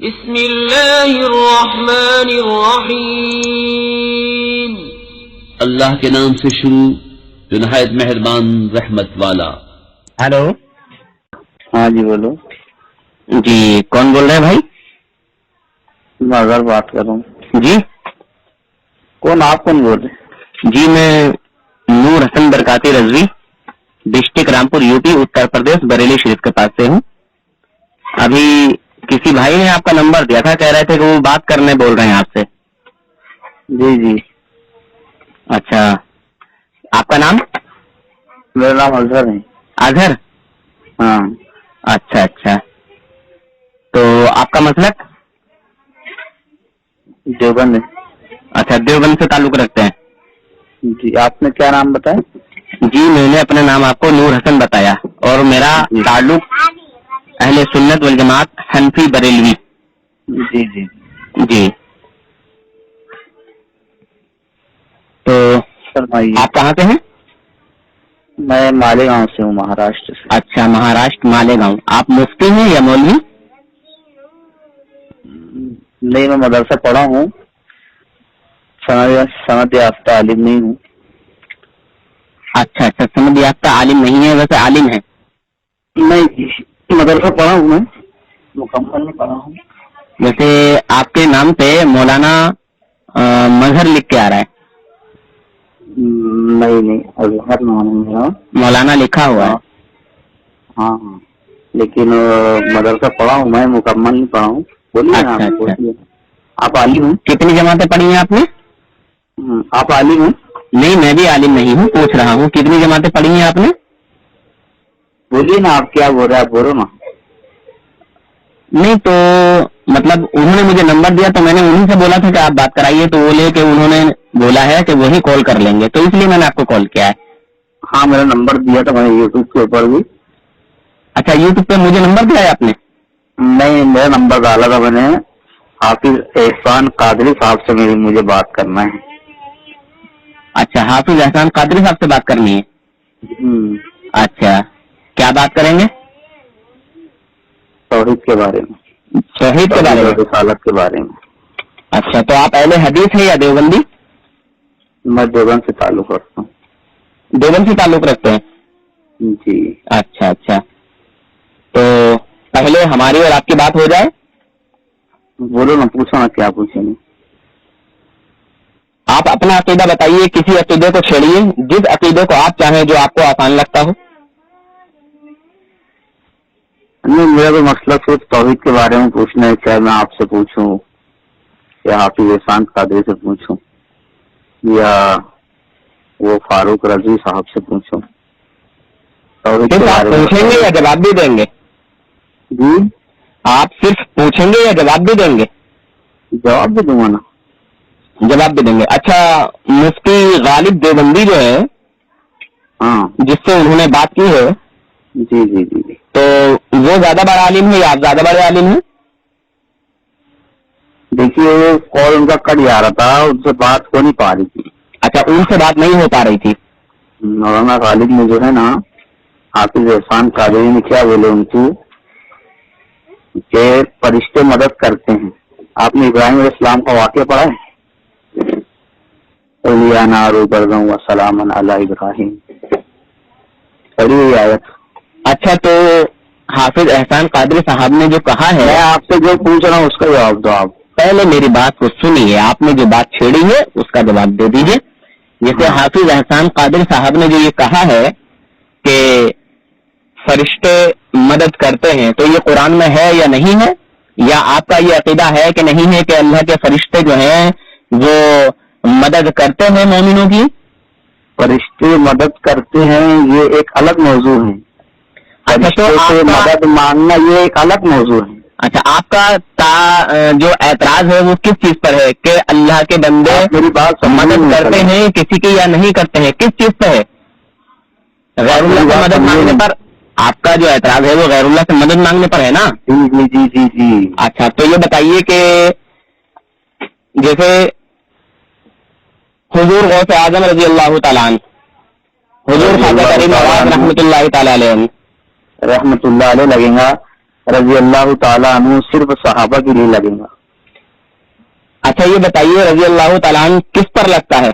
بسم اللہ الرحمن الرحیم. اللہ کے نام سے شروع جو نہایت مہربان رحمت والا. ہیلو. ہاں جی بولو. جی کون بول رہے ہیں بھائی؟ میں اظہر بات کر رہا ہوں. جی کون؟ آپ کون بول رہے ہیں؟ جی میں Noor Hasan Barkati Rizvi, district Rampur U P Uttar Pradesh Bareilly شریف کے پاس سے ہوں. ابھی کسی بھائی نے آپ کا نمبر دیا تھا، کہہ رہے تھے کہ وہ بات کرنے بول رہے ہیں آپ سے. جی جی. اچھا، آپ کا نام؟ میرا نام اظہر ہے. اظہر؟ ہاں. اچھا اچھا، تو آپ کا مسلک؟ دیوبند ہے. اچھا، دیوبند سے تعلق رکھتے ہیں. جی. آپ نے کیا نام بتایا؟ جی میں نے اپنا نام آپ کو نور حسن بتایا، اور میرا تعلق اہل سنت والجماعت حنفی بریلوی. جی جی جی تو فرمائیے. آپ کہاں سے ہیں؟ میں مالیگاؤں سے ہوں، مہاراشٹر سے. اچھا، مہاراشٹر مالیگاؤں. آپ مفتی ہیں یا مولوی؟ نہیں، میں مدرسہ پڑھا ہوں، سند یافتہ عالم نہیں ہوں. اچھا اچھا، سند یافتہ عالم نہیں ہے، ویسے عالم ہے. نہیں، مدرسہ پڑھا ہوں، میں مکمل نہیں پڑھا ہوں. ویسے آپ کے نام پہ مولانا مظہر لکھ کے آ رہا ہے. نہیں، اظہر نام ہے میرا. مولانا لکھا ہوا ہے. ہاں ہاں، لیکن مدرسہ پڑھا ہوں، میں مکمل نہیں پڑھا ہوں. بولیے نا. اچھا اچھا. آپ عالم ہوں؟ کتنی جماعتیں پڑھی ہیں آپ نے؟ آپ عالم ہوں؟ نہیں، میں بھی عالم نہیں ہوں، پوچھ رہا ہوں کتنی جماعتیں پڑھی ہیں آپ نے؟ بولیے نا، آپ کیا بول رہے ہیں؟ آپ بولو نا. نہیں تو مطلب انہوں نے مجھے نمبر دیا تو میں نے انہیں سے بولا تھا کہ آپ بات کرائیے، تو بولے کہ انہوں نے بولا ہے کہ وہی کال کر لیں گے، تو اس لیے میں نے آپ کو کال کیا ہے. ہاں، میرا نمبر دیا تھا میں نے یوٹیوب کے اوپر بھی. اچھا، یوٹیوب پہ مجھے نمبر دیا ہے آپ نے؟ نہیں، میرا نمبر ڈالا تھا میں نے. حافظ احسان قادری صاحب سے مجھے بات کرنا ہے. اچھا، حافظ احسان قادری صاحب سے بات کرنی ہے. اچھا، کیا بات کریں گے؟ توحید کے بارے میں. توحید کے بارے میں؟ رسالت کے بارے میں. اچھا، تو آپ اہل حدیث ہیں یا دیوبندی؟ میں دیوبند سے تعلق رکھتا ہوں. دیوبند سے تعلق رکھتے ہیں؟ جی. اچھا اچھا، تو پہلے ہماری اور آپ کی بات ہو جائے. بولو نا، پوچھو نا، کیا پوچھیں گے. آپ اپنا عقیدہ بتائیے، کسی عقیدے کو چھیڑیے، جس عقیدے کو آپ چاہیں، جو آپ کو آسان لگتا ہو. نہیں، میرا تو مسئلہ صرف توحید کے بارے میں پوچھنا ہے. چاہے میں آپ سے پوچھوں یا حافظ احسان قادری سے پوچھوں یا وہ فاروق رضوی صاحب سے پوچھوں. توحید کے صرف آپ بارے میں پوچھیں گے یا جواب بھی دیں گے؟ جی. آپ صرف پوچھیں گے یا جواب بھی دیں گے؟ جواب بھی دوں گا نا. جواب بھی دیں گے. اچھا، مفتی غالب دیوبندی جو ہے، ہاں. جس سے انہوں نے بات کی ہے، جی جی جی جی. تو وہ زیادہ بڑا عالم ہے یا آپ زیادہ بڑے عالم ہیں؟ دیکھیے، کال ان کا کٹ جا رہا تھا، ان سے بات ہو نہیں پا رہی تھی. اچھا، ان سے بات نہیں ہو پا رہی تھی. مولانا غالب نے جو ہے نا، حافظ احسان قادری نے کیا بولے ان کو کہ فرشتے مدد کرتے ہیں. آپ نے ابراہیم علیہ السلام کا واقعہ پڑھا ہے؟ وسلام علی ابراہیم، پڑھی ہوئی آیت. اچھا، تو حافظ احسان قادری صاحب نے جو کہا ہے، میں آپ سے جو پوچھ رہا ہوں اس کا جواب دو. آپ پہلے میری بات کو سنیے، آپ نے جو بات چھیڑی ہے اس کا جواب دے دیجیے. جیسے حافظ احسان قادری صاحب نے جو یہ کہا ہے کہ فرشتے مدد کرتے ہیں، تو یہ قرآن میں ہے یا نہیں ہے؟ یا آپ کا یہ عقیدہ ہے کہ نہیں ہے کہ اللہ کے فرشتے جو ہیں وہ مدد کرتے ہیں مومنوں کی؟ فرشتے مدد کرتے ہیں یہ ایک الگ موضوع ہے. اچھا، تو فرشتے سے مدد مانگنا یہ ایک الگ موضوع ہے. اچھا، آپ کا جو اعتراض ہے وہ کس چیز پر ہے کہ اللہ کے بندے میری بات مدد کرتے ہیں کسی کی یا نہیں کرتے ہیں؟ کس چیز پہ ہے؟ غیر اللہ سے مدد مانگنے پر آپ کا جو اعتراض ہے وہ غیر اللہ سے مدد مانگنے پر ہے نا؟ جی جی جی جی جی. اچھا، تو یہ بتائیے کہ جیسے حضور غوث اعظم رضی اللہ تعالیٰ عنہ، حضور خواجہ کریم نواز رحمۃ اللہ تعالی علیہ، رحمۃ اللہ علیہ لگیں گا. رضی اللہ تعالیٰ عنہ صرف صحابہ کے لیے لگے گا. اچھا یہ بتائیے رضی اللہ تعالیٰ عنہ کس پر لگتا ہے؟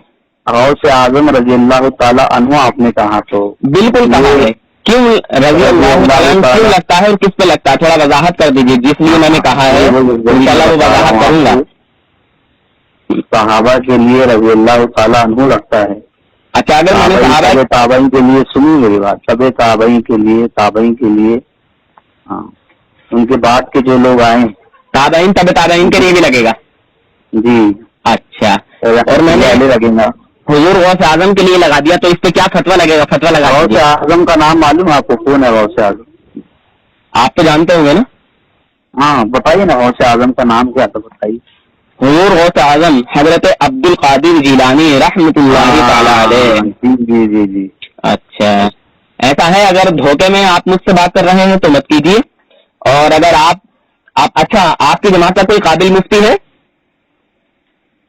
غوث اعظم رضی اللہ تعالیٰ عنہ آپ نے کہا تو بالکل کہا ہے. کیوں رضی اللہ تعالیٰ عنہ کیوں لگتا ہے اور کس پہ لگتا ہے؟ تھوڑا وضاحت کر دیجیے. جس لیے میں نے کہا ہے انشاءاللہ وہ وضاحت کروں گا. صحابہ کے لیے رضی اللہ تعالیٰ عنہ لگتا ہے. اچھا اگر میں نے صحابہ تابعین کے لیے سنی میری بات, سب تابعین کے لیے ہاں ان کے بعد کے جو لوگ آئے تابعین تب تابعین کے لیے بھی لگے گا. جی اچھا اور میں نے لگے گا حضور غوث اعظم کے لیے لگا دیا تو اس پہ کیا فتویٰ لگے گا؟ فتویٰ لگا غوث اعظم کا نام معلوم ہے آپ کو؟ کون ہے غوث اعظم؟ آپ تو جانتے ہوں گے نا. ہاں بتائیے نا غوث اعظم کا نام کیا تھا بتائیے. حضور غوث اعظم حضرت عبد القادر جیلانی رحمۃ اللہ تعالی علیہ. جی جی جی. اچھا ایسا ہے, اگر دھوکے میں آپ مجھ سے بات کر رہے ہیں تو مت کیجیے. اور اگر آپ اچھا آپ کی جماعت کا کوئی قابل مفتی ہے؟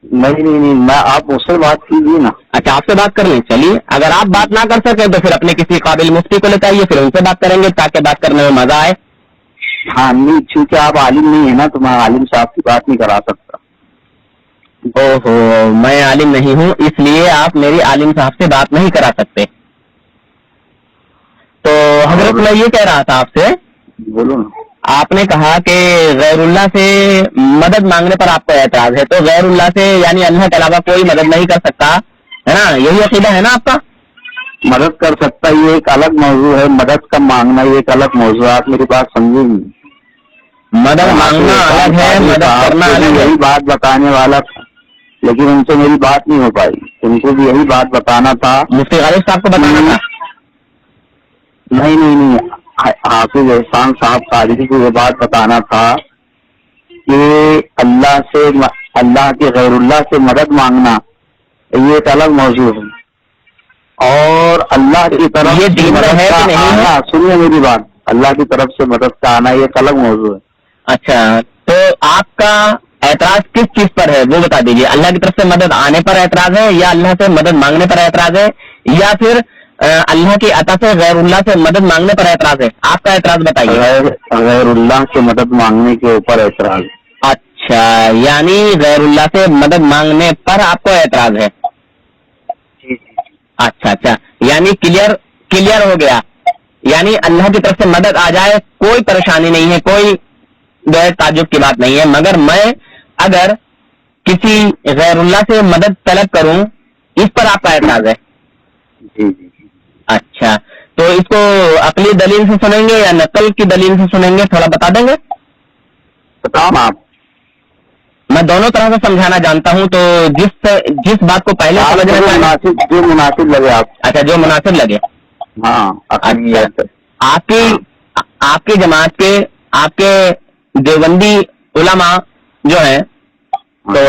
نہیں میں آپ مجھ سے بات کیجیے نا. اچھا آپ سے بات کر لیں. چلیے اگر آپ بات نہ کر سکیں تو پھر اپنے کسی قابل مفتی کو لے آئیے, پھر ان سے بات کریں گے تاکہ بات کرنے میں مزہ آئے. ہاں نہیں, چونکہ آپ عالم نہیں ہے نا تو میں عالم صاحب کی بات نہیں کرا سکتا. اوہو میں عالم نہیں ہوں اس لیے آپ میری عالم صاحب سے بات نہیں کرا سکتے. تو حضرت میں یہ کہہ رہا تھا آپ سے, بولو نا. آپ نے کہا کہ غیر اللہ سے مدد مانگنے پر آپ کو اعتراض ہے, تو غیر اللہ سے یعنی اللہ کے علاوہ کوئی مدد نہیں کر سکتا ہے نا, یہی عقیدہ ہے نا آپ کا؟ مدد کر سکتا یہ ایک الگ موضوع ہے, مدد کا مانگنا یہ ایک الگ موضوع ہے. آپ میری بات سمجھیں گے. مدد مانگنا الگ ہے, مدد کرنا الگ ہے. یہی بات بتانے والا تھا لیکن ان سے میری بات نہیں ہو پائی. ان کو بھی یہی بات بتانا تھا. مفتی غالب صاحب کو بتانا تھا. نہیں حافظ احسان صاحب قادری کو یہ بات بتانا تھا کہ اللہ کے غیر اللہ سے مدد مانگنا یہ ایک الگ موضوع ہے, اور اللہ کی طرف یہ دین میں ہے کہ نہیں ہے؟ سنیے میری بات, اللہ کی طرف سے مدد کا آنا یہ ایک الگ موضوع ہے. اچھا تو آپ کا اعتراض کس چیز پر ہے وہ بتا دیجیے. اللہ کی طرف سے مدد آنے پر اعتراض ہے, یا اللہ سے مدد مانگنے پر اعتراض ہے, یا پھر اللہ کی عطا سے غیر اللہ سے مدد مانگنے پر اعتراض ہے؟ آپ کا اعتراض بتائیے. غیر اللہ سے مدد مانگنے کے اوپر اعتراض. اچھا یعنی غیر اللہ سے مدد مانگنے پر آپ کو اعتراض ہے. اچھا یعنی کلیئر ہو گیا. یعنی اللہ کی طرف سے مدد آ جائے کوئی پریشانی نہیں ہے, کوئی غیر تعجب کی بات نہیں ہے, مگر میں اگر کسی غیر اللہ سے مدد طلب کروں اس پر آپ کا اعتراض ہے. جی. اچھا تو اس کو عقلی دلیل سے سنیں گے یا نقل کی دلیل سے سنیں گے, تھوڑا بتا دیں گے؟ بتاؤ آپ. میں دونوں طرح سے سمجھانا جانتا ہوں, تو جس بات کو پہلے سمجھنا جو مناسب لگے آپ. اچھا جو مناسب لگے. ہاں آپ کی جماعت کے آپ کے دیوبندی علماء جو ہیں, تو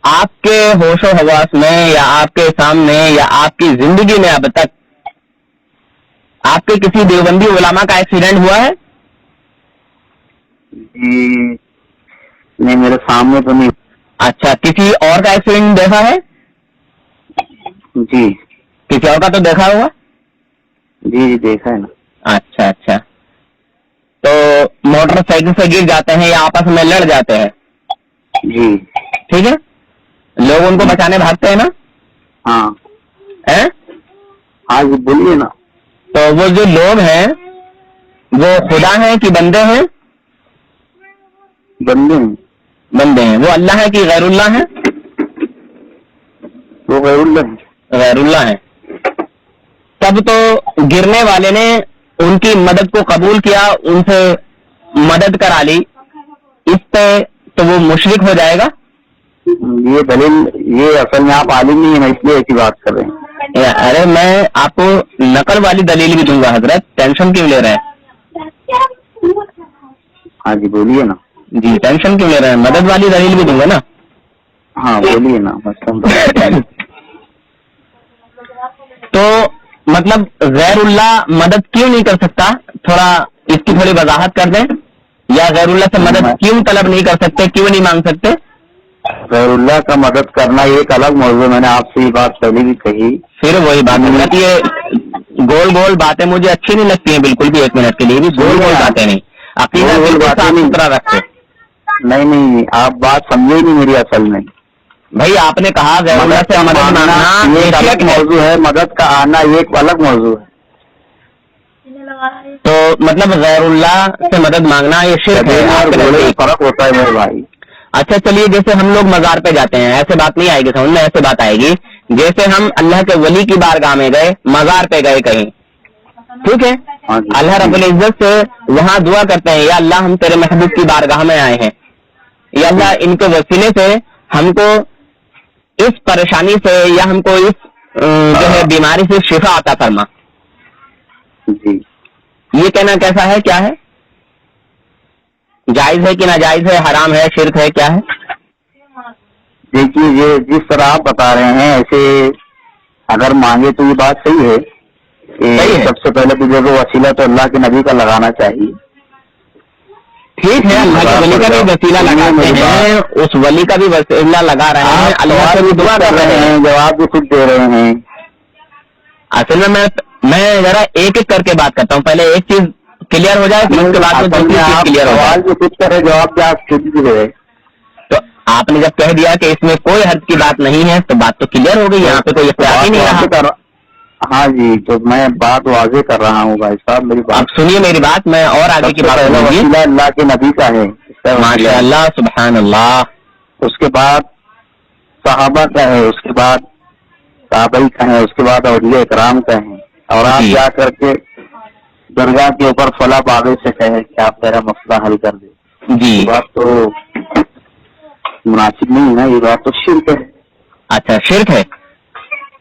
آپ کے ہوش و حواس میں یا آپ کے سامنے یا آپ کی زندگی میں اب تک آپ کے کسی دیوبندی علماء کا ایکسیڈنٹ ہوا ہے؟ جی نہیں, میرے سامنے تو نہیں. اچھا کسی اور کا ایکسیڈنٹ دیکھا ہے؟ جی کسی اور کا تو دیکھا ہوگا. جی دیکھا ہے نا. اچھا تو موٹر سائیکل سے گر جاتے ہیں یا آپس میں لڑ جاتے ہیں, جی ٹھیک ہے, لوگ ان کو بچانے بھاگتے ہیں نا. ہاں جی بولیے نا. تو وہ جو لوگ ہیں وہ خدا ہیں کہ بندے ہیں؟ بندے ہیں. وہ اللہ ہے کہ غیر اللہ ہے؟ وہ غیر اللہ ہے. غیر اللہ ہے. تب تو گرنے والے نے ان کی مدد کو قبول کیا, ان سے مدد کرا لی, اس پہ تو وہ مشرک ہو جائے گا. یہ دلیل یہ اصل میں آپ عالم نہیں ہیں, اس لیے ایسی بات کر رہے ہیں. ارے میں آپ کو نقل والی دلیل بھی دوں گا حضرت, ٹینشن کیوں لے رہے ہیں؟ ہاں جی بولیے نا. جی ٹینشن کیوں لے رہے ہیں, مدد والی دلیل بھی دوں گا نا. ہاں بولیے نا. تو مطلب غیر اللہ مدد کیوں نہیں کر سکتا, تھوڑا اس کی تھوڑی وضاحت کر دیں. یا غیر اللہ سے مدد کیوں طلب نہیں کر سکتے, کیوں نہیں مانگ سکتے؟ غیر اللہ کا مدد کرنا ایک الگ موضوع, میں نے آپ سے یہ بات پہلے بھی کہی. پھر وہی بات ہے, یہ گول باتیں مجھے اچھی نہیں لگتی ہیں بالکل بھی, ایک منٹ کے لیے بھی گول باتیں نہیں. عقیدہ بالکل صاف ستھرا رکھے. نہیں آپ بات سمجھے ہی نہیں میری اصل میں. بھائی آپ نے کہا غیر اللہ سے مدد مانگنا ایک الگ موضوع ہے, مدد کا آنا یہ ایک الگ موضوع ہے. تو مطلب غیر اللہ سے مدد مانگنا یہ شرک ہے, اور گھوڑے میں فرق ہوتا ہے میرے بھائی. اچھا چلیے, جیسے ہم لوگ مزار پہ جاتے ہیں ایسے بات نہیں آئے گی سمجھ میں, ایسے بات آئے گی جیسے ہم اللہ کے ولی کی بارگاہ میں گئے, مزار پہ گئے کہیں, ٹھیک ہے, اللہ رب العزت سے وہاں دعا کرتے ہیں, یا اللہ ہم تیرے محبوب کی بارگاہ میں آئے ہیں, یا اللہ ان کے وسیلے سے ہم کو اس پریشانی سے یا ہم کو اس جو ہے بیماری سے شفا عطا فرما. جی یہ کہنا کیسا ہے, کیا ہے, جائز ہے کہ ناجائز ہے, حرام ہے, شرک ہے, کیا ہے؟ دیکھیے یہ جس طرح آپ بتا رہے ہیں ایسے اگر مانگے تو یہ بات صحیح ہے. سب سے پہلے تو جو وسیلہ تو اللہ کے نبی کا لگانا چاہیے. ٹھیک ہے, اللہ کے ولی کا بھی وسیلہ لگاتے ہیں, اس ولی کا بھی وسیلہ لگا رہے ہیں, اللہ سے بھی دعا کر رہے ہیں, جواب بھی خود دے رہے ہیں. اصل میں ذرا ایک ایک کر کے بات کرتا ہوں, پہلے ایک چیز کلیئر ہو جائے پھر اس کے بعد دوسری چیز کلیئر ہو جائے. سوال جو خود کرے جواب کیا آپ خود بھی دے. تو آپ نے جب کہہ دیا کہ اس میں کوئی حرج کی بات نہیں ہے تو بات تو کلیئر ہو گئی, یہاں پہ کوئی اختلاف ہی نہیں رہا. ہاں جی, تو میں بات واضح کر رہا ہوں بھائی صاحب, میری بات آپ سنیے میری بات, میں اور آگے کی بات وسیلہ اللہ کے نبی کا ہے, ماشاء اللہ سبحان اللہ. اس کے بعد صحابہ کا ہے, اس کے بعد تابعی کا ہے, اس کے بعد اولیاء اکرام کا ہے, اور آپ جا کر کے درگاہ کے اوپر فلاں بابے سے کہیں کہ آپ میرا مسئلہ حل کر دیں. جی یہ بات تو مناسب نہیں ہے نا, یہ بات تو شرک ہے. اچھا شرک ہے.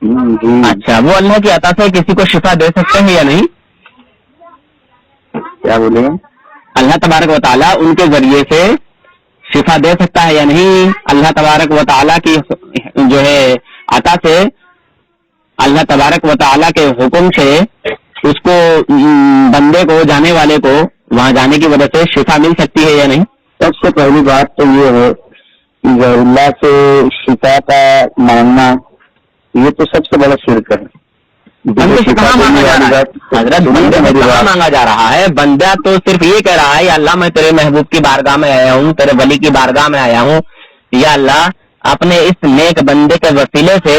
جی اچھا, وہ اللہ کی عطا سے کسی کو شفا دے سکتے ہیں یا نہیں؟ کیا بولے؟ اللہ تبارک و تعالیٰ ان کے ذریعے سے شفا دے سکتا ہے یا نہیں؟ اللہ تبارک و تعالیٰ کی جو ہے عطا سے, اللہ تبارک و تعالیٰ کے حکم سے اس کو بندے کو, جانے والے کو وہاں جانے کی وجہ سے شفا مل سکتی ہے یا نہیں؟ سب سے پہلی بات تو یہ ہے کہ غیر اللہ سے شفا کا مانگنا یہ تو سب سے بڑا شرک ہے. بندے سے کہاں مانگا جا رہا ہے حضرت, بندے سے کہاں مانگا جا رہا ہے؟ بندہ تو صرف یہ کہہ رہا ہے یا اللہ میں تیرے محبوب کی بارگاہ میں آیا ہوں, تیرے ولی کی بارگاہ میں آیا ہوں, یا اللہ اپنے اس نیک بندے کے وسیلے سے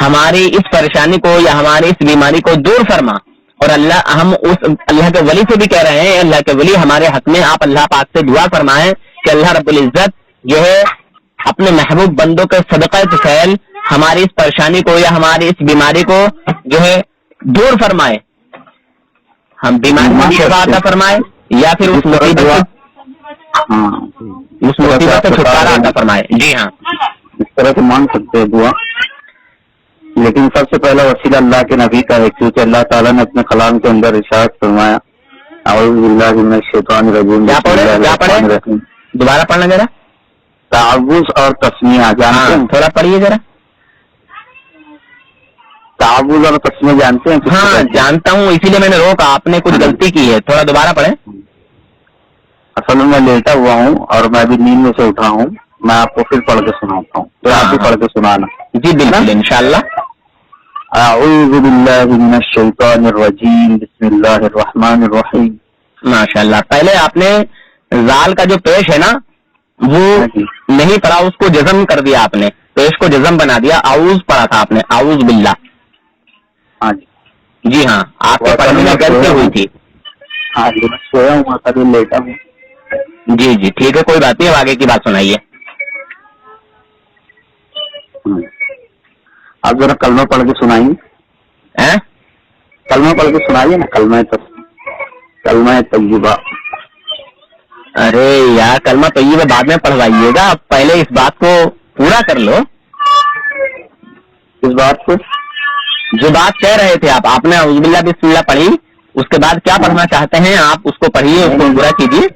ہماری اس پریشانی کو یا ہماری اس بیماری کو دور فرما. اور اللہ ہم اس اللہ کے ولی سے بھی کہہ رہے ہیں, اللہ کے ولی ہمارے حق میں آپ اللہ پاک سے دعا فرمائیں کہ اللہ رب العزت جو ہے اپنے محبوب بندوں کے صدقہ طفیل ہماری اس پریشانی کو یا ہماری اس بیماری کو جو ہے دور فرمائے, ہم بیماری میں شفا عطا فرمائے, یا پھر اس مصیبت سے چھٹکارا عطا فرمائے. جی ہاں, اس طرح سے مانگ سکتے ہیں دعا, لیکن سب سے پہلا وسیلہ اللہ کے نبی کا ہے, کیونکہ اللہ تعالیٰ نے اپنے کلام کے اندر ارشاد فرمایا اعوذ باللہ من الشیطان الرجیم. کیا پڑھے دوبارہ پڑھنا ذرا, تعوذ اور تسمیہ جانتے ہیں؟ تھوڑا پڑھیے ذرا. تعوذ اور تسمیہ جانتے ہیں؟ ہاں جانتا ہوں, اسی لیے میں نے روکا, آپ نے کچھ غلطی کی ہے, تھوڑا دوبارہ پڑھیں. اصل میں لیٹا ہوا ہوں اور میں ابھی نیند میں سے اٹھا ہوں, میں آپ کو پھر پڑھ کے سناتا ہوں, تو آپ بھی پڑھ کے سنانا. جی بالکل انشاءاللہ. اعوذ باللہ من الشیطان الرجیم, بسم اللہ الرحمن الرحیم. ماشاءاللہ. پہلے آپ نے زال کا جو پیش ہے نا وہ نہیں پڑھا, اس کو جزم کر دیا آپ نے, پیش کو جزم بنا دیا, اعوذ پڑھا تھا آپ نے, اعوذ باللہ. ہاں جی ہاں, آپ کے پڑھنے میں غلطی ہوئی تھی. ہاں جی, سویا ہوں, ابھی لیٹا ہوں. جی جی ٹھیک ہے, کوئی بات نہیں, اب آگے کی بات سنائیے. آپ ذرا کلمہ پڑھ کے سنائیے. کلمہ پڑھ کے سنائیے نا, کلمہ طیبہ. ارے یار کلمہ طیبہ بعد میں پڑھوائیے گا, آپ پہلے اس بات کو پورا کر لو. اس بات کو جو بات کہہ رہے تھے آپ نے اعوذ باللہ بسم اللہ پڑھی, اس کے بعد کیا پڑھنا چاہتے ہیں آپ اس کو پڑھیے, اس کو پورا کیجیے.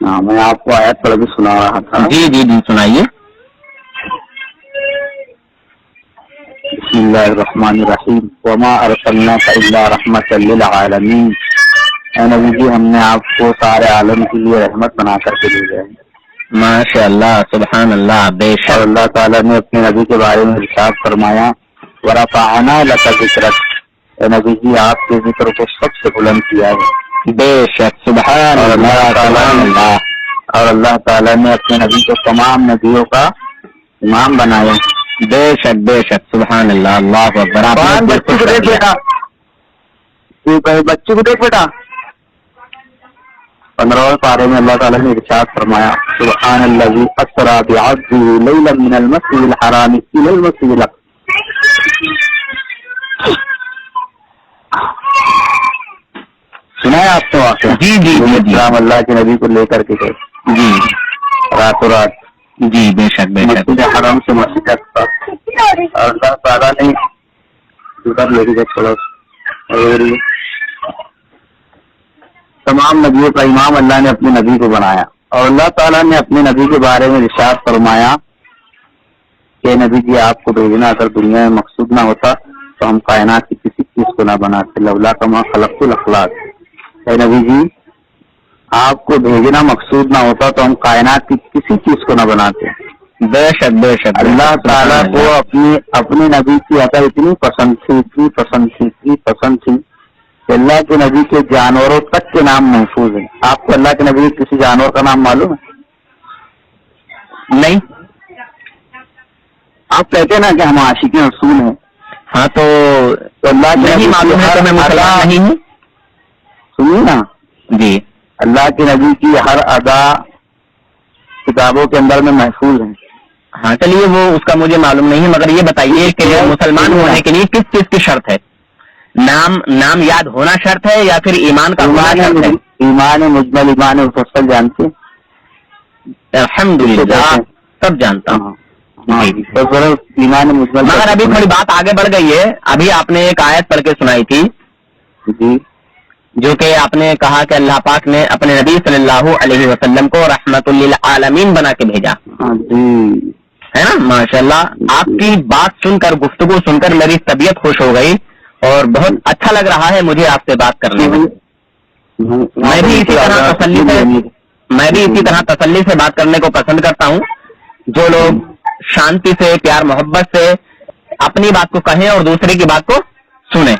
ہاں میں آپ کو آیت پڑھ کے سنا رہا تھا. جی جی جی سنائیے. بسم اللہ الرحمن الرحیم. وما ارسلناک الا رحمۃ للعالمین. اے نبی جی, ہم نے آپ کو سارے عالم کے لیے رحمت بنا کر کے بھیجا ہے. ماشاء اللہ سبحان اللہ. بے شک اللہ تعالیٰ نے اپنے نبی کے بارے میں ارشاد فرمایا ورفعنا لک ذکرک. اے نبی جی, آپ کے ذکر کو سب سے بلند کیا ہے. بے شک سبحان اللہ سبحان اللہ. اور اللہ تعالیٰ نے اپنے نبی کو تمام نبیوں کا امام بنایا. بے شک سبحان اللہ. اللہ اکبر. آپ نے بچے کو دیکھ بیٹا, بچے کو دیکھ بیٹا. 15 پارے میں اللہ تعالیٰ نے ارشاد فرمایا سبحان الذی اسری بعبدہ لیلا من المسجد الحرام الی المسجد الاقصی. سنا ہے آپ نے واقعہ؟ جی جی جی جی رام اللہ کے نبی کو لے کر کے گئے جی راتوں رات جی بے شک مسجد حرام سے مسجد اقصی. اور اللہ تعالیٰ نے لے کے چھوڑا اور تمام نبیوں کا امام اللہ نے اپنے نبی کو بنایا. اور اللہ تعالیٰ نے اپنے نبی کے بارے میں ارشاد فرمایا کہ نبی جی آپ کو بھیجنا اگر دنیا میں مقصود نہ ہوتا تو ہم کائنات کی کسی چیز کو نہ بناتے. لولا کما خلقت الاخلاق. اے نبی جی آپ کو بھیجنا مقصود نہ ہوتا تو ہم کائنات کی کسی چیز کو نہ بناتے. بے شک اللہ تعالیٰ کو اپنے نبی کی عطا اتنی پسند تھی کہ اللہ کے نبی کے جانوروں تک کے نام محفوظ ہیں. آپ کو اللہ کے نبی کسی جانور کا نام معلوم ہے؟ نہیں. آپ کہتے ہیں نا کہ ہم عاشق رسول ہیں. ہاں تو اللہ کے نہیں معلوم ہے تو میں مسلمان نہیں ہوں. سنیے نا جی اللہ کے نبی کی ہر ادا کتابوں کے اندر میں محفوظ ہے. ہاں چلیے وہ اس کا مجھے معلوم نہیں ہے, مگر یہ بتائیے کہ مسلمان ہونے کے لیے کس چیز کی شرط ہے؟ نام یاد ہونا شرط ہے یا پھر ایمان کا ہونا شرط ہے؟ ایمان مجمل ایمان مفصل جانتے ہیں؟ الحمدللہ سب جانتا ہوں. ایمان مجمل. مگر ابھی تھوڑی بات آگے بڑھ گئی ہے. ابھی آپ نے ایک آیت پڑھ کے سنائی تھی جی جو کہ آپ نے کہا کہ اللہ پاک نے اپنے نبی صلی اللہ علیہ وسلم کو رحمت للعالمین بنا کے بھیجا ہے نا. ماشاءاللہ آپ کی بات سن کر, گفتگو سن کر میری طبیعت خوش ہو گئی اور بہت اچھا لگ رہا ہے مجھے آپ سے بات کرنے میں. میں بھی اسی طرح تسلی سے بات کرنے کو پسند کرتا ہوں. جو لوگ شانتی سے, پیار محبت سے اپنی بات کو کہیں اور دوسرے کی بات کو سنیں,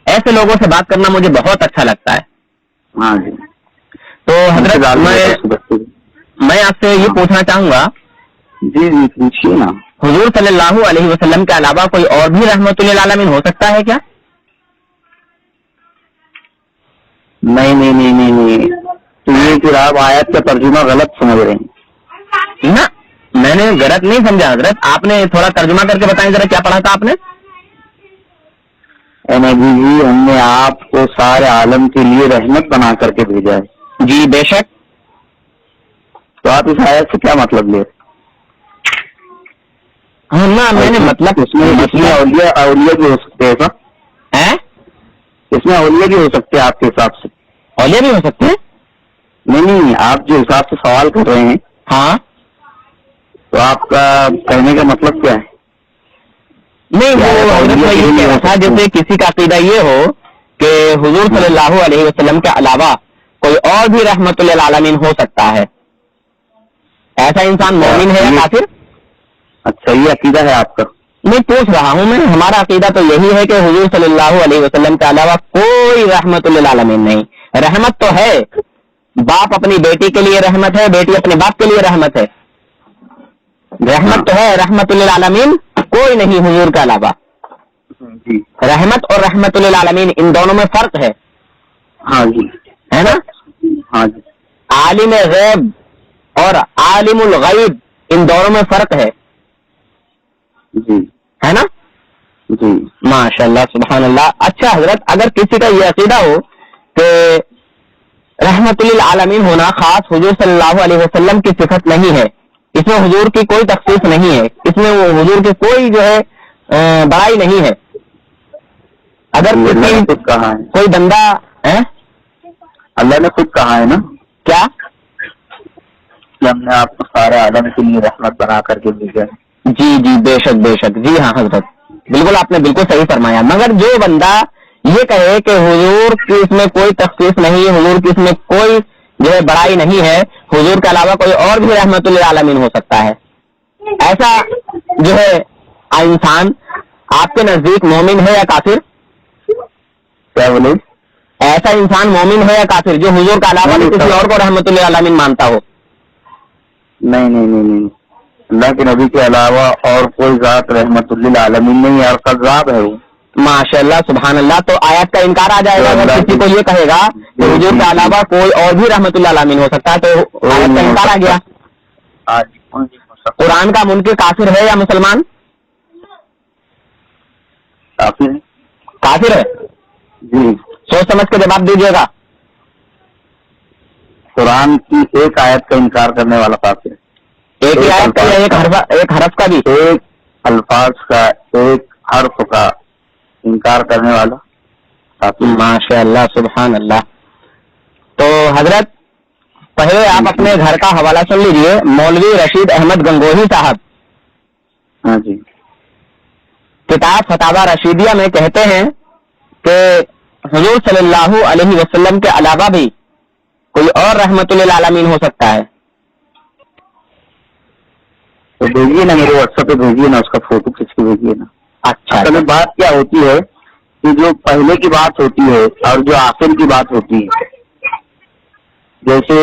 ایسے لوگوں سے بات کرنا مجھے بہت اچھا لگتا ہے. تو حضرت میں آپ سے یہ پوچھنا چاہوں گا, جی جی پوچھیے نا. حضور صلی اللہ علیہ وسلم کے علاوہ کوئی اور بھی رحمت للعالمین ہو سکتا ہے کیا؟ نہیں تو یہ پھر آپ آیت کا ترجمہ غلط سمجھ رہے ہیں. نہ میں نے غلط نہیں سمجھا حضرت, آپ نے تھوڑا ترجمہ کر کے بتائیں ذرا کیا پڑھا تھا آپ نے؟ نبی جی ہم نے آپ کو سارے عالم کے لیے رحمت بنا کر کے بھیجا ہے. جی بے شک. تو آپ اس آیت سے کیا مطلب لے؟ ہاں میں نے مطلب اس میں اولیاء بھی ہو سکتے ہیں سر. اس میں اولیاء بھی ہو سکتے ہیں آپ کے حساب سے؟ اولیاء بھی ہو سکتے ہیں. نہیں آپ جو حساب سے سوال کر رہے ہیں ہاں تو آپ کا کہنے کا مطلب کیا ہے؟ نہیں وہ حضرت میں یہ کہہ رہا تھا جیسے کسی کا عقیدہ یہ ہو کہ حضور صلی اللہ علیہ وسلم کے علاوہ کوئی اور بھی رحمت للعالمین ہو سکتا ہے, ایسا انسان مومن ہے یا کافر؟ اچھا یہ عقیدہ ہے آپ کا؟ نہیں پوچھ رہا ہوں میں, ہمارا عقیدہ تو یہی ہے کہ حضور صلی اللہ علیہ وسلم کے علاوہ کوئی رحمت للعالمین نہیں. رحمت تو ہے, باپ اپنی بیٹی کے لیے رحمت ہے, بیٹی اپنے باپ کے لیے رحمت ہے, رحمت تو ہے. رحمت للعالمین کوئی نہیں حضور کے علاوہ. رحمت اور رحمت للعالمین ان دونوں میں فرق ہے. ہاں جی ہے نا. ہاں جی. عالم غیب اور عالم الغیب ان دونوں میں فرق ہے. جی ہے نا. جی ماشاء اللہ سبحان اللہ. اچھا حضرت اگر کسی کا یہ عقیدہ ہو کہ رحمت للعالمین ہونا خاص حضور صلی اللہ علیہ وسلم کی صفت نہیں ہے, اس میں حضور کی کوئی تخصیص نہیں ہے, اس میں وہ حضور کی کوئی جو ہے بڑائی نہیں ہے, اگر خود کہا ہے کوئی بندہ اللہ نے خود کہا ہے نا کیا کہ ہم نے آپ کو سارے عالم کے لیے رحمت بنا کر کے بھیجا ہے. جی بے شک. جی ہاں حضرت بالکل آپ نے بالکل صحیح فرمایا. مگر جو بندہ یہ کہے کہ حضور کی اس میں کوئی تخصیص نہیں, حضور کی اس میں کوئی جو ہے بڑائی نہیں ہے, حضور کے علاوہ کوئی اور بھی رحمت للعالمین ہو سکتا ہے, ایسا جو ہے انسان آپ کے نزدیک مومن ہے یا کافر؟ کیا بولے؟ ایسا انسان مومن ہے یا کافر جو حضور کے علاوہ بھی کسی اور کو رحمت للعالمین مانتا ہو؟ نہیں نہیں نہیں نہیں، اللہ کے نبی کے علاوہ اور کوئی ذات رحمت للعالمین نہیں ہے، اور قذاب ہے وہ. ماشاء اللہ سبحان اللہ. تو آیت کا انکار آ جائے گا اگر کسی کو یہ کہے گا کہ حضور کے علاوہ کوئی اور بھی رحمت للعالمین ہو سکتا ہے، تو آیت کا انکار آ گیا. قرآن کا منکر کافر ہے یا مسلمان؟ کافر ہے. کافر ہے. جی. سوچ سمجھ کے جواب دیجیے گا. قرآن کی ایک آیت کا انکار کرنے والا کافر ہے. ایک ہی آیت کا یا ایک حرف کا بھی؟ ایک الفاظ کا، ایک حرف کا انکار کرنے والا کافر. ماشاء اللہ سبحان اللہ. تو حضرت پہلے آپ اپنے گھر کا حوالہ سن لیجئے. مولوی رشید احمد گنگوہی صاحب ہاں جی کتاب فتاوی رشیدیہ میں کہتے ہیں کہ حضور صلی اللہ علیہ وسلم کے علاوہ بھی کوئی اور رحمت للعالمین ہو سکتا ہے. تو بھیجیے نا، میرے واٹس ایپ پہ بھیجیے نا، اس کا فوٹو کھینچ کے بھیجیے نا. اچھا اصل میں بات کیا ہوتی ہے کہ جو پہلے کی بات ہوتی ہے اور جو آخر کی بات ہوتی ہے، جیسے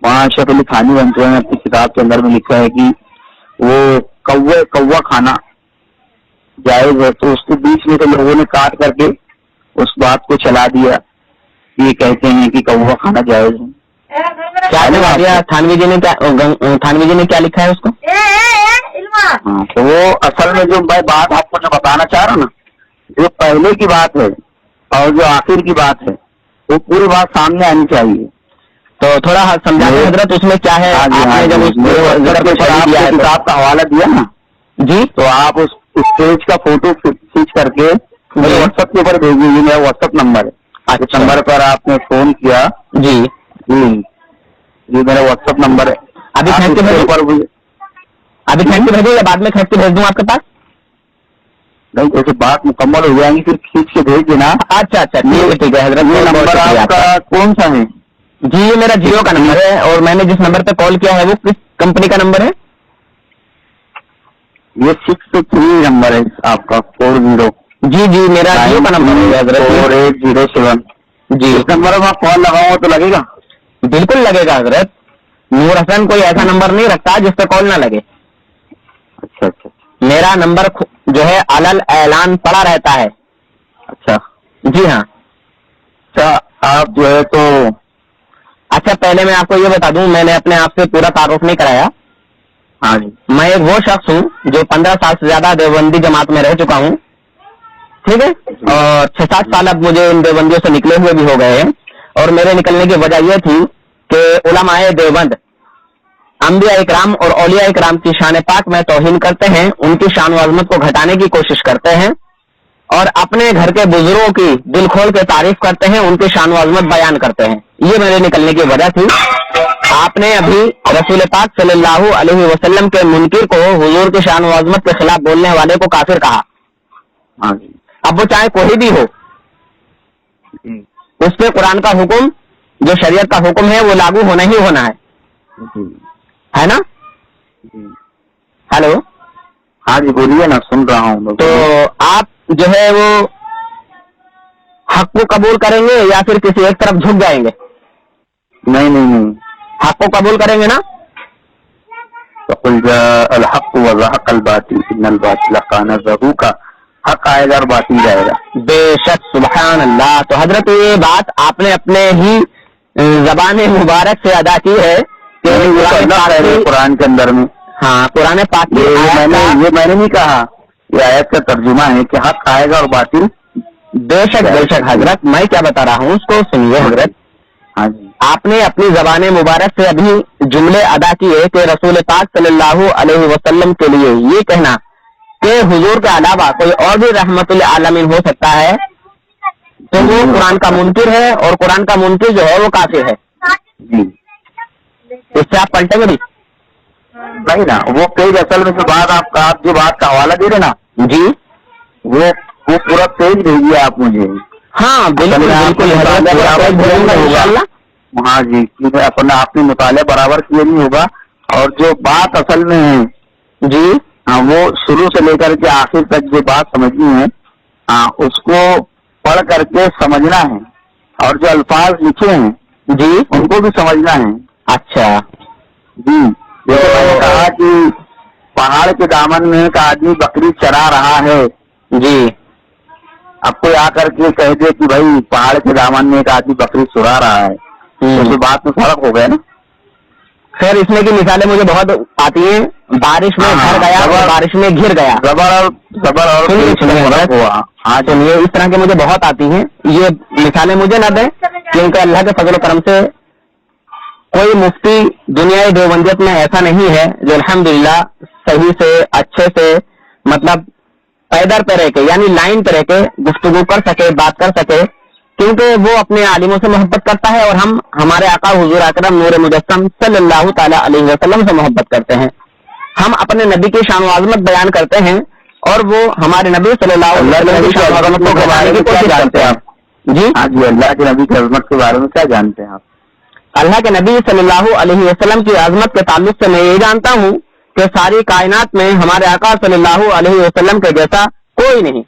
وہاں اشرف علی تھانی بنتے ہیں اپنی کتاب کے اندر میں لکھا ہے کہ وہ کوا کھانا جائز ہے، تو اس کے بیچ میں تو لوگوں نے کاٹ کر کے اس بات کو چلا دیا. یہ کہتے ہیں کہ کوا کھانا جائز ہے. کیا جواب دیا تھانوی جی نے کیا لکھا ہے اس کو؟ ہاں، تو وہ اصل میں جو میں بات آپ کو جو بتانا چاہ رہا ہوں نا، جو پہلے کی بات ہے اور جو آخر کی بات ہے وہ پوری بات سامنے آنی چاہیے. تو تھوڑا سمجھائیں حضرت اس میں کیا ہے. آپ نے جب اس کتاب کا حوالہ دیا نا جی، تو آپ اس پیج کا فوٹو کھینچ کر کے میرے واٹس ایپ کے اوپر بھیجیے. یہ میرا واٹس ایپ نمبر ہے. اس نمبر پر آپ نے فون کیا. جی جی یہ میرا واٹس ایپ نمبر ہے. ابھی کھینچ کے بھیجو یا بعد میں کھینچ کے بھیج دوں آپ کے پاس؟ نہیں، جیسے بات مکمل ہو جائیں گی پھر کھینچ کے بھیج دینا. اچھا ٹھیک ہے حضرت. یہ نمبر آپ کا کون سا ہے؟ جی یہ میرا جیو کا نمبر ہے، اور میں نے جس نمبر پہ کال کیا ہے وہ کس کمپنی کا نمبر ہے؟ یہ 63 نمبر ہے آپ کا 40. جی جی میرا جیو کا نمبر ہے حضرت 4807. جی اس نمبر میں کال لگاؤں تو لگے گا؟ بالکل لگے گا حضرت. نور حسن کوئی ایسا نمبر نہیں رکھتا جس پہ کال نہ لگے. اچھا اچھا. میرا نمبر جو ہے علل اعلان پڑا رہتا ہے. اچھا جی ہاں. اچھا آپ جو ہے تو اچھا پہلے میں آپ کو یہ بتا دوں، میں نے اپنے آپ سے پورا تعارف نہیں کرایا. ہاں جی. میں ایک وہ شخص ہوں جو 15 سال سے زیادہ دیوبندی جماعت میں رہ چکا ہوں. ٹھیک ہے. اور 6-7 سال اب مجھے ان دیوبندیوں سے نکلے ہوئے بھی ہو گئے ہیں. اور میرے نکلنے کی وجہ یہ تھی کہ علماء دیوبند انبیاء اکرام اور اولیاء اکرام کی شان پاک میں توہین کرتے ہیں، ان کی شان و عظمت کو گھٹانے کی کوشش کرتے ہیں، اور اپنے گھر کے بزرگوں کی دل کھول کے تعریف کرتے ہیں، ان کی شان و عظمت بیان کرتے ہیں. یہ میرے نکلنے کی وجہ تھی. آپ نے ابھی رسول پاک صلی اللہ علیہ وسلم کے منکر کو حضور کی شان و عظمت کے خلاف بولنے والے کو کافر کہا. ہاں جی. اب وہ چاہے کوئی بھی ہو، اس پہ قرآن کا حکم جو شریعت کا حکم ہے وہ لاگو ہونا ہی ہونا ہے نا. ہیلو. ہاں جی بولیے نا، سن رہا ہوں. تو آپ جو ہے وہ حق کو قبول کریں گے یا پھر کسی ایک طرف جھک جائیں گے؟ نہیں نہیں نہیں، حق کو قبول کریں گے نا. فقل جاء الحق وزهق الباطل ان الباطل كان زهوقا. حق آئے گا اور باطل جائے گا. بے شک سبحان اللہ. تو حضرت یہ بات آپ نے اپنے ہی زبان مبارک سے ادا کی ہے کہ قرآن کے اندر میں. ہاں قرآن پاک میں نے نہیں کہا، یہ آیت کا ترجمہ ہے کہ حق آئے گا اور باطل. بے شک حضرت. میں کیا بتا رہا ہوں اس کو سنیے حضرت. ہاں جی. آپ نے اپنی زبان مبارک سے ابھی جملے ادا کیے کہ رسول پاک صلی اللہ علیہ وسلم کے لیے یہ کہنا کہ حضور کے علاوہ کوئی اور بھی رحمت للعالمین ہو سکتا ہے تو وہ قرآن کا منکر ہے، اور قرآن کا منکر جو ہے وہ کافر ہے. جی اس سے آپ پلٹیں گے بھی نہیں نا. وہ پیج اصل میں جو بات آپ جو بات کا حوالہ دے رہے نا جی، وہ پورا پیج بھیجیے آپ مجھے. ہاں بالکل انشاءاللہ. ہاں جی، اپنا آپ نے مطالعہ برابر کیا نہیں ہوگا، اور جو بات اصل میں ہے جی ہاں وہ شروع سے لے کر کے آخر تک جو بات سمجھنی ہے، ہاں اس کو پڑھ کر کے سمجھنا ہے. اور جو الفاظ لکھے ہیں جی ان کو بھی سمجھنا ہے. اچھا جی جیسے میں نے کہا کہ پہاڑ کے دامن میں ایک آدمی بکری چرا رہا ہے. جی اب کوئی آ کر کے کہہ دے کہ بھائی پہاڑ کے دامن میں ایک آدمی بکری چرا رہا ہے, تو بات میں فرق ہو گیا نا. خیر اس میں کی مثالیں مجھے بہت آتی ہیں. بارش میں گھر گیا اور بارش میں گر گیا. زبر اور فرق ہوا. ہاں چلیے اس طرح کے مجھے بہت آتی ہیں. یہ مثالیں مجھے نہ دیں کیونکہ اللہ کے فضل و کرم سے کوئی مفتی دنیا دیوبندیت میں ایسا نہیں ہے جو الحمدللہ صحیح سے اچھے سے مطلب پیدر پہ رہ کے یعنی لائن پہ رہ کے گفتگو کر سکے, بات کر سکے, کیونکہ وہ اپنے عالموں سے محبت کرتا ہے اور ہم ہمارے آقا حضور اکرم نور مجسم صلی اللہ تعالی علیہ وسلم سے محبت کرتے ہیں. ہم اپنے نبی کی شان و عظمت بیان کرتے ہیں اور وہ ہمارے نبی صلی اللہ علیہ وسلم کی شان و عظمت کو بتانے کی کوشش کرتے ہیں. جی ہاں جی, اللہ کے نبی کی عظمت کے بارے میں کیا جانتے ہیں آپ؟ اللہ کے نبی صلی اللہ علیہ وسلم کی عظمت کے تعلق سے میں یہ جانتا ہوں کہ ساری کائنات میں ہمارے آقا صلی اللہ علیہ وسلم کے جیسا کوئی نہیں.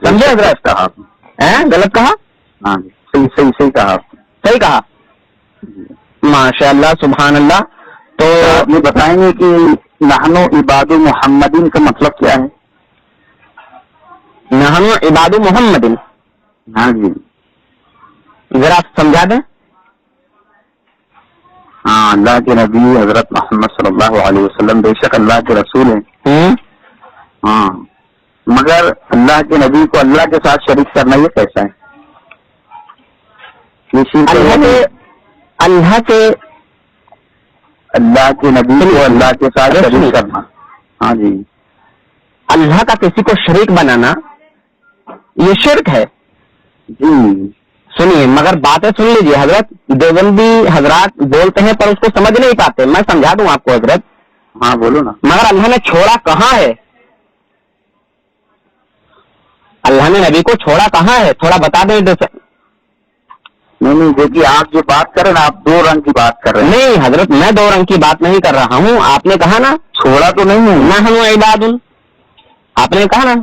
سمجھے حضرت؟ کہا آپ نے, غلط کہا؟ ہاں جی صحیح کہا آپ نے. صحیح کہا, ماشاء اللہ سبحان اللہ. تو آپ یہ بتائیں گے کہ نحن عباد محمدین کا مطلب کیا ہے؟ نحن عباد محمد, ہاں جی ذرا آپ سمجھا دیں. ہاں, اللہ کے نبی حضرت محمد صلی اللہ علیہ وسلم بے شک اللہ کے رسول ہیں. ہاں, مگر اللہ کے نبی کو اللہ کے ساتھ شریک کرنا یہ کیسا ہے؟ اللہ کے نبی کو اللہ کے ساتھ شریک کرنا. ہاں جی, اللہ کا کسی کو شریک بنانا یہ شرک ہے. جی سنیے مگر باتیں سن لیجیے حضرت. دیوبندی حضرات بولتے ہیں پر اس کو سمجھ نہیں پاتے. میں سمجھا دوں آپ کو حضرت. ہاں بولو نا. مگر اللہ نے چھوڑا کہاں ہے؟ اللہ نے نبی کو چھوڑا کہاں ہے؟ تھوڑا بتا دیں. نہیں دیکھیے, آپ جو بات کر رہے ہیں آپ دو رنگ کی بات کر رہے ہیں. نہیں حضرت میں دو رنگ کی بات نہیں کر رہا ہوں. آپ نے کہا نا چھوڑا تو نہیں ہے, نہ ہم عباد, آپ نے کہا نا.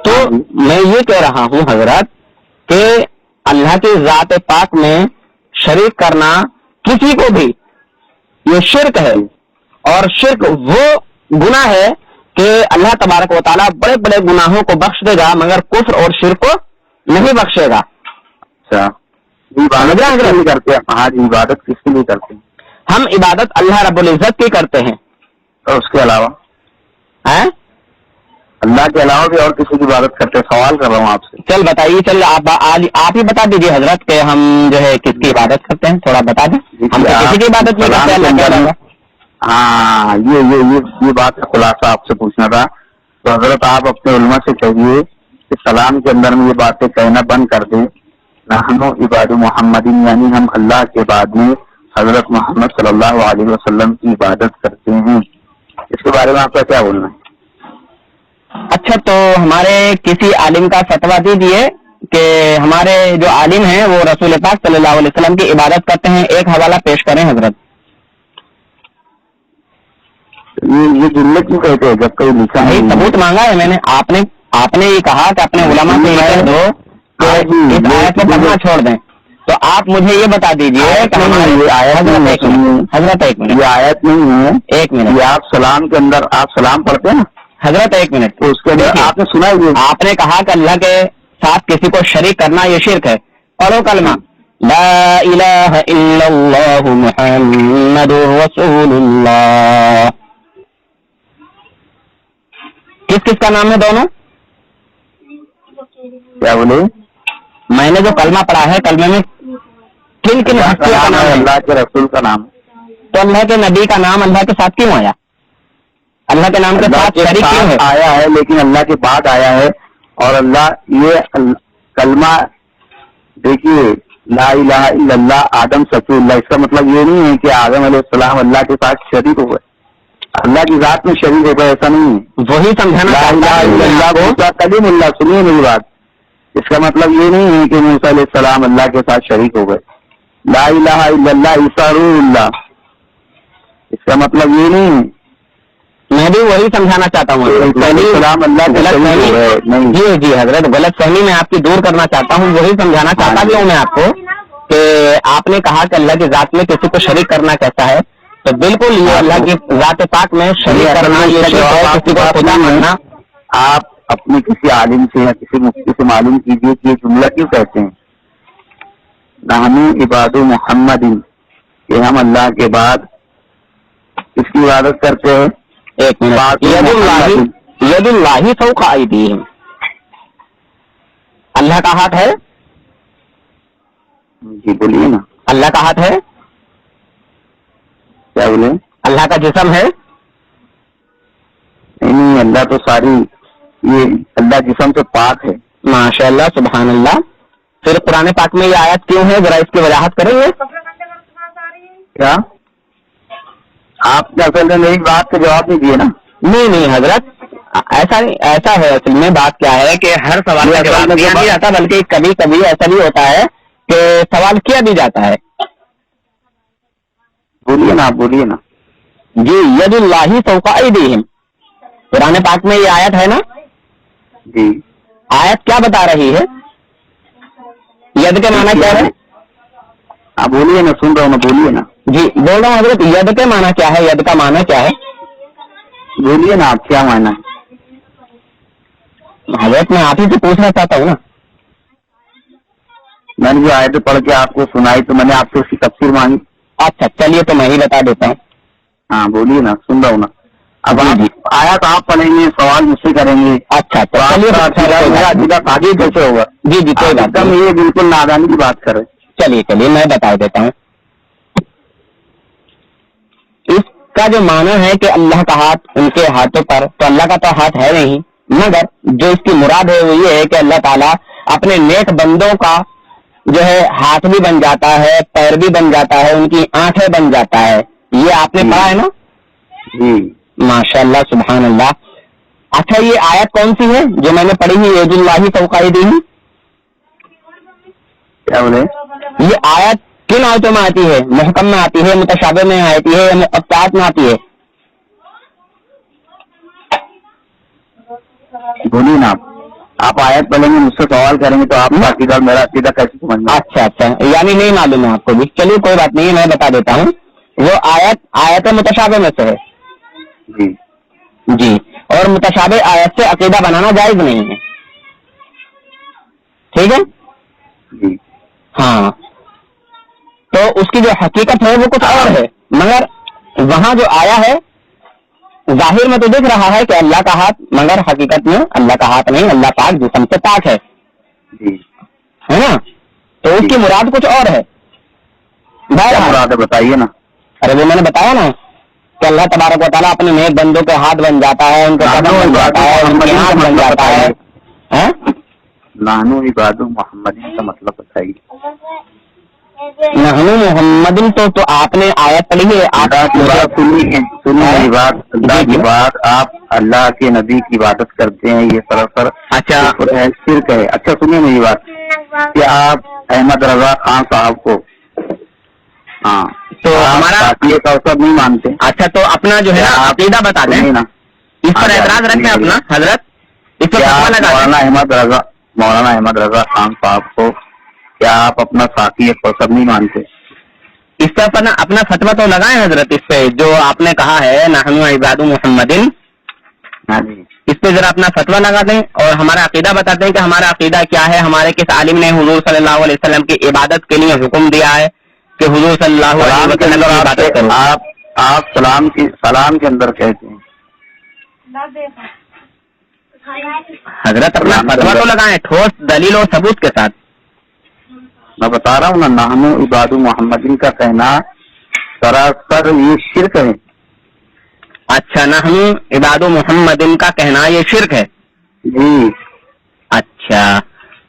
تو میں یہ کہہ رہا ہوں حضرت کہ اللہ کی ذات پاک میں شریک کرنا کسی کو بھی یہ شرک ہے. اور شرک وہ گناہ ہے کہ اللہ تبارک و تعالیٰ بڑے بڑے گناہوں کو بخش دے گا مگر کفر اور شرک کو نہیں بخشے گا. اچھا, عبادت نہیں کرتے. ہاں جی, عبادت کس کے لیے کرتے ہیں؟ ہم عبادت اللہ رب العزت کی کرتے ہیں. اور اس کے علاوہ اللہ کے علاوہ بھی اور کسی کی عبادت کرتے ہیں؟ سوال کر رہا ہوں آپ سے. چل بتائیے, چل آپ ہی بتا دیجیے حضرت کہ ہم جو ہے کس کی عبادت کرتے ہیں. تھوڑا بتا دیں. ہم کسی کی عبادت نہیں کرتے, اللہ کیا رہا. ہاں, یہ بات کا خلاصہ آپ سے پوچھنا تھا. تو حضرت آپ اپنے علماء سے کہیے کہ سلام کے اندر میں یہ باتیں کہنا بند کر دیں. نحن عباد محمدین یعنی ہم اللہ کے بعد میں حضرت محمد صلی اللہ علیہ وسلم کی عبادت کرتے ہیں. اس کے بارے میں آپ کا کیا بولنا ہے؟ اچھا, تو ہمارے کسی عالم کا فتویٰ دیجیے کہ ہمارے جو عالم ہیں وہ رسول پاک صلی اللہ علیہ وسلم کی عبادت کرتے ہیں. ایک حوالہ پیش کریں حضرت. یہ جملے کیوں کہتے ہیں جب کوئی لکھا نہیں؟ ثبوت مانگا ہے میں نے. آپ نے یہ کہا کہ اپنے علماء سے کہہ دو کہ اس آیت کو پڑھنا چھوڑ دیں. تو آپ مجھے یہ بتا دیجیے کہ حضرت ایک منٹ, یہ آیت نہیں ہے. ایک منٹ, یہ آپ سلام کے اندر آپ سلام پڑھتے ہیں نا حضرت ایک منٹ. تو اس کے اندر آپ نے سنا ہے آپ نے کہا کہ اللہ کے ساتھ کسی کو شریک کرنا یہ شرک ہے. پڑھو کلمہ لا الہ الا اللہ محمد رسول اللہ. کس کس کا نام ہے دونوں؟ کیا بولے؟ میں نے جو کلمہ پڑھا ہے کلمے میں کن کن ہستیوں کا نام ہے؟ اللہ کے رسول کا نام. تو اللہ کے نبی کا نام اللہ کے ساتھ کیوں آیا؟ اللہ کے نام کے ساتھ شریک کیوں ہے؟ آیا ہے لیکن اللہ کے بعد آیا ہے. اور اللہ یہ کلمہ دیکھیے لا الہ الا اللہ آدم سفی اللہ, اس کا مطلب یہ نہیں ہے کہ آدم علیہ السلام اللہ کے ساتھ شریک ہو گئے, اللہ کی ذات میں شریک ہو گئے, ایسا نہیں ہے. وہی سمجھانا لا الہ الا اللہ موسیٰ کلیم اللہ. سنیے میری بات, اس کا مطلب یہ نہیں ہے کہ موسیٰ علیہ السلام اللہ کے ساتھ شریک ہو گئے. لا الہ الا اللہ عیسیٰ روح اللہ, اس کا مطلب یہ نہیں ہے میں بھی وہی سمجھانا چاہتا ہوں. سلام اللہ کے غلط صحیح ہے نہیں. جی جی حضرت, غلط فہمی میں آپ کی دور کرنا چاہتا ہوں, وہی سمجھانا چاہتا بھی ہوں میں آپ کو کہ آپ نے کہا کہ اللہ کی ذات میں کسی کو شریک کرنا کیسا ہے, تو بالکل یہ اللہ کی ذات پاک میں شریک کرنا یہ شرک ہے, کسی کو خدا ماننا. آپ اپنے کسی عالم سے یا کسی مفتی سے معلوم کیجیے کہ یہ جملہ کیوں کہتے ہیں نحنو عباد محمد, کہ ہم اللہ کے بعد کس کی عبادت کرتے ہیں؟ ایک منٹ, ید اللہ فوق ایدیہم, اللہ کا ہاتھ ہے. جی بولیے نا. اللہ کا ہاتھ ہے, کیا بولے؟ اللہ کا جسم ہے. نہیں, اللہ تو ساری, یہ اللہ جسم سے پاک ہے. ماشاء اللہ, سبحان اللہ. پھر قرآن پاک میں یہ آیت کیوں ہے, ذرا اس کی وضاحت کریں گے؟ کیا آپ نے اصل میں میری بات کا جواب نہیں دیے نا؟ نہیں حضرت, ایسا ہے. اصل میں بات کیا ہے کہ ہر سوال کا جواب دیا نہیں جاتا, بلکہ کبھی کبھی ایسا بھی ہوتا ہے کہ سوال کیا بھی جاتا ہے. بولیے نا, آپ بولیے نا. جی, ید اللہ فوق ایدیہم, قرآن پاک میں یہ آیت ہے نا. جی, آیت کیا بتا رہی ہے؟ ید کے معنی کیا ہے؟ آپ بولیے نا, سن رہا ہوں نا, بولیے نا. جی بول رہا ہوں حضرت, ید کے معنی کیا ہے, ید کا معنی کیا ہے؟ بولیے نا, آپ کیا معنی ہے؟ حضرت میں آپ ہی سے پوچھنا چاہتا ہوں نا. میں نے جو آیتیں پڑھ کے آپ کو سنائی تو میں نے آپ سے اس کی تفسیر مانگی. اچھا چلیے, تو میں ہی بتا دیتا ہوں. ہاں بولیے نا, سن رہا ہوں نا. اب آپ آیت آپ پڑھیں گے, سوال مجھ سے کریں گے. اچھا چلیے, میرا تعبیر کیسے ہوگا؟ جی جی کوئی بات نہیں, یہ بالکل نادانی کی بات کریں. چلیے میں بتا دیتا ہوں. اس کا جو معنی ہے کہ اللہ کا ہاتھ ان کے ہاتھوں پر, تو اللہ کا تو ہاتھ ہے نہیں, مگر جو اس کی مراد ہے وہ یہ ہے کہ اللہ تعالیٰ اپنے نیک بندوں کا جو ہے ہاتھ بھی بن جاتا ہے, پیر بھی بن جاتا ہے, ان کی آنکھیں بن جاتا ہے. یہ آپ نے پڑھا ہے نا؟ جی ماشاء اللہ, سبحان اللہ. اچھا, یہ آیت کون سی ہے جو میں نے پڑھی ہے, ید اللہ فوق ایدیہم؟ کیا بولے؟ یہ آیت کن آیتوں میں آتی ہے؟ محکم میں آتی ہے, متشابہ میں آتی ہے, مقطعات میں آتی ہے؟ بولیے نا, آپ آیت پڑھیں گے, مجھ سے سوال کریں گے, تو آپ کا عقیدہ میرا عقیدہ کیسے سمجھنا؟ اچھا, یعنی نہیں معلوم ہے آپ کو بھی. چلیے کوئی بات نہیں, میں بتا دیتا ہوں. وہ آیت متشابہ میں سے ہے. جی جی, اور متشابہ آیت سے عقیدہ بنانا جائز نہیں ہے. ٹھیک ہے؟ جی ہاں, تو اس کی جو حقیقت ہے وہ کچھ اور ہے, مگر وہاں جو آیا ہے ظاہر میں تو دکھ رہا ہے کہ اللہ کا ہاتھ, مگر حقیقت میں اللہ کا ہاتھ نہیں, اللہ پاک جسم سے پاک ہے. جی ہے نا؟ تو اس کی مراد کچھ اور ہے. مراد ہے بتائیے نا. ارے وہ میں نے بتایا نا کہ اللہ تبارک و تعالیٰ اپنے نیک بندوں کے ہاتھ بن جاتا ہے, ان کے قدم بن جاتا ہے, ان کے ہاتھ بن جاتا ہے. نحنو عباد محمد کا مطلب بتائیے. نحنو محمد, تو آپ نے آیت پڑھی ہے. سنیے بات, اللہ کی بات, آپ اللہ کے نبی کی عبادت کرتے ہیں, یہ سراسر اچھا شرک ہے. اچھا سنیے میری بات, کہ آپ احمد رضا خان صاحب کو, ہاں تو ہمارا یہ کوثر نہیں مانتے. اچھا, تو اپنا جو ہے نا عقیدہ بتا دیں نا, اس پر اعتراض رکھیں اپنا حضرت. اس پر مولانا احمد رضا خان صاحب کو کیا آپ اپنا ساتھی کوثر نہیں مانتے؟ اس پہ اپنا فتویٰ تو لگائیں حضرت, اس پہ جو آپ نے کہا ہے نحنو عباد محمد, اس پہ ذرا اپنا فتویٰ لگا دیں اور ہمارا عقیدہ بتا دیں کہ ہمارا عقیدہ کیا ہے, ہمارے کس عالم نے حضور صلی اللہ علیہ وسلم کی عبادت کے لیے حکم دیا ہے کہ حضور صلی اللہ علیہ وسلم کی عبادت کرو. آپ سلام کے اندر کہتے ہیں حضرت اپنا فتویٰ تو لگائیں ٹھوس دلیل اور ثبوت کے ساتھ. میں بتا رہا ہوں نا, نحنو عباد محمدین کا کہنا سراسر یہ شرک ہے. اچھا, نحنو عباد محمدین کا کہنا یہ شرک ہے. جی اچھا,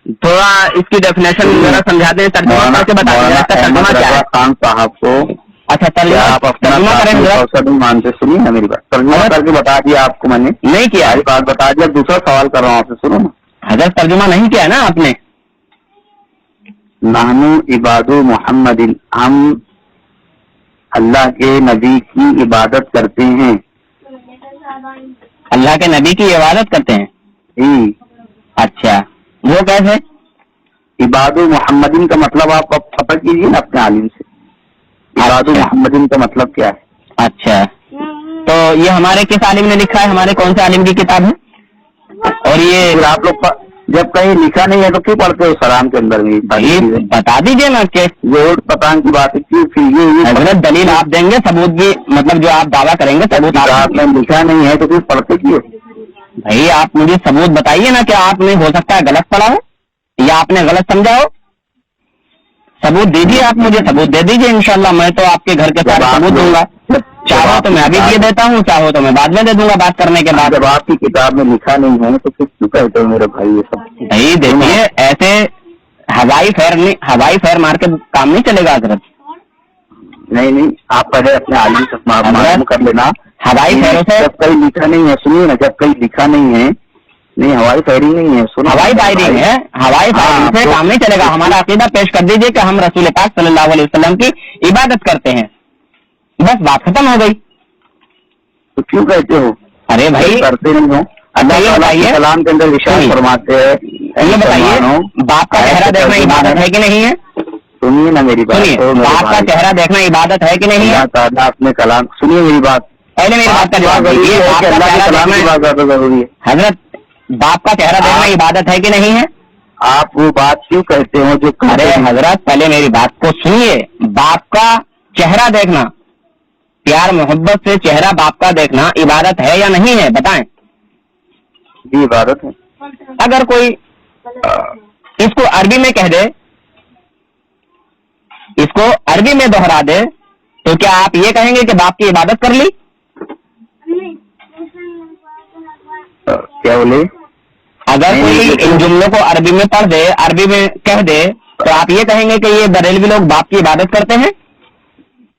تھوڑا اس کی ڈیفینیشن ذرا سمجھا دیں, ترجمہ کیسے بتا دیں, ترجمہ کیا ہے؟ خان صاحب کو اچھا آپ ترجمہ کریں نہیں مانتے. سنیے نا میری بات, ترجمہ کر کے بتا دیا آپ کو میں نے. نہیں کیا بات بتا دیا, دوسرا سوال کر رہا ہوں آپ سے, سنو نا. حضرت ترجمہ نہیں کیا نا آپ نے. نحنو عباد محمد, ہم اللہ کے نبی کی عبادت کرتے ہیں. اللہ کے نبی کی عبادت کرتے ہیں؟ جی. اچھا، وہ کیسے؟ عباد محمدین کا مطلب آپ اب پتہ کیجیے نا اپنے عالم سے. عباد محمدین کا مطلب کیا ہے؟ اچھا، تو یہ ہمارے کس عالم نے لکھا ہے؟ ہمارے کون سے عالم کی کتاب ہے؟ اور یہ پھر آپ لوگ جب کہیں لکھا نہیں ہے تو کیوں پڑھتے ہو سلام کے اندر بھی؟ بتا دیجیے نا کہ یہ پتان کی بات ہے. کیوں پھر حضرت دلیل آپ دیں گے، ثبوت بھی، مطلب جو آپ دعویٰ کریں گے ثبوت آپ نے لکھا نہیں ہے تو پھر پڑھتے کیوں؟ بھائی آپ مجھے ثبوت بتائیے نا کہ آپ نے ہو سکتا ہے غلط پڑھا ہو یا آپ نے غلط سمجھا ہو. ثبوت دیجیے، آپ مجھے ثبوت دے دیجیے، انشاءاللہ میں تو آپ کے گھر کے سارے ثبوت دوں گا. چاہو تو میں ابھی دے دیتا ہوں، چاہو تو میں بعد میں دے دوں گا بات کرنے کے بعد. جب آپ کی کتاب میں لکھا نہیں ہے تو پھر کیوں کہتے ہو میرے بھائی یہ سب؟ بھائی دیکھیے، ایسے ہوائی فیر مار کے کام نہیں چلے گا حضرت. نہیں، آپ پہلے اپنے عالم سے معلوم کر لینا. ہوائی فیروں سے جب کہیں لکھا نہیں ہے، سنیے نا، جب کہیں لکھا نہیں ہے، نہیں ہوائی فائرنگ نہیں ہے، سنو ہوائی فائرنگ ہے، ہوائی فائرنگ سے کام نہیں چلے گا. ہمارا عقیدہ پیش کر دیجیے کہ ہم رسول پاک صلی اللہ علیہ وسلم کی عبادت کرتے ہیں، بس بات ختم ہو گئی. تو کیوں کہتے ہو؟ ارے بھائی کرتے نہیں ہو. اللہ تعالیٰ کے کلام کے اندر ارشاد فرماتے ہیں. یہ بتائیے، باپ کا چہرہ دیکھنا عبادت ہے کہ نہیں ہے؟ سنیے نا میری بات. باپ کا چہرہ دیکھنا عبادت ہے کہ نہیں ہے؟ اللہ تعالیٰ اپنے کلام، سنیے میری بات، پہلے میری بات کا جواب دیجیے. اللہ کے کلام کی بات زیادہ ضروری ہے. حضرت باپ کا چہرہ دیکھنا عبادت ہے کہ نہیں ہے؟ آپ وہ بات کیوں کہتے ہو جو؟ ارے حضرت پہلے میری بات کو سنیے. باپ کا چہرہ دیکھنا، پیار محبت سے چہرہ باپ کا دیکھنا عبادت ہے یا نہیں ہے؟ بتائیں. جی عبادت ہے. اگر کوئی اس کو عربی میں کہہ دے، اس کو عربی میں دوہرا دے، تو کیا آپ یہ کہیں گے کہ باپ کی عبادت کر لی؟ کیا بولے؟ اگر کوئی ان جملوں کو عربی میں پڑھ دے، عربی میں کہہ دے، تو آپ یہ کہیں گے کہ یہ بریلوی لوگ باپ کی عبادت کرتے ہیں؟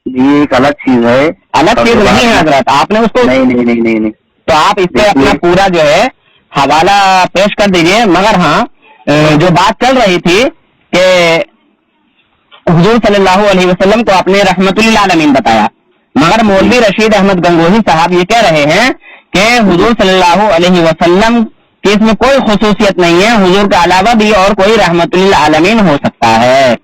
یہ ایک الگ چیز ہے. الگ چیز نہیں ہے حضرت. آپ نے اس کو نہیں. تو آپ اس سے اپنا پورا جو ہے حوالہ پیش کر دیجئے. مگر ہاں، جو بات چل رہی تھی کہ حضور صلی اللہ علیہ وسلم کو اپنے رحمت للعالمین بتایا، مگر مولوی رشید احمد گنگوہی صاحب یہ کہہ رہے ہیں کہ حضور صلی اللہ علیہ وسلم کی اس میں کوئی خصوصیت نہیں ہے، حضور کے علاوہ بھی اور کوئی رحمت للعالمین ہو سکتا ہے.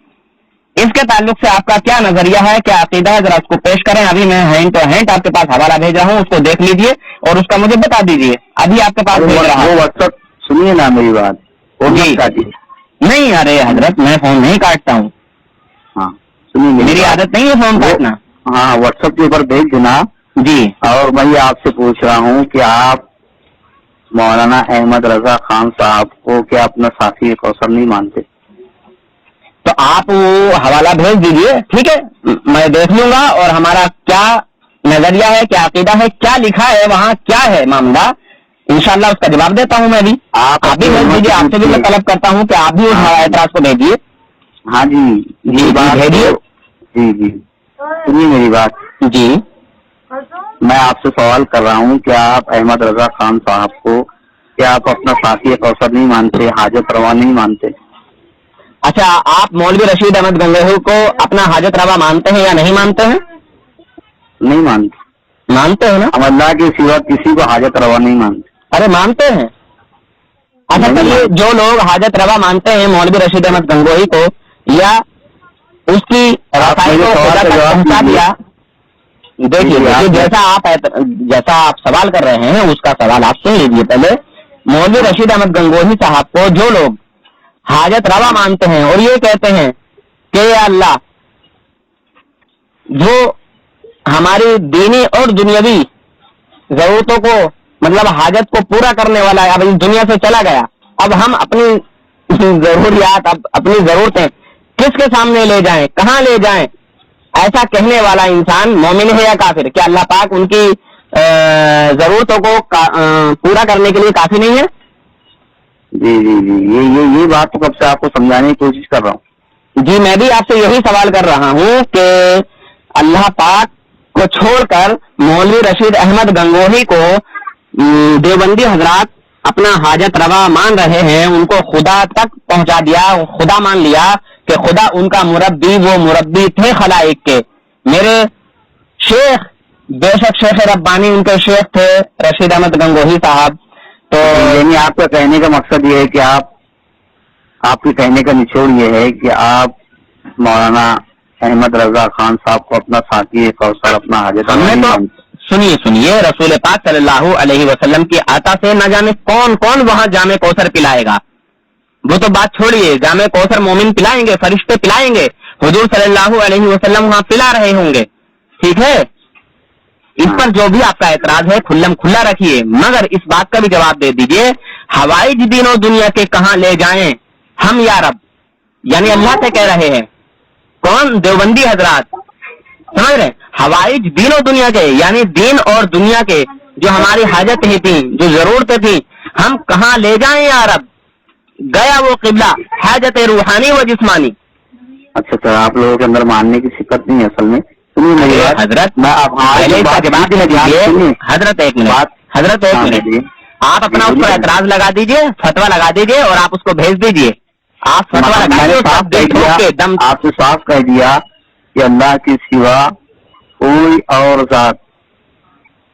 اس کے تعلق سے آپ کا کیا نظریہ ہے، کیا عقیدہ ہے؟ ذرا اس کو پیش کریں. ابھی میں ہینڈ ٹو ہینڈ آپ کے پاس حوالہ بھیج رہا ہوں، اس کو دیکھ لیجئے اور اس کا مجھے بتا دیجئے. ابھی آپ کے پاس بھیج رہا ہوں. وہ وقت سنیے نا میری بات. جی نہیں، ارے حضرت میں فون نہیں کاٹتا ہوں. ہاں سنیے، میری عادت نہیں ہے فون کاٹنا. ہاں واٹس ایپ کے اوپر بھیج دینا. جی. اور میں آپ سے پوچھ رہا ہوں کہ آپ مولانا احمد رضا خان صاحب کو کیا اپنا ساتھی کوثر نہیں مانتے؟ تو آپ وہ حوالہ بھیج دیجئے، ٹھیک ہے، میں دیکھ لوں گا اور ہمارا کیا نظریہ ہے، کیا عقیدہ ہے، کیا لکھا ہے وہاں، کیا ہے معاملہ، انشاءاللہ اس کا جواب دیتا ہوں. میں بھی آپ بھی بھیج دیجیے. آپ سے بھی میں طلب کرتا ہوں کہ آپ بھی اس اعتراض کو بھیجیے. ہاں جی بھیجیے. جی سنیے میری بات. جی میں آپ سے سوال کر رہا ہوں کہ آپ احمد رضا خان صاحب کو کیا آپ اپنا ساتھی کوثر نہیں مانتے، حاجت روا نہیں مانتے؟ اچھا، آپ مولوی رشید احمد گنگوہی کو اپنا حاجت روا مانتے ہیں یا نہیں مانتے ہیں؟ نہیں مانتے. مانتے ہیں نا؟ ہم اللہ کے سوا کسی کو حاجت روا نہیں مانتے. ارے مانتے ہیں. اچھا چلیے، جو لوگ حاجت روا مانتے ہیں مولوی رشید احمد گنگوہی کو یا اس کی رسائی کو خدا تک پہنچا دیا. دیکھیے جیسا آپ سوال کر رہے ہیں اس کا سوال آپ سن لیجیے پہلے. مولوی رشید احمد گنگوہی صاحب کو جو لوگ حاجت روا مانتے ہیں اور یہ کہتے ہیں کہ یا اللہ جو ہماری دینی اور دنیاوی ضرورتوں کو، مطلب حاجت کو پورا کرنے والا ہے، اب اس دنیا سے چلا گیا، اب ہم اپنی ضروریات، اپنی ضرورتیں کس کے سامنے لے جائیں، کہاں لے جائیں، ایسا کہنے والا انسان مومن ہے یا کافر؟ کیا اللہ پاک ان کی ضرورتوں کو پورا کرنے کے لیے کافی نہیں ہے؟ جی یہ بات تو کب سے آپ کو سمجھانے کی کوشش کر رہا ہوں. جی میں بھی آپ سے یہی سوال کر رہا ہوں کہ اللہ پاک کو چھوڑ کر مولوی رشید احمد گنگوہی کو دیوبندی حضرات اپنا حاجت روا مان رہے ہیں، ان کو خدا تک پہنچا دیا، خدا مان لیا کہ خدا ان کا مربی، وہ مربی تھے خلائق کے. میرے شیخ بے شک شیخ ربانی ان کے شیخ تھے رشید احمد گنگوہی صاحب. تو یعنی آپ کا کہنے کا مقصد یہ ہے کہ آپ کے کہنے کا نچوڑ یہ ہے کہ آپ مولانا احمد رضا خان صاحب کو اپنا ساتھی کوثر اپنا حاجت ہم نے تو سنیے رسول پاک صلی اللہ علیہ وسلم کی عطا سے نہ جانے کون کون وہاں جامع کوثر پلائے گا. وہ تو بات چھوڑیے, جامع کوثر مومن پلائیں گے, فرشتے پلائیں گے, حضور صلی اللہ علیہ وسلم وہاں پلا رہے ہوں گے. ٹھیک ہے, اس پر جو بھی آپ کا اعتراض ہے کھلم کھلا رکھیے, مگر اس بات کا بھی جواب دے دیجئے حوائج دین و دنیا کے کہاں لے جائیں ہم یا رب, یعنی اللہ سے کہہ رہے ہیں. کون؟ دیوبندی حضرات, سمجھ رہے ہیں؟ حوائج دین و دنیا کے یعنی دین اور دنیا کے جو ہماری حاجتیں تھیں, جو ضرورتیں تھیں, ہم کہاں لے جائیں یا رب. گیا وہ قبلہ حاجت روحانی و جسمانی. اچھا سر, آپ لوگوں کے اندر ماننے کی صفت نہیں ہے اصل میں. حضرت پہلے اس کا جواب دیجیے. حضرت ایک منٹ آپ اپنا اس پر اعتراض لگا دیجئے, فتوا لگا دیجئے اور آپ اس کو بھیج دیجئے. آپ فتوا لگا آپ سے صاف کہہ دیا کہ اللہ کے سوا کوئی اور ذات,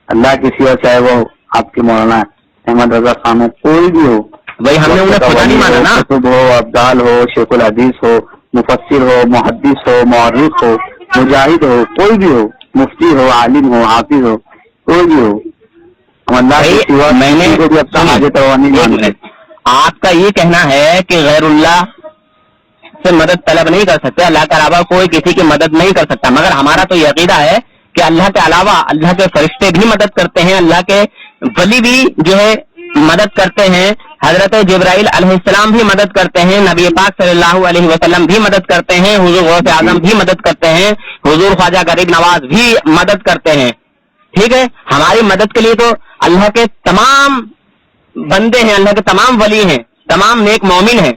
اللہ کے سوا چاہے وہ آپ کے مولانا احمد رضا خان ہو, کوئی بھی ہو, وہی ہم نے انہیں خدا نہیں مانا نا. خطب ہو, ابدال ہو, شیخ الحدیث ہو, مفسر ہو, محدث ہو, مورخ ہو, مجاہد ہو, کوئی بھی ہو, مفتی ہو, عالم ہو, حافظ ہو, کوئی بھی ہو, ہم اللہ کے سوا میں نے آپ کا یہ کہنا ہے کہ غیر اللہ سے مدد طلب نہیں کر سکتے, اللہ کے علاوہ کوئی کسی کی مدد نہیں کر سکتا. مگر ہمارا تو یہ عقیدہ ہے کہ اللہ کے علاوہ اللہ کے فرشتے بھی مدد کرتے ہیں, اللہ کے ولی بھی جو ہے مدد کرتے ہیں, حضرت جبرائیل علیہ السلام بھی مدد کرتے ہیں, نبی پاک صلی اللہ علیہ وسلم بھی مدد کرتے ہیں, حضور غوث اعظم بھی مدد کرتے ہیں, حضور خواجہ غریب نواز بھی مدد کرتے ہیں. ٹھیک ہے, ہماری مدد کے لیے تو اللہ کے تمام بندے ہیں, اللہ کے تمام ولی ہیں, تمام نیک مومن ہیں.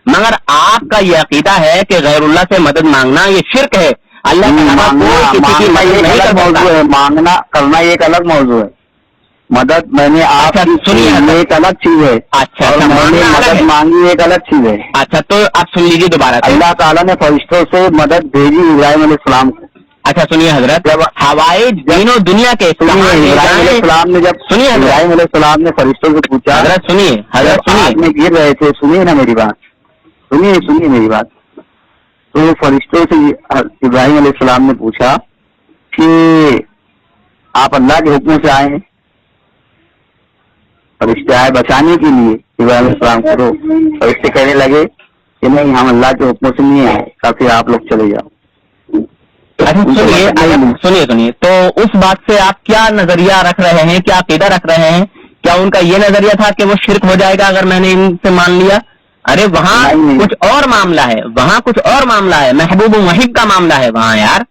مگر آپ کا یہ عقیدہ ہے کہ غیر اللہ سے مدد مانگنا یہ شرک ہے. اللہ کے علاوہ کوئی کسی کی مدد نہیں کر سکتا. مانگنا کرنا ایک الگ موضوع ہے, مدد میں نے آپ کی سنی ایک الگ چیز ہے. اچھا, میں نے مدد مانگی ایک الگ چیز ہے. اچھا تو آپ سن لیجیے دوبارہ. اللہ تعالیٰ نے فرشتوں سے مدد بھیجی ابراہیم علیہ السلام کو. اچھا سنیے حضرت, جب حوائج دین و دنیا کے ابراہیم علیہ السلام نے ابراہیم علیہ السلام نے فرشتوں سے پوچھا, حضرت سنیے میں گر رہے تھے, سنیے نا میری بات, سنیے میری بات. تو فرشتوں سے ابراہیم علیہ السلام نے پوچھا کہ آپ اللہ کے حکم سے آئے ہیں؟ فرشتے آئے بچانے کے لیے ابراہیم علیہ السلام کو. فرشتے کہنے لگے کہ نہیں, ہم اللہ کے حکم سے نہیں آئے, کافی آپ لوگ چلے جاؤ. سنیے تو اس بات سے آپ کیا نظریہ رکھ رہے ہیں, کیا عقیدہ رکھ رہے ہیں؟ کیا ان کا یہ نظریہ تھا کہ وہ شرک ہو جائے گا اگر میں نے ان سے مان لیا؟ ارے وہاں کچھ اور معاملہ ہے, وہاں کچھ اور معاملہ ہے, محبوب و محب کا معاملہ ہے وہاں یار.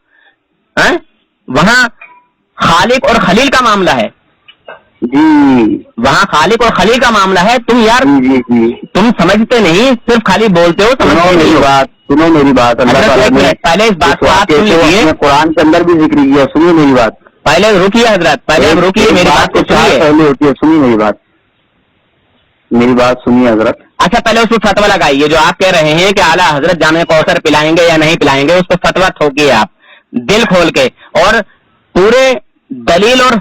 وہاں خالق اور خلیل کا معاملہ ہے. جی وہاں خالق اور خلیل کا معاملہ ہے. تم یار تم سمجھتے نہیں, صرف خالی بولتے ہو. سنو میری بات. پہلے اس بات کو آپ سن لیجیے, قرآن کے اندر بھی ذکر کیا. سنیے میری بات, پہلے رکیے حضرت, پہلے رکیے, میری بات کو سنیے. پہلے ہوتی ہے, سنیے میری بات سنیے حضرت. اچھا پہلے اس کو فتوا لگائیے جو آپ کہہ رہے ہیں کہ اعلیٰ حضرت جامع کوثر پلائیں گے یا نہیں پلائیں گے, اس کو فتوا ٹھوکیے آپ دل کھول کے, اور پورے دلیل اور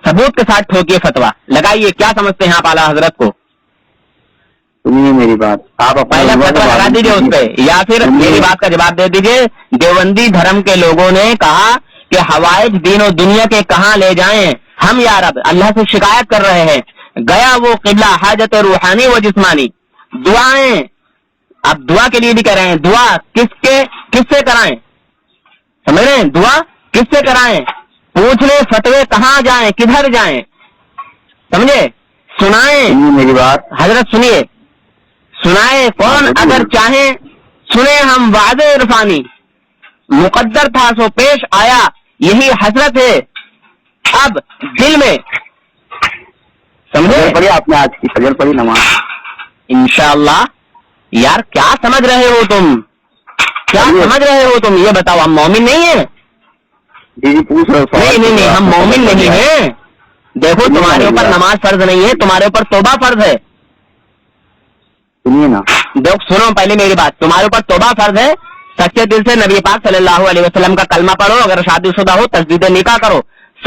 ثبوت کے ساتھ ٹھوکیے, فتوا لگائیے. کیا سمجھتے ہیں آپ اعلیٰ حضرت کو؟ سنیے میری بات, آپ پہلے فتوا لگا دیجیے اس پہ, یا پھر میری بات کا جواب دے دیجیے. دیوبندی دھرم کے لوگوں نے کہا کہ حوائج دین و دنیا کے کہاں لے جائیں ہم یا رب, اللہ سے شکایت کر رہے ہیں. گیا وہ قبلہ حاجت روحانی و جسمانی. دعائیں آپ دعا کے لیے بھی کہہ رہے ہیں, دعا کس سے کرائیں؟ سمجھ رہے ہیں, دعا کس سے کرائیں؟ پوچھنے فتوے کہاں جائیں, کدھر جائیں؟ سمجھے؟ سنائیں میری بات حضرت, سنائیں کون اگر چاہیں سنیں ہم وعد عرفانی. مقدر تھا سو پیش آیا, یہی حسرت ہے اب دل میں. سمجھے؟ پڑھی آپ نے آج کی فجر پڑھی نماز انشاءاللہ. یار کیا سمجھ رہے ہو تم, کیا سمجھ رہے ہو تم, یہ بتاؤ. ہم مومن نہیں ہیں؟ جی پوچھ رہے. نہیں ہم مومن نہیں ہیں. دیکھو تمہارے اوپر نماز فرض نہیں ہے, تمہارے اوپر توبہ فرض ہے. سنیے نا, دیکھ سنو پہلے میری بات, تمہارے اوپر توبہ فرض ہے. سچے دل سے نبی پاک صلی اللہ علیہ وسلم کا کلمہ پڑھو, اگر شادی شدہ ہو تجدید نکاح کرو,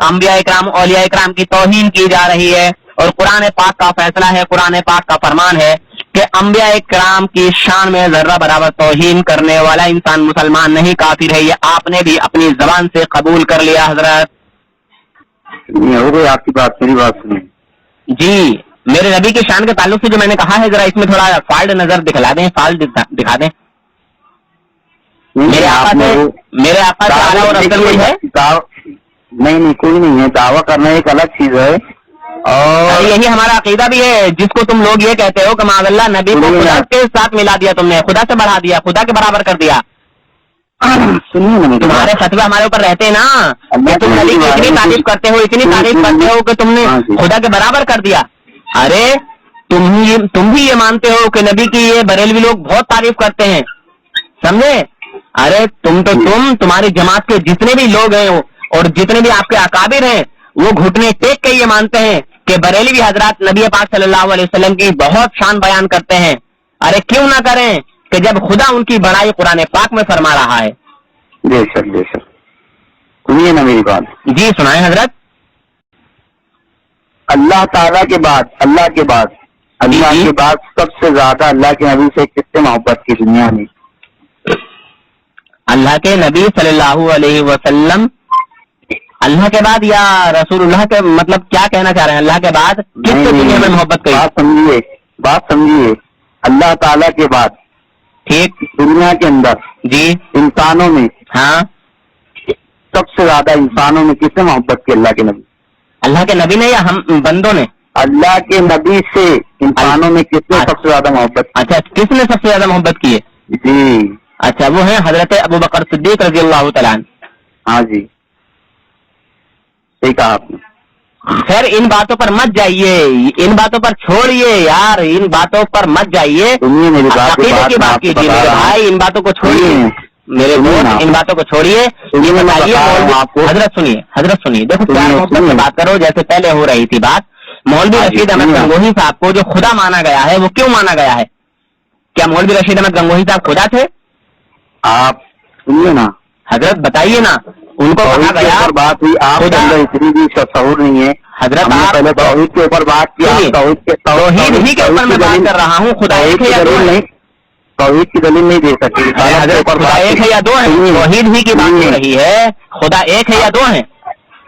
انبیاء اکرام اولیاء اکرام کی توہین کی جا رہی ہے، اور قرآن پاک کا فیصلہ ہے، قرآن پاک کا فرمان ہے کہ انبیاء اکرام کی شان میں ذرہ برابر توہین کرنے والا انسان مسلمان نہیں، کافر ہے. یہ آپ نے بھی اپنی زبان سے قبول کر لیا حضرت. ہو گئی آپ کی بات، میری بات سنیں. جی میرے نبی کی شان کے تعلق سے جو میں نے کہا ہے، ذرا اس میں تھوڑا فالٹ نظر دکھلا دیں، فالٹ دکھا دیں. میرے آقا سے اعلیٰ اور افضل کوئی ہے؟ نہیں کوئی نہیں ہے. دعویٰ کرنا ایک الگ چیز ہے، اور یہی ہمارا عقیدہ بھی ہے، جس کو تم لوگ یہ کہتے ہو کہ معاذ اللہ نبی کو خدا کے ساتھ ملا دیا، تم نے خدا سے بڑھا دیا، خدا کے برابر کر دیا. سنیے نا، تمہارے فتوے ہمارے اوپر رہتے نا کہ تم نبی کی اتنی تعریف کرتے ہو، اتنی تعریف کرتے ہو کہ تم نے خدا کے برابر کر دیا. ارے تم بھی یہ مانتے ہو کہ نبی کی یہ بریلوی لوگ بہت تعریف کرتے ہیں، سمجھے؟ ارے تمہاری جماعت کے جتنے بھی لوگ ہیں اور جتنے بھی آپ کے اکابر ہیں، وہ گھٹنے ٹیک کے یہ مانتے ہیں کہ بریلوی حضرات نبی پاک صلی اللہ علیہ وسلم کی بہت شان بیان کرتے ہیں. ارے کیوں نہ کریں کہ جب خدا ان کی بڑائی قرآن پاک میں فرما رہا ہے. بے شک بے شک. سنیے نا میری بات. جی سنائیں حضرت. اللہ تعالیٰ کے بعد سب سے زیادہ اللہ کے نبی سے کس سے محبت کی دنیا میں؟ اللہ کے نبی صلی اللہ علیہ وسلم اللہ کے بعد یا رسول اللہ کے، مطلب کیا کہنا چاہ رہے ہیں؟ اللہ کے بعد کس سے دنیا میں محبت کی؟ بات سمجھیے. اللہ تعالیٰ کے بعد ٹھیک دنیا کے اندر جی انسانوں میں، ہاں سب سے زیادہ انسانوں میں کس سے محبت کی؟ اللہ کے نبی. اللہ کے نبی نے یا ہم بندوں نے؟ اللہ کے نبی سے انسانوں میں کس نے سب سے زیادہ محبت کی؟ اچھا کس نے سب سے زیادہ محبت کی ہے؟ جی اچھا وہ ہیں حضرت ابو بکر صدیق رضی اللہ تعالیٰ عنہ. ہاں جی صحیح کہا آپ نے. خیر ان باتوں پر مت جائیے، ان باتوں پر چھوڑیے یار، ان باتوں پر مت جائیے. سنیے میری بات کی بات کیجیے میرے بھائی، ان باتوں کو چھوڑیے میرے دوست، ان باتوں کو چھوڑیے. حضرت سنیے دیکھو پیار محبت سے بات کرو جیسے پہلے ہو رہی تھی بات. مولوی رشید احمد گنگوہی صاحب کو جو خدا مانا گیا ہے وہ کیوں مانا گیا ہے؟ کیا مولوی رشید احمد گنگوہی صاحب خدا تھے؟ آپ سنیے نا حضرت بتائیے نا. ان کو کہا گیا بات ہوئی، آپ کے اندر اتنی بھی شعور نہیں ہے. حضرت پہلے توحید کے اوپر بات کی، توحید ہی کے اوپر میں بات کر رہا ہوں. خدا ایک ہے یا دو ہے؟ توحید کی دلیل نہیں دے سکتی. خدا ایک ہے یا دو ہے؟ توحید ہی کی بات ہو رہی ہے. خدا ایک ہے یا دو ہیں؟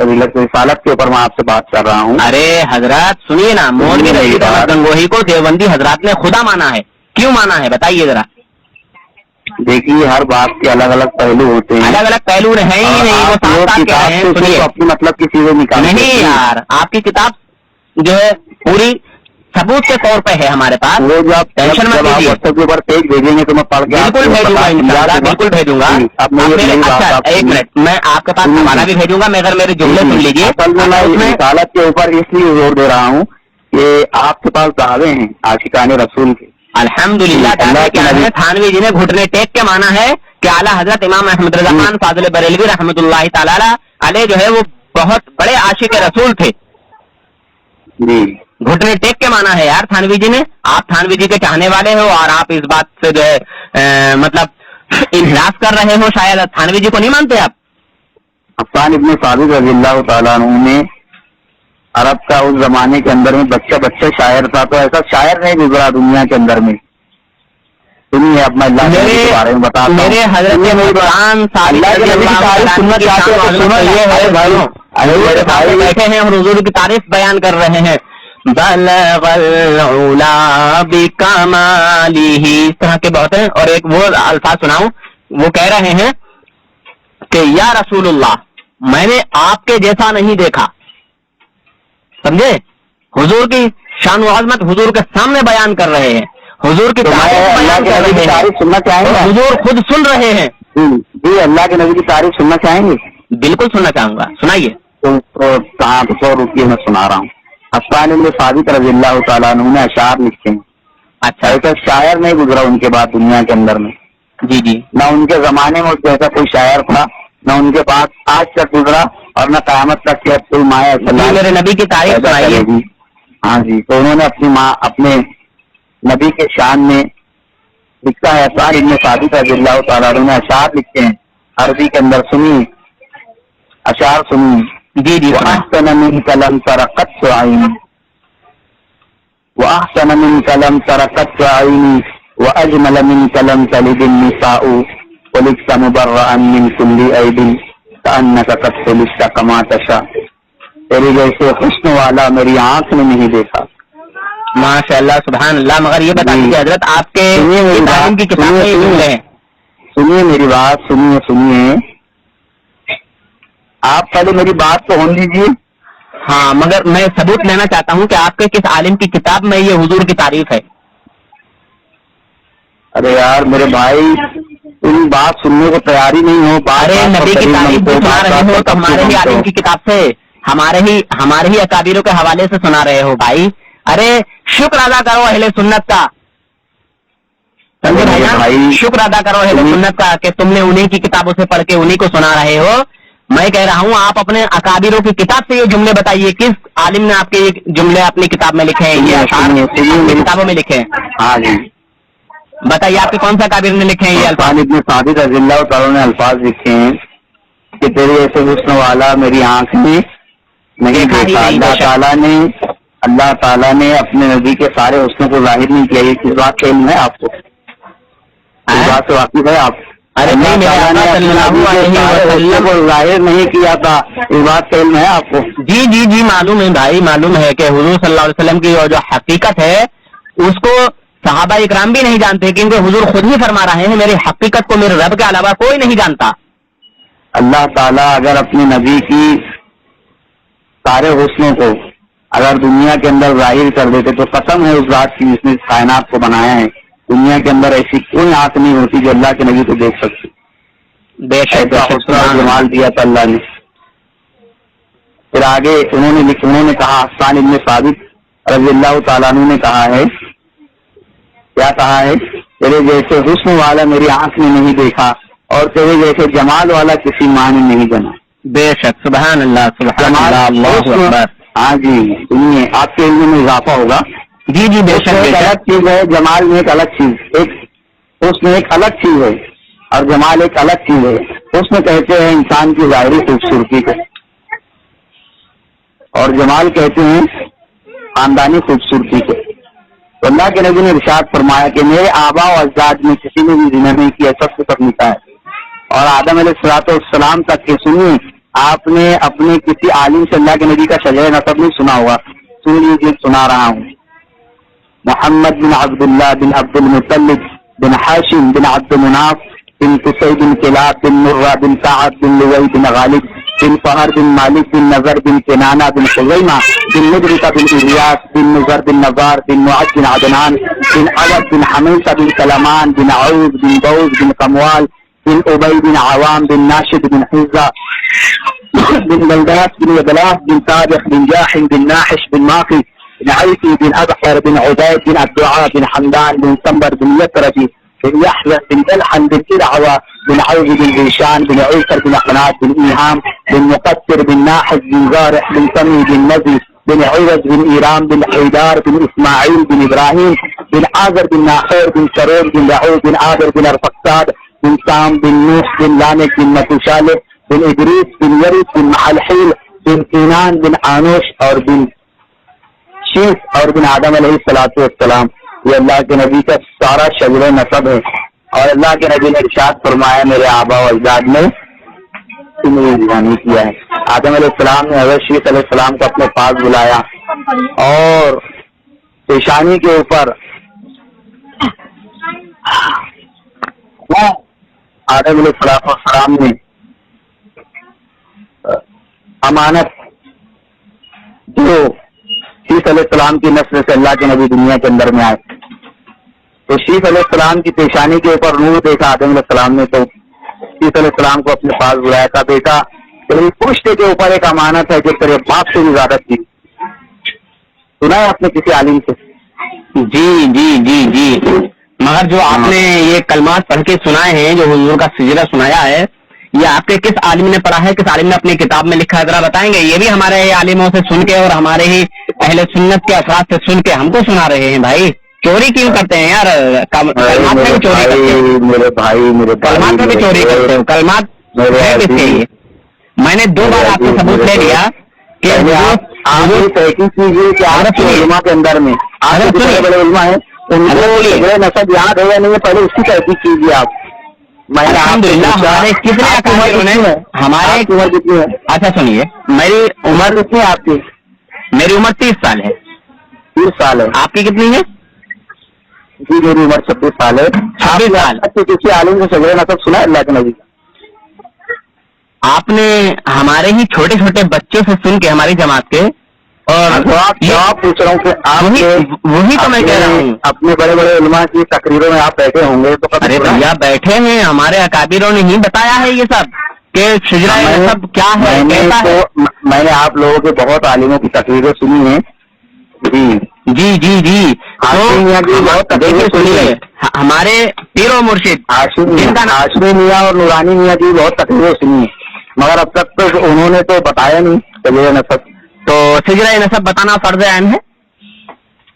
رسالت کے اوپر میں آپ سے بات کر رہا ہوں. ارے حضرت سنیے نا، مولوی رشید احمد گنگوہی کو دیوبندی حضرات نے خدا مانا ہے، کیوں مانا ہے بتائیے ذرا. دیکھیے ہر بات کے الگ الگ پہلو ہوتے ہیں، الگ الگ پہلو ہیں ہی نہیں، وہ صاف صاف کہہ رہے ہیں. سنیے اپنی مطلب کی چیزیں نکالیں. نہیں یار، آپ کی کتاب جو ہے پوری ثبوت کے طور پہ ہے ہمارے پاس. وہ جو آپ ٹینشن مت لیجیے، واٹس ایپ کے اوپر پیج بھیجیں گے تو میں پڑھ کے بالکل بھیجوں گا انشاءاللہ، بالکل بھیجوں گا. اچھا ایک منٹ، میں آپ کے پاس حوالہ بھی بھیجوں گا، مگر میرے جملے سن لیجیے. میں رسالت کے اوپر اس لیے زور دے رہا ہوں کہ آپ کے پاس دعوے ہیں عاشقان رسول کے. الحمدللہ تھانوی جی نے گھٹنے ٹیک کے مانا ہے کہ اعلیٰ حضرت امام احمد رضا خان فاضل بریلوی رحمۃ اللہ تعالی علیہ جو ہے وہ بہت بڑے عاشق رسول تھے. جی گھٹنے ٹیک کے مانا ہے یار تھانوی جی نے. آپ تھانوی جی کے چاہنے والے ہو اور آپ اس بات سے جو ہے مطلب انحراف کر رہے ہو، شاید تھانوی جی کو نہیں مانتے آپ. حسان ابن ثابت رضی اللہ تعالیٰ عنہ نے عرب کا اس زمانے کے اندر میں بچہ شاعر تھا، تو ایسا شاعر نہیں گزرا دنیا کے اندر میں. سنیے اپنا اللہ کے بارے میں بتا میرے حضرت بیٹھے ہیں اور حضور کی تعریف بیان کر رہے ہیں. بلغ العلا بکمالہ، اس طرح کے بہت ہیں. اور ایک وہ الفاظ سناؤں، وہ کہہ رہے ہیں کہ یا رسول اللہ میں نے آپ کے جیسا نہیں دیکھا. سمجھے؟ حضور کی شان و عظمت حضور کے سامنے بیان کر رہے ہیں، حضور کی تعریف بیان کر رہے ہیں، سننا چاہیں گے. حضور خود سن رہے ہیں. جی اللہ کے نبی کی تعریف سننا چاہیں گے؟ بالکل سننا چاہوں گا، سنائیے. تو روپیے میں سنا رہا ہوں. حسان ابن ثابت رضی اللہ تعالیٰ عنہ نے اشعار لکھتے ہیں. اچھا ایسا شاعر نہیں گزرا ان کے بعد دنیا کے اندر میں. جی جی. نہ ان کے زمانے میں ایسا کوئی شاعر تھا، نہ ان کے پاس آج تک گزرا، اور نہ قیامت تک کہ کوئی مایا. میرے نبی کی تعریف سنائیے. ہاں جی. تو انہوں نے اپنی ماں اپنے نبی کے شان میں لکھا ہے. حسان ابن ثابت رضی اللہ تعالیٰ عنہ نے اشعار لکھتے ہیں عربی کے اندر. سنی اشعار سنی. جی جی وأحسن منك لم تر قط عيني وأحسن منك لم تر قط عيني وأجمل منك لم تلد النساء ولدت مبرأ من كل عيب كأنك قد خلقت كما تشاء. تیرے جیسے حسن والا میری آنکھ نے نہیں دیکھا. ماشاء اللہ سبحان اللہ. مگر یہ بتا دیجیے حضرت آپ کے تعلیم کی کتاب میں یہ جملے ہیں. سنیے میری بات, سنیے آپ پہلے میری بات تو ہونے دیجیے. ہاں مگر میں ثبوت لینا چاہتا ہوں کہ آپ کے کس عالم کی کتاب میں یہ حضور کی تعریف ہے. ارے یار میرے بھائی تم بات سننے کو تیاری نہیں ہو. ارے نبی کی تعریف بھی سنا رہے ہو تو ہمارے ہی عالم کی کتاب سے, ہمارے ہی اکابروں کے حوالے سے سنا رہے ہو بھائی. ارے شکر ادا کرو اہل سنت کا, بھائی شکر ادا کرو اہل سنت کا کہ تم نے انہیں کی کتابوں سے پڑھ کے انہیں کو سنا رہے ہو. میں کہہ رہا ہوں آپ اپنے اکابروں کی کتاب سے یہ جملے بتائیے, کس عالم نے آپ کے یہ جملے اپنی کتاب میں لکھے ہیں, یہ اپنی کتابوں میں لکھے ہیں. ہاں جی بتائیے آپ کے کون سا اکابر نے لکھے ہیں یہ الفاظ. ابن ثابت رضی اللہ تعالیٰ نے الفاظ لکھے ہیں کہ تیرے ایسے حسن والا میری آنکھ نے نہیں دیکھا. اللہ تعالیٰ نے اپنے نبی کے سارے حسنوں کو ظاہر نہیں کیا. یہ کس بات کا علم ہے آپ کو؟ اس بات سے واقف ہے آپ؟ اللہ تعالیٰ نے اپنے نبی کے سارے حسنوں کو ظاہر نہیں کیا تھا, اس بات کا علم ہے آپ کو؟ جی جی جی معلوم ہے بھائی, معلوم ہے کہ حضور صلی اللہ علیہ وسلم کی جو حقیقت ہے اس کو صحابہ اکرام بھی نہیں جانتے, کیونکہ حضور خود ہی فرما رہے ہیں میری حقیقت کو میرے رب کے علاوہ کوئی نہیں جانتا. اللہ تعالیٰ اگر اپنے نبی کی سارے حسنوں کو اگر دنیا کے اندر ظاہر کر دیتے تو قسم ہے اس ذات کی جس نے کائنات کو بنایا ہے, دنیا کے اندر ایسی کوئی آنکھ نہیں ہوتی جو اللہ کے نبی کو دیکھ سکتی. بے شک حسن اور جمال دیا تھا اللہ نے. پھر آگے انہوں نے کہا, حسان ابن ثابت رضی اللہ تعالیٰ عنہ نے کہا ہے, کیا کہا ہے, تیرے جیسے حسن والا میری آنکھ نے نہیں دیکھا اور تیرے جیسے جمال والا کسی ماں نے نہیں بنا. بے شک سبحان اللہ سبحان اللہ اللہ اکبر. ہاں جی سنیے, آپ کے علم میں اضافہ ہوگا. جی جی بے شک. ایک الگ چیز ہے, جمال میں ایک الگ چیز, ایک حسن ایک الگ چیز ہے اور جمال ایک الگ چیز ہے. حسن کہتے ہیں انسان کی ظاہری خوبصورتی کو اور جمال کہتے ہیں خاندانی خوبصورتی کو. تو اللہ کے نبی نے ارشاد فرمایا کہ میرے آبا و اجداد میں کسی نے بھی زنا نہیں کیا, سب سے تک مٹا ہے. اور آدم علیہ الصلوۃ والسلام تک کے سنیے, آپ نے اپنے کسی عالم سے اللہ کے نبی کا شجر نسب نہیں سنا ہوگا, سن لیجیے سنا رہا ہوں. محمد بن عبداللہ بن عبد المطلب بن ہاشم بن عبد مناف بن قصی بن کلاب بن مرہ بن سعد بن لوی بن غالب بن فہر بن مالک بن نظر بن کنانہ بن خزیمہ بن مدرکہ بن الیاس بن نظر بن نظار بن معد بن عدنان بن عبد بن حمیصہ بن سلمان بن عوض بن بوز بن قموال بن ابی بن عوام بن ناشد بن حزہ بن بلداس بن ابلاس بن طابخ بن جاحم بن ناحش بن ماقی بن عيسي بن أبحر بن عبيد بن الدعاء بن حمدان بن سنبر بن يسرجي بن يحيى بن الحن بن إرعوى بن عوض بن هشام بن عيسر بن قناد بن إيهام بن مقتر بن ناحس بن زارح بن سمي بن نزي بن عوض بن إيرام بن حيدار بن إسماعيل بن إبراهيم بن عازر بن ناحور بن شرور بن لعوب بن عابر بن أرفقساد بن سام بن نوح بن لامك بن متوشالح بن إدريس بن يريس بن محلحيل بن كينان بن آنوش اور بن شیخ اور بن آدم علیہ الصلوۃ والسلام. یہ اللہ کے نبی کا سارا شجر نسب ہے اور اللہ کے نبی نے ارشاد فرمایا میرے آبا و اجداد نے نہیں کیا ہے. آدم علیہ السلام نے حضرت شیخ علیہ السلام کو اپنے پاس بلایا اور پیشانی کے اوپر آدم علیہ السلام نے امانت جو شیخ علیہ السلام کی نسل سے اللہ کے نبی دنیا کے اندر میں آئے تو شیخ علیہ السلام کی پیشانی کے اوپر نور دیکھا آدم علیہ السلام نے, تو شیخ علیہ السلام کو اپنے پاس بلایا تھا, بیٹا تیری پشت کے اوپر ایک امانت ہے جو تیرے باپ سے بھی زیادہ تھی. سنا ہے آپ نے کسی عالم سے؟ جی جی جی جی مگر جو آپ نے یہ کلمات پڑھ کے سنائے ہیں, جو حضور کا سجدہ سنایا ہے, یہ آپ کے کس عالم نے پڑھا ہے, کس عالم نے اپنی کتاب میں لکھا ہے, ذرا بتائیں گے؟ یہ بھی ہمارے عالموں سے سن کے اور ہمارے ہی اہل سنت کے افراد سے سن کے ہم کو سنا رہے ہیں. بھائی چوری کیوں کرتے ہیں یار؟ کلمات میں بھی چوری کرتے ہیں, میرے بھائی کلمات میں بھی چوری کرتے ہو, کلمات کس کے لیے؟ میں میں نے 2 بار آپ سے ثبوت لے لیا کہ آپ یہ تحقیق کیجیے کہ آپ کے علماء کے اندر میں آپ کے بڑے بڑے علماء ہیں ان کو نسب یاد ہے یا نہیں، پہلے اس کی تحقیق کیجیے آپ. میں نے الحمدللہ ہمارے کتنے اکابروں نے ہمارے عمر کتنی ہے؟ اچھا سنیے، میری عمر کتنی ہے آپ کی؟ میری عمر 30 سال ہے. 30 سال ہے. آپ کی کتنی ہے؟ جی میری عمر 26 سال ہے. 26 سال. کسی عالم سے شجرہ نسب سنا ہے اللہ کے نبی کا؟ آپ نے ہمارے ہی چھوٹے چھوٹے بچوں سے سن کے ہماری جماعت کے، اور جواب پوچھ رہا ہوں کہ آپ وہی تو میں کہہ رہا ہوں اپنے بڑے بڑے علماء کی تقریروں میں آپ بیٹھے ہوں گے تو ارے بھیا بیٹھے ہیں، ہمارے اکابروں نے ہی بتایا ہے یہ سب کہ شجرہ نسب کیا ہے کیسا ہے. میں نے آپ لوگوں کے بہت عالموں کی تقریریں سنی ہیں. جی جی جی تو دیکھیے سنیے، ہمارے پیر و مرشد ہاشمی میاں اور نورانی میاں کی بہت تقریریں سنی ہیں، مگر اب تک تو انہوں نے تو بتایا نہیں شجرہ نسب. تو شجرہ نسب بتانا فرض عین ہے؟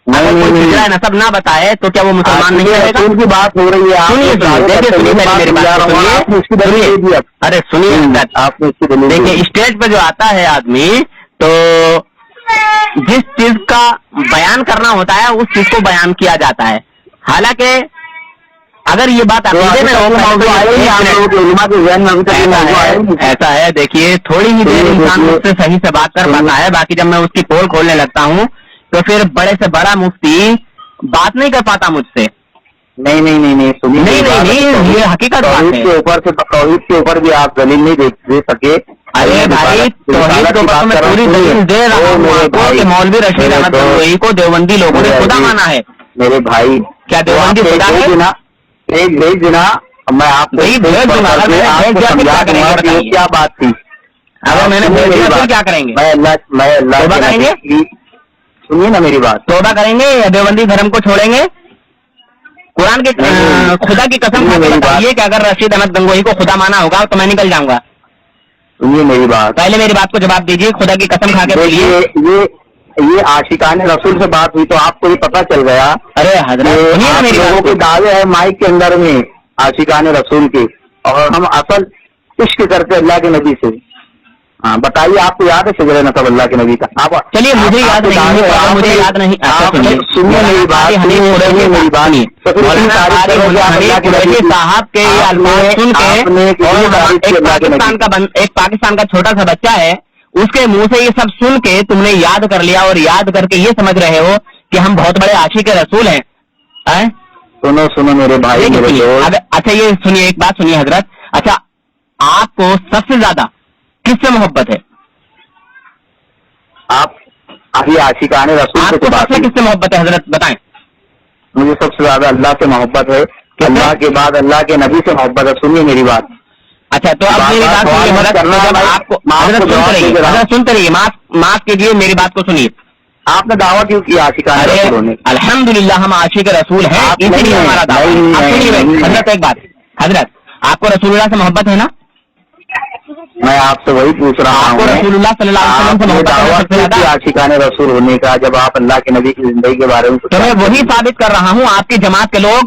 اگر کوئی شجرہ نسب نہ بتائے تو کیا وہ مسلمان نہیں رہے گا؟ ان کی بات ہو رہی ہے. ارے سنیے، دیکھیے اسٹیج پہ جو آتا ہے آدمی تو جس چیز کا بیان کرنا ہوتا ہے اس چیز کو بیان کیا جاتا ہے. حالانکہ اگر یہ بات عقیدے میں ایسا ہے، دیکھیے تھوڑی ہی دیر انسان مجھ سے صحیح سے بات کر پاتا ہے، باقی جب میں اس کی پول کھولنے لگتا ہوں تو پھر بڑے سے بڑا مفتی بات نہیں کر پاتا مجھ سے. نہیں یہ حقیقت بات ہے. توحید کے اوپر بھی آپ دلیل نہیں دے سکے. ارے بھائی توحید کے اوپر میں پوری دلیل دے رہا ہوں آپ کو کہ مولوی رشید احمد گنگوہی کو دیوبندی لوگوں نے خدا مانا ہے. میرے بھائی کیا دیوبندی خدا ہے؟ بھیج دینا، میں آپ کو کیا بات تھی. اگر میں نے بھیج دیا تو کیا کریں گے؟ میں اللہ کریں گے. سنیے نا میری بات. توبہ کریں گے یا دیوبندی دھرم کو چھوڑیں گے؟ قرآن کے خدا کی قسم کھا کے بتائیے کہ اگر رشید احمد گنگوہی کو خدا مانا ہوگا تو میں نکل جاؤں گا. سنیے میری بات، پہلے میری بات کو جواب دیجیے، خدا کی قسم کھا کے بولیے. یہ عاشقان رسول سے بات ہوئی تو آپ کو یہ پتا چل گیا. ارے حضرت میری لوگوں کے دعوے ہیں مائک کے اندر میں عاشقان رسول کے، اور ہم اصل عشق کرتے اللہ کے نبی سے. ہاں بتائیے، آپ کو یاد ہے شجرہ نسب اللہ کے نبی کا؟ آپ چلیے مجھے یاد نہیں، مجھے یاد نہیں. سنیے میری بات، میری بات صاحب کے الفاظ سن کے ایک پاکستان کا چھوٹا سا بچہ ہے، اس کے منہ سے یہ سب سن کے تم نے یاد کر لیا اور یاد کر کے یہ سمجھ رہے ہو کہ ہم بہت بڑے عاشق رسول ہیں. سنو میرے بھائی. اچھا یہ سنیے، ایک بات سنیے حضرت. اچھا آپ کو سب سے زیادہ کس سے محبت ہے؟ آپ ابھی عاشقان رسول آپ کو سب سے کس سے محبت ہے حضرت بتائیں؟ مجھے سب سے زیادہ اللہ سے محبت ہے، اللہ کے بعد اللہ کے نبی سے محبت ہے. سنیے میری بات. اچھا تو اب میری بات سنیے، آپ کو سنتے رہیے، معاف کیجیے، میری بات کو سنیے. آپ نے دعویٰ کیوں کیا عاشقان رسول ہونے؟ الحمدللہ ہم عاشق رسول ہیں، اسی لیے ہمارا دعویٰ. حضرت ایک بات، حضرت آپ کو رسول اللہ سے محبت ہے نا؟ میں آپ سے وہی پوچھ رہا ہوں. آپ کو رسول اللہ صلی اللہ علیہ وسلم سے محبت ہے عاشقان رسول ہونے کا، جب آپ اللہ کے نبی کی زندگی کے بارے میں تو میں وہی ثابت کر رہا ہوں. آپ کی جماعت کے لوگ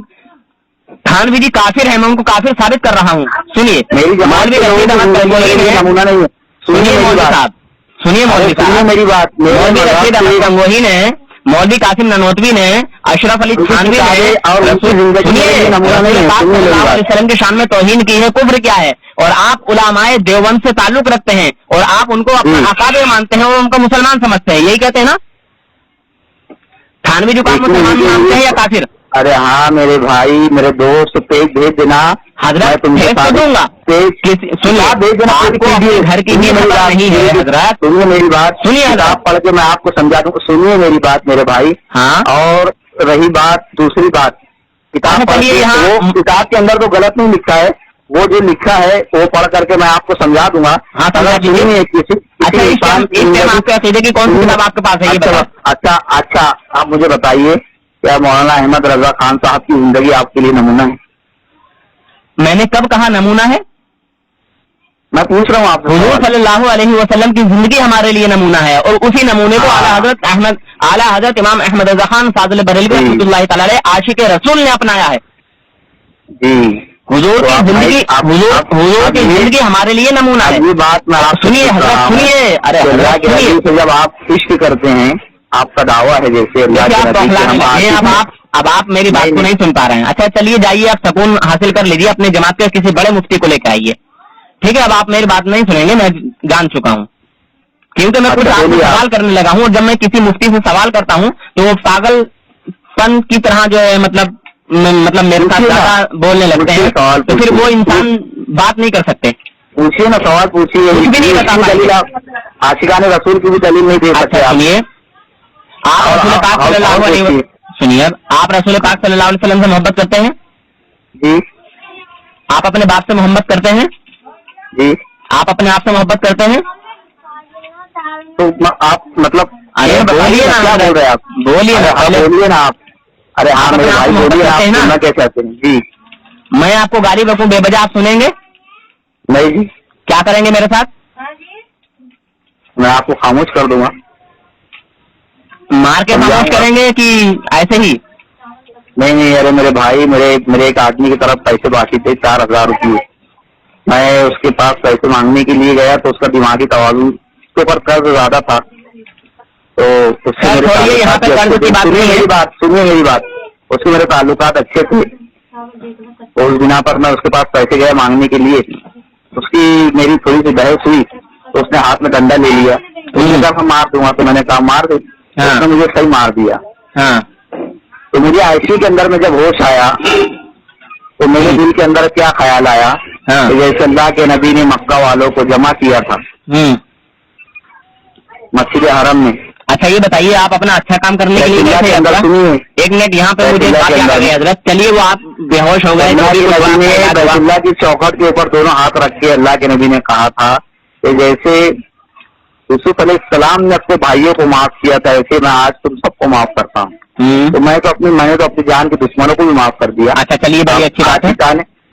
تھانوی جی کافر ہیں، میں ان کو کافر ثابت کر رہا ہوں. سنیے میری جماعت نمونہ نہیں ہے. سنیے مولوی صاحب، سنیے مولوی صاحب میری بات. مولوی رشید احمد گنگوہی نے، مولوی قاسم ننوتوی نے، اشرف علی تھانوی نے اور وسلم کی شان میں توہین کی ہے. کفر کیا ہے؟ اور آپ علماء دیوبند سے تعلق رکھتے ہیں اور آپ ان کو اپنا اکابر مانتے ہیں اور ان کو مسلمان سمجھتے ہیں، یہی کہتے ہیں نا؟ تھانوی جو کام مسلمان مانتے ہیں یا کافر؟ ارے ہاں میرے بھائی، میرے دوست، پیج بھیج دینا. حضرت بھیج تو دوں گا. گھر کی نہیں ہے حضرت. سنیے میری بات، سنیے کتاب پڑھ کے میں آپ کو سمجھا دوں. سنیے میری بات میرے بھائی. ہاں. اور رہی بات دوسری بات، کتاب پڑھ کے وہ کتاب کے اندر تو غلط نہیں لکھا ہے، وہ جو لکھا ہے وہ پڑھ کر کے میں آپ کو سمجھا دوں گا. اچھا آپ مجھے بتائیے، کیا مولانا احمد رضا خان صاحب کی زندگی آپ کے لیے نمونہ ہے؟ میں نے کب کہا نمونہ ہے؟ میں پوچھ رہا ہوں آپ. حضور صلی اللہ علیہ وسلم کی زندگی ہمارے لیے نمونہ ہے، اور اسی نمونے کو اعلیٰ حضرت امام احمد رضا خان فاضل بریلوی رحمۃ اللہ تعالی علیہ عاشق رسول نے اپنایا ہے. جی حضور کی زندگی حضور کی زندگی ہمارے لیے نمونہ ہے. یہ بات میں آپ سنیے حضرت سنیے. ارے اللہ کے سنیے. نبی سے جب آپ عشق کرتے ہیں آپ کا دعویٰ ہے جیسے اللہ کے نبی سے ہم اب آپ میری بات کو نہیں سن پا رہے ہیں. اچھا چلیے جائیے آپ سکون حاصل کر لیجیے, اپنے جماعت کے کسی بڑے مفتی کو لے کے آئیے. ٹھیک ہے, اب آپ میری بات نہیں سنیں گے, میں جان چکا ہوں, کیونکہ میں کچھ آپ سے سوال کرنے لگا ہوں, اور جب میں کسی مفتی سے سوال کرتا ہوں تو وہ پاگل پن کی طرح جو ہے مطلب میرے ساتھ زیادہ بولنے لگتے ہیں, تو پھر وہ انسان بات نہیں کر سکتے. پوچھیے نا, سوال پوچھیے. کچھ بھی نہیں بتا پائیں گے. عاشقان رسول کی بھی دلیل نہیں دے سکتے. سنیے, آپ رسول پاک صلی اللہ علیہ وسلم سنیے, آپ رسول پاک صلی اللہ علیہ وسلم سے محبت کرتے ہیں؟ جی. آپ اپنے باپ سے محبت کرتے ہیں؟ جی. آپ اپنے آپ سے محبت کرتے ہیں؟ تو آپ مطلب ارے بولیے نا, کیا بول رہے ہیں آپ؟ بولیے نا, بولیے نا آپ. ارے ہاں میرے بھائی بولیے, آپ سننا کیا چاہتے ہیں؟ جی. میں آپ کو گالی بکوں بے وجہ, آپ سنیں گے؟ نہیں جی. کیا کریں گے میرے ساتھ؟ میں آپ کو خاموش کر دوں گا. مار کے خاموش کریں گے کہ ایسے ہی؟ نہیں, ارے میرے بھائی, میرے ایک آدمی کی طرف پیسے باقی تھے 4000 روپئے. میں اس کے پاس پیسے مانگنے کے لیے گیا تو اس کا دماغی توازن, اس کے اوپر قرض زیادہ تھا, تو اس سے میری بات سنیے, میری بات, اس سے میرے تعلقات اچھے تھے. اس بنا پر میں اس کے پاس پیسے گیا مانگنے کے لیے, اس کی میری تھوڑی سی بحث ہوئی تو اس نے ہاتھ میں ڈنڈا لے لیا. اس نے کہا مار دوں گا, تو میں نے کہا مار دے. اس نے مجھے صحیح مار دیا. تو مجھے آئیسی کے اندر میں جب ہوش آیا تو میرے دل کے اندر کیا خیال آیا کہ جیسے اللہ کے نبی نے مکہ والوں کو جمع کیا تھا مسجد حرم میں. اچھا یہ بتائیے, آپ اپنا اچھا کام کرنے کے لیے ایک منٹ یہاں پہ مجھے بات یاد آ گئی حضرت. چلیے وہ آپ بے ہوش ہو گئے. اللہ کی چوکھٹ کے اوپر دونوں ہاتھ رکھ کے اللہ کے نبی نے کہا تھا کہ جیسے یوسف علیہ السلام نے اپنے بھائیوں کو معاف کیا تھا ایسے میں آج تم سب کو معاف کرتا ہوں. تو میں تو اپنی جان کے دشمنوں کو بھی معاف کر دیا. اچھا چلیے بڑی اچھی بات ہے.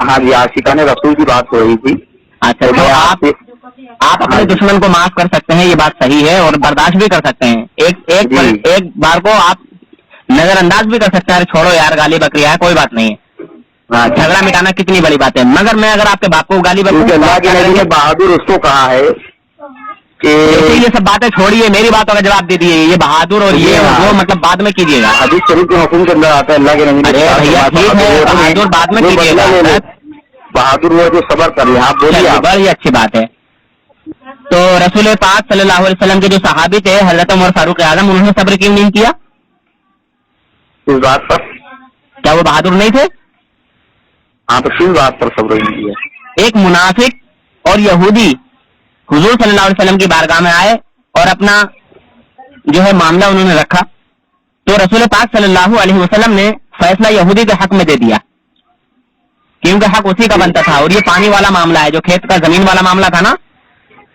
ہاں جی, عاشقان رسول کی بات ہو رہی تھی. اچھا تو آپ اپنے دشمن کو معاف کر سکتے ہیں, یہ بات صحیح ہے, اور برداشت بھی کر سکتے ہیں. ایک بار کو آپ نظر انداز بھی کر سکتے ہیں, چھوڑو یار گالی بکری ہے, کوئی بات نہیں ہے, جھگڑا مٹانا کتنی بڑی بات ہے. مگر میں اگر آپ کے باپ کو گالی بکوں, اللہ کے نبی نے بہادر اس کو کہا ہے کہ یہ سب باتیں چھوڑیے, میری باتوں کا جواب دے دیے. یہ بہادر اور یہ وہ مطلب بعد میں کیجیے گا. حدیث شریف کے حکم کے اندر آتا ہے اللہ کے نبی نے بہادر بعد میں کیجیے گا. بہادر وہ جو صبر کر رہے ہیں, بولیے. بڑی اچھی بات ہے. تو رسول پاک صلی اللہ علیہ وسلم کے جو صحابی تھے حضرت عمر فاروق اعظم, انہوں نے صبر کیوں نہیں کیا اس بات پر؟ کیا وہ بہادر نہیں تھے؟ ہاں, تو کس بات پر صبر نہیں کیا؟ ایک منافق اور یہودی حضور صلی اللہ علیہ وسلم کی بارگاہ میں آئے اور اپنا جو ہے معاملہ انہوں نے رکھا, تو رسول پاک صلی اللہ علیہ وسلم نے فیصلہ یہودی کے حق میں دے دیا, کیونکہ حق اسی کا بنتا تھا. اور یہ پانی والا معاملہ ہے, جو کھیت کا زمین والا معاملہ تھا نا,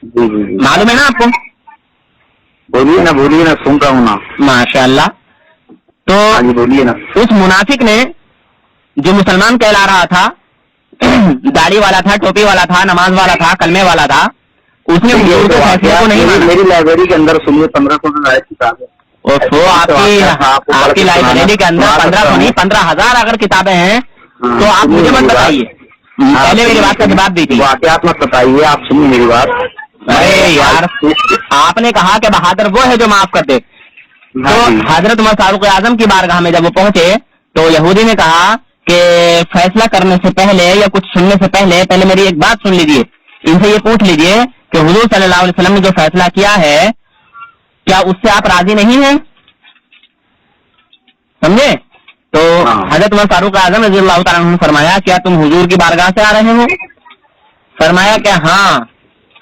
معلوم ہے نا آپ کو؟ بولیے نا, سن رہا ہوں نا. ماشاء اللہ. تو بولیے نا. اس منافق نے جو مسلمان کہلا رہا تھا, داڑھی والا تھا, ٹوپی والا تھا, نماز والا تھا, کلمے والا تھا, اس نے حضور کے فیصلے کو نہیں مانا. میری لائبریری کے اندر سنیے 1500 کتاب ہے. آپ کی لائبریری کے اندر 1500 نہیں 15,000 اگر کتابیں ہیں تو آپ مجھے مت بتائیے, پہلے میری بات کا جواب دیجیے. واقعات مت بتائیے, آپ سنیے میری بات. ارے یار, آپ نے کہا کہ بہادر وہ ہے جو معاف کر دے. تو حضرت عمر فاروق اعظم کی بارگاہ میں جب وہ پہنچے تو یہودی نے کہا کہ فیصلہ کرنے سے پہلے یا کچھ سننے سے پہلے میری ایک بات سن لیجیے. ان سے یہ پوچھ لیجیے کہ حضور صلی اللہ علیہ وسلم نے جو فیصلہ کیا ہے کیا اس سے آپ راضی نہیں ہیں؟ سمجھے؟ تو حضرت عمر فاروق اعظم رضی اللہ تعالیٰ عنہ نے فرمایا کیا تم حضور کی بارگاہ سے آ رہے ہو؟ فرمایا کہ ہاں.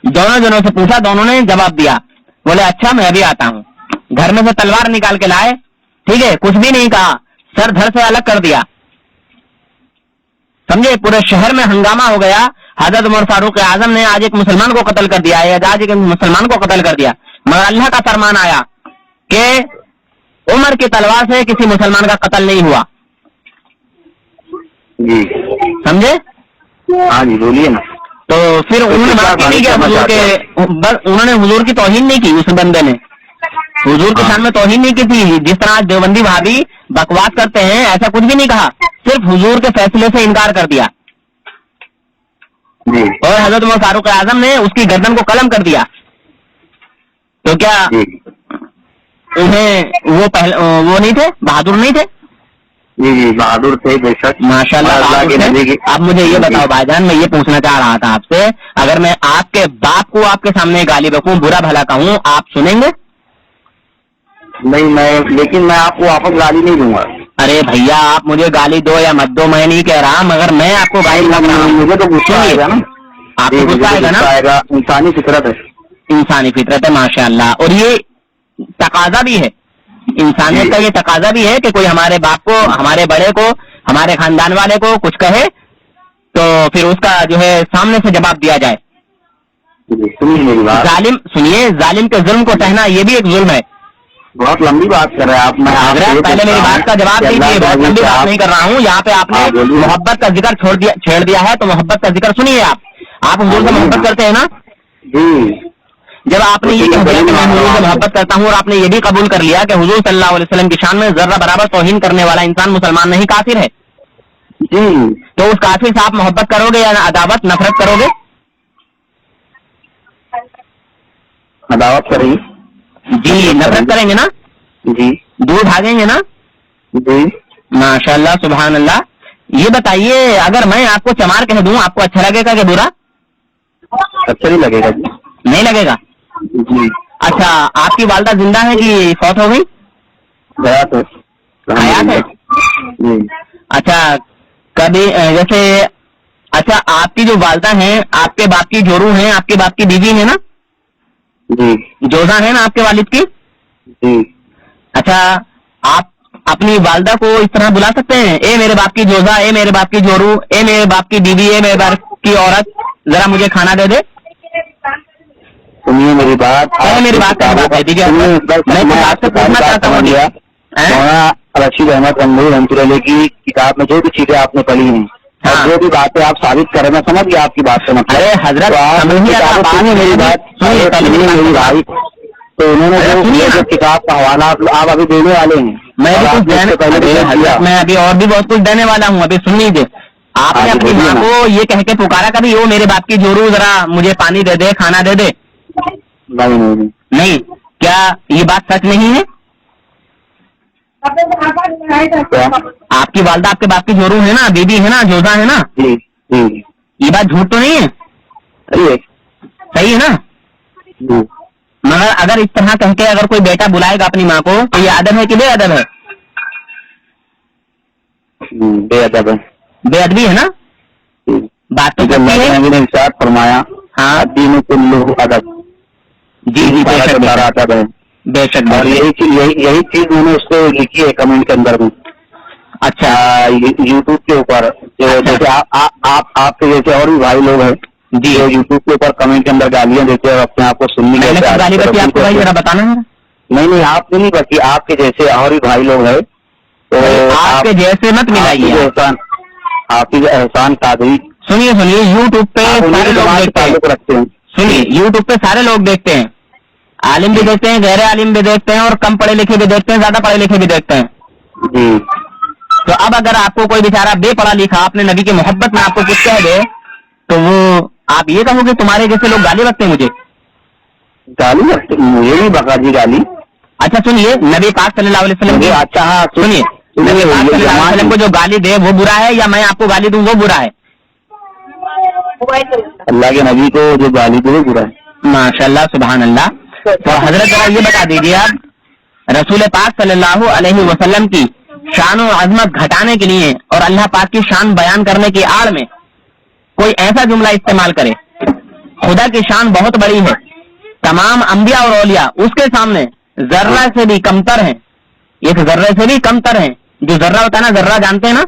دونوں جنوں سے پوچھا, دونوں نے جواب دیا. بولے اچھا میں ابھی آتا ہوں. گھر میں سے تلوار نکال کے لائے, ٹھیک ہے, کچھ بھی نہیں کہا, سر دھر سے الگ کر دیا. سمجھے؟ پورے شہر میں ہنگامہ ہو گیا. حضرت عمر فاروق اعظم نے آج ایک مسلمان کو قتل کر دیا ہے, آج ایک مسلمان کو قتل کر دیا, مگر اللہ کا فرمان آیا کہ عمر کی تلوار سے کسی مسلمان کا قتل نہیں ہوا. جی سمجھے؟ ہاں جی بولیے نا. تو پھر انہوں نے بات نہیں کیا حضور کے, بس انہوں نے حضور کی توہین نہیں کی. اس بندے نے حضور کے شان میں توہین نہیں کی تھی. جس طرح دیوبندی بھابی بکواس کرتے ہیں ایسا کچھ بھی نہیں کہا, صرف حضور کے فیصلے سے انکار کر دیا. جی اور حضرت عمر فاروق اعظم نے اس کی گردن کو قلم کر دیا، تو کیا جی انہیں وہ نہیں تھے، بہادر نہیں تھے؟ جی جی بہادر تھے بے شک، ماشاء اللہ کے نبی کی. اب مجھے یہ بتاؤ بھائی جان، میں یہ پوچھنا چاہ رہا تھا آپ سے، اگر میں آپ کے باپ کو آپ کے سامنے گالی بکوں، برا بھلا کہوں، آپ سنیں گے؟ نہیں لیکن میں آپ کو واپس گالی نہیں دوں گا. ارے بھیا آپ مجھے گالی دو یا مت دو، میں نہیں کہہ رہا، مگر میں آپ کو گالی بک رہا ہوں. مجھے تو غصہ آئے گا نا. آپ کو غصہ آئے گا نا؟ انسانی فطرت ہے. انسانی فطرت ہے ماشاء اللہ، اور یہ تقاضا بھی ہے انسانیت کا، یہ تقاضا بھی ہے کہ کوئی ہمارے باپ کو، ہمارے بڑے کو، ہمارے خاندان والے کو کچھ کہے تو پھر اس کا جو ہے سامنے سے جواب دیا جائے. سنیے میری بات. ظالم کے ظلم کو سہنا یہ بھی ایک ظلم ہے. بہت لمبی بات کر رہے ہیں آپ. میں پہلے میری بات کا جواب دیجیے، بہت لمبی بات نہیں کر رہا ہوں. یہاں پہ آپ نے محبت کا ذکر چھیڑ دیا ہے، تو محبت کا ذکر سنیے. آپ حضور سے محبت کرتے ہیں نا؟ جی. جب آپ نے یہ کہہ دیا کہ میں حضور سے محبت کرتا ہوں، اور آپ نے یہ بھی قبول کر لیا کہ حضور صلی اللہ علیہ وسلم کی شان میں ذرہ برابر توہین کرنے والا انسان مسلمان نہیں، کافر ہے، جی تو اس کافر سے آپ محبت کرو گے یا عداوت، نفرت کرو گے؟ عداوت کریں گے. جی نفرت کریں گے نا؟ جی. دور بھاگیں گے نا؟ جی ماشاء اللہ سبحان اللہ. یہ بتائیے اگر میں آپ کو چمار کہہ دوں، آپ کو اچھا لگے گا کہ برا؟ اچھا نہیں لگے گا. جی نہیں لگے گا. جی. اچھا آپ کی والدہ زندہ ہے کہ فوت ہو گئی؟ حیات ہے. جی. اچھا کبھی جیسے، اچھا آپ کی جو والدہ ہیں آپ کے باپ کی جورو ہیں، آپ کے باپ کی بیوی ہے نا؟ جی. جوزا ہے نا آپ کے والد کی؟ جی. اچھا آپ اپنی والدہ کو اس طرح بلا سکتے ہیں، اے میرے باپ کی جوزا، اے میرے باپ کی جورو، اے میرے باپ کی بیوی، اے میرے باپ کی عورت، ذرا مجھے کھانا دے دے؟ سنیے میری بات. میری بات کا جواب دے دیجیے. میں آپ سے پوچھنا چاہتا ہوں مولانا رشید احمد گنگوہی رحمۃ اللہ علیہ کی کتاب میں جو بھی چیزیں آپ نے پڑھی ہیں اور جو بھی باتیں آپ ثابت کریں، میں سمجھ گیا آپ کی بات سے مطلب. ارے حضرت سنیے میری بات، میری بھائی، تو انہوں نے جو کتاب کا حوالہ آپ ابھی دینے والے ہیں، میں ابھی اور بھی بہت کچھ دینے والا ہوں، ابھی سن لیجیے. آپ نے اپنی ماں کو یہ کہہ کے پکارا کبھی، وہ میرے باپ کی جورو ذرا مجھے پانی دے دے، کھانا دے دے؟ نہیں. کیا یہ بات سچ نہیں ہے؟ آپ کی والدہ آپ کے باپ کی جورو ہے نا، بیوی ہے نا، جوزا ہے نا؟ یہ بات جھوٹ تو نہیں ہے؟ صحیح ہے نا؟ مگر اگر اس طرح کہہ کے اگر کوئی بیٹا بلائے گا اپنی ماں کو تو یہ ادب ہے کہ بے ادب ہے؟ بے ادب ہے. بے ادبی ہے نا؟ بات تو فرمایا ہاں دین کلہ ادب. جی جی بے شک ادب ہے. بے شک. اور یہی چیز میں نے اس کو لکھی ہے کمنٹ کے اندر میں. اچھا یوٹیوب کے اوپر جیسے آپ کے جیسے اور بھی بھائی لوگ ہیں جی، یوٹیوب کے اوپر کمنٹ کے اندر گالیاں دیتے ہیں اور اپنے آپ کو سننے میں نے گالی بچی آپ کو بھائی ذرا بتانا ہے. نہیں آپ کو نہیں بچی، آپ کے جیسے اور بھی بھائی لوگ ہیں تو آپ کے جیسے مت ملائیے. حافظ احسان قادری. سنیے یوٹیوب پہ سارے لوگ دیکھتے ہیں. سنیے یوٹیوب پہ سارے لوگ دیکھتے ہیں، عالم بھی دیکھتے ہیں، غیر عالم بھی دیکھتے ہیں، اور کم پڑھے لکھے بھی دیکھتے ہیں، زیادہ پڑھے لکھے بھی دیکھتے ہیں. جی. تو اب اگر آپ کو کوئی بیچارہ بے پڑھا لکھا اپنے نبی کی محبت میں آپ کو کچھ کہہ دے تو وہ آپ یہ کہو گے تمہارے جیسے لوگ گالی رکھتے ہیں مجھے؟ گالی رکھتے مجھے نہیں بکا جی گالی. اچھا سنیے، نبی پاک صلی اللہ علیہ وسلم کی، اچھا ہاں سنیے، نبی پاک صلی اللہ علیہ وسلم کو جو گالی دے وہ برا ہے یا میں آپ کو گالی دوں وہ برا ہے؟ اللہ کے نبی کو جو گالی دے وہ برا ہے. ماشاء اللہ سبحان اللہ. تو حضرت ذرا یہ بتا دیجیے آپ، رسول پاک صلی اللہ علیہ وسلم کی شان و عظمت گھٹانے کے لیے اور اللہ پاک کی شان بیان کرنے کی آڑ میں کوئی ایسا جملہ استعمال کرے، خدا کی شان بہت بڑی ہے، تمام انبیاء اور اولیاء اس کے سامنے ذرہ سے بھی کمتر ہیں، ایک ذرے سے بھی کمتر ہیں. جو ذرہ ہوتا ہے نا، ذرہ جانتے ہیں نا؟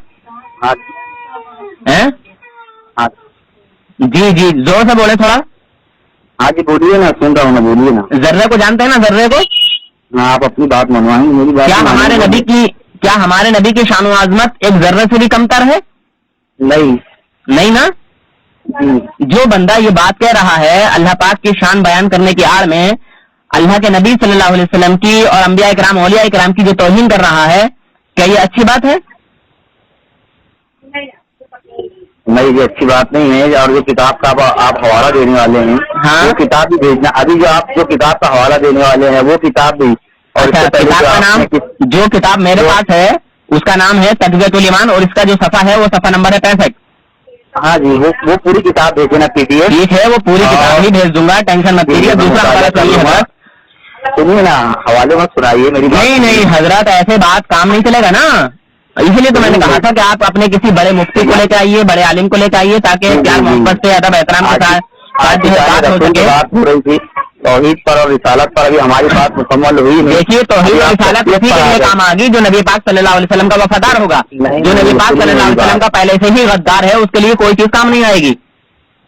جی جی زور سے بولے تھوڑا. ہاں جی بولیے نا، سن رہا ہوں نا، بولیے نا. ذرے کو جانتے ہیں نا، ذرے کو؟ آپ اپنی بات منوائیں، میری بات. کیا ہمارے نبی کی شان و عظمت ایک ذرے سے بھی کمتر ہے؟ نہیں نا. جو بندہ یہ بات کہہ رہا ہے اللہ پاک کی شان بیان کرنے کی آڑ میں اللہ کے نبی صلی اللہ علیہ وسلم کی اور انبیاء کرام اولیاء کرام کی جو توہین کر رہا ہے، کیا یہ اچھی بات ہے؟ نہیں یہ اچھی بات نہیں ہے. اور جو کتاب کا آپ حوالہ دینے والے ہیں ہاں. وہ کتاب بھی بھیجنا. ابھی جو آپ جو کتاب کا حوالہ دینے والے ہیں وہ کتاب بھی. اور اچھا, کتاب کا نام جو کتاب میرے پاس ہے اس کا نام ہے تقویۃ الایمان, اور اس کا جو صفحہ ہے وہ صفحہ نمبر ہے 65. ہاں جی وہ پوری کتاب بھیجے نا PDF. ٹھیک ہے, وہ پوری کتاب ہی بھیج دوں گا, ٹینشن مت لیجیے. دوسرا حوالہ چاہیے حضرت. سنیے نا, حوالے مت سنائیے میری بات. نہیں حضرت, ایسے بات کام نہیں چلے گا نا. اسی لیے تو میں نے کہا تھا کہ آپ اپنے کسی بڑے مفتی کو لے کے آئیے, بڑے عالم کو لے کے آئیے, تاکہ پیار محبت سے ادب احترام کے ساتھ جو ہے بات ہو سکے. بات ہو رہی تھی توحید پر اور رسالت پر, ابھی ہماری بات مکمل ہوئی نہیں. دیکھیے توحید اور رسالت اسی کے لیے کام آ گئی جو نبی پاک صلی اللہ علیہ وسلم کا وفادار ہوگا. جو نبی پاک صلی اللہ علیہ وسلم کا پہلے سے ہی غدار ہے اس کے لیے کوئی چیز کام نہیں آئے گی.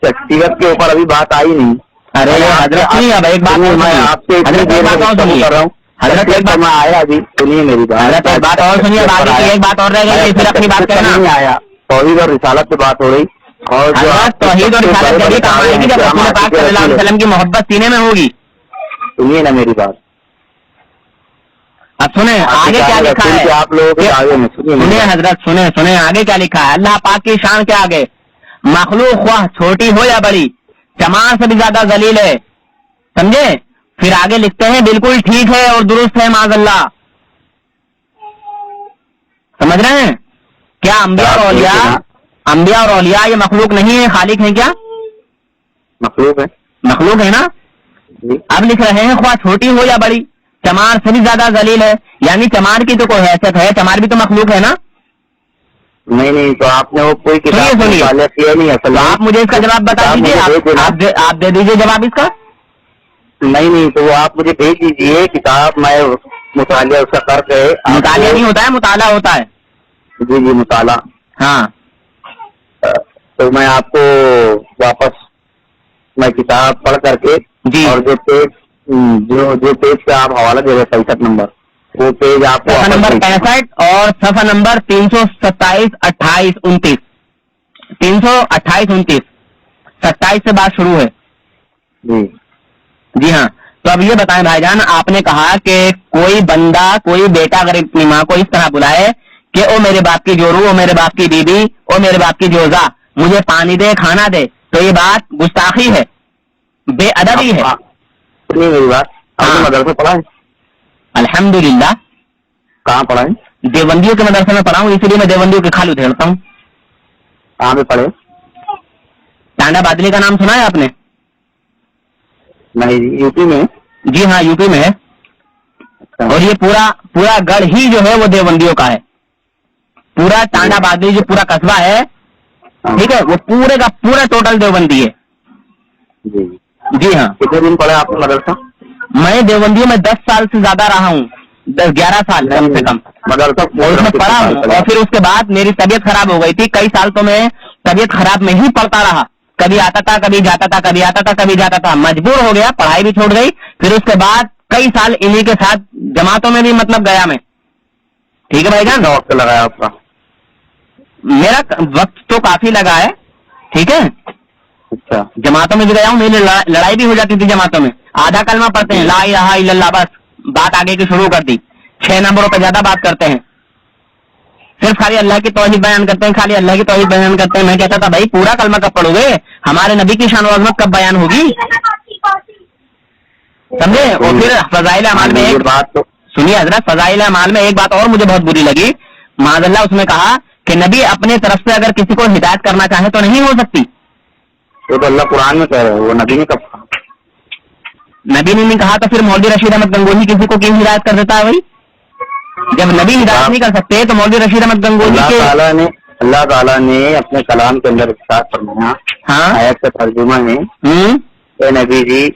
شخصیت کے اوپر ابھی بات آئی نہیں. ارے حضرت سنیے, اب ایک بات میں آپ سے حضرت ایک بات اور سنیے, حضرت ایک بات میں آیا ابھی سنیے میری بات. حضرت ایک بات اور سنیے, آگے کی ایک بات اور رہ گئی, پھر اپنی بات کرنا. نہیں آیا, توحید اور رسالت پہ بات ہو رہی. اور حضرت توحید اور رسالت جبھی کام آئے گی جب رسول پاک صلی اللہ علیہ وسلم کی محبت سینے میں ہوگی. سنیے نا میری بات. اب سنیں آگے کیا لکھا ہے. آپ لوگوں کے آگے میں سنیں حضرت, سنیں آگے کیا لکھا ہے. اللہ پاک کی شان کے آگے مخلوق خواہ چھوٹی ہو یا بڑی چمار سے بھی زیادہ ذلیل ہے. سمجھے؟ پھر آگے لکھتے ہیں بالکل ٹھیک ہے اور درست ہے معاذ اللہ. سمجھ رہے ہیں کیا؟ انبیاء اور اولیاء یہ مخلوق نہیں ہے, خالق ہیں کیا؟ مخلوق ہے, مخلوق ہے نا. اب لکھ رہے ہیں خواہ چھوٹی ہو یا بڑی چمار سے بھی زیادہ ذلیل ہے, یعنی چمار کی تو کوئی حیثیت ہے, چمار بھی تو مخلوق ہے نا. نہیں تو آپ نے وہ کوئی کتاب مطالعہ کیا نہیں اصل. آپ مجھے اس کا جواب بتا دیجیے, آپ دے دیجیے جواب اس کا. نہیں تو وہ آپ مجھے بھیج دیجیے کتاب, میں مطالعہ اس کا کر کے. مطالعہ نہیں ہوتا ہے, مطالعہ ہوتا ہے. جی مطالعہ. ہاں تو میں آپ کو واپس میں کتاب پڑھ کر کے جی, اور جو پیج کا آپ حوالہ دے رہے 65 نمبر, وہ پیج آپ کو صفحہ نمبر 65 اور صفحہ نمبر 327, 28, 29. 328, 29, 27 سے بات شروع ہے. جی ہاں. تو اب یہ بتائیں بھائی جان, آپ نے کہا کہ کوئی بندہ, کوئی بیٹا اگر اپنی ماں کو اس طرح بلائے کہ او میرے باپ کی جورو, او میرے باپ کی بیوی, او میرے باپ کی جوزا, مجھے پانی دے, کھانا دے, تو یہ بات گستاخی ہے, بے ادبی ہے. سنیے میری بات. مدرسہ پڑھا ہے؟ الحمدللہ. کہاں پڑھا ہے؟ دیوبندیوں کے مدرسے میں پڑھا ہوں, اسی لیے میں دیوبندیوں کے کھال ادھیڑتا ہوں. کہاں پہ پڑھے؟ ٹانڈا بادلی کا نام سنا ہے آپ نے؟ نہیں, یو پی میں. جی ہاں یو پی میں ہے. اور یہ پورا گڑھ ہی جو ہے وہ دیوبندیوں کا ہے. پورا ٹانڈا بادلی جو پورا قصبہ ہے, ٹھیک ہے, وہ پورے کا پورا ٹوٹل دیوبندی ہے. جی ہاں. کتنے دن پڑھے آپ نے مدرسہ؟ میں دیوبندیوں میں 10 سال سے زیادہ رہا ہوں, 10-11 سال کم سے کم مدرسہ اس میں پڑھا ہوں. اور پھر اس کے بعد میری طبیعت خراب ہو گئی تھی, کئی سال تو میں طبیعت خراب میں ہی پڑھتا رہا, کبھی آتا تھا کبھی جاتا تھا, کبھی آتا تھا کبھی جاتا تھا, مجبور ہو گیا, پڑھائی بھی چھوڑ گئی. پھر اس کے بعد کئی سال انہی کے ساتھ جماعتوں میں بھی مطلب گیا میں. ٹھیک ہے بھائی جان. وقت لگایا آپ کا؟ میرا وقت تو کافی لگا ہے, ٹھیک ہے. اچھا. جماعتوں میں بھی گیا ہوں, میری لڑائی بھی ہو جاتی تھی جماعتوں میں. آدھا کلمہ پڑھتے ہیں, لا الہ الا اللہ, بس بات آگے کی شروع کر دی. 6 نمبروں پہ زیادہ بات کرتے ہیں, صرف خالی اللہ کی توحید بیان کرتے ہیں, خالی اللہ کی توحید بیان کرتے ہیں. میں کہتا تھا بھائی پورا کلمہ کب پڑھو گے, ہمارے نبی کی شان و عظمت کب بیان ہوگی, سمجھے. اور پھر فضائل اعمال میں ایک بات سنیے حضرت, فضائل اعمال میں ایک بات اور مجھے بہت بری لگی. معاذ اللہ اس میں کہا کہ نبی اپنے طرف سے اگر کسی کو ہدایت کرنا چاہے تو نہیں ہو سکتی. تو اللہ قرآن میں کہہ رہے ہیں, وہ نبی نے کب کہا؟ نبی نے نہیں کہا تو پھر مولوی رشید احمد گنگوہی کسی کو کیوں ہدایت کر دیتا ہے بھائی؟ جب نبی ہدایت نہیں کر سکتے تو مولوی رشید احمد گنگوہی کے اللہ تعالیٰ نے اپنے کلام کے اندر ارشاد فرمایا, آیت کا ترجمہ ہے, اے نبی جی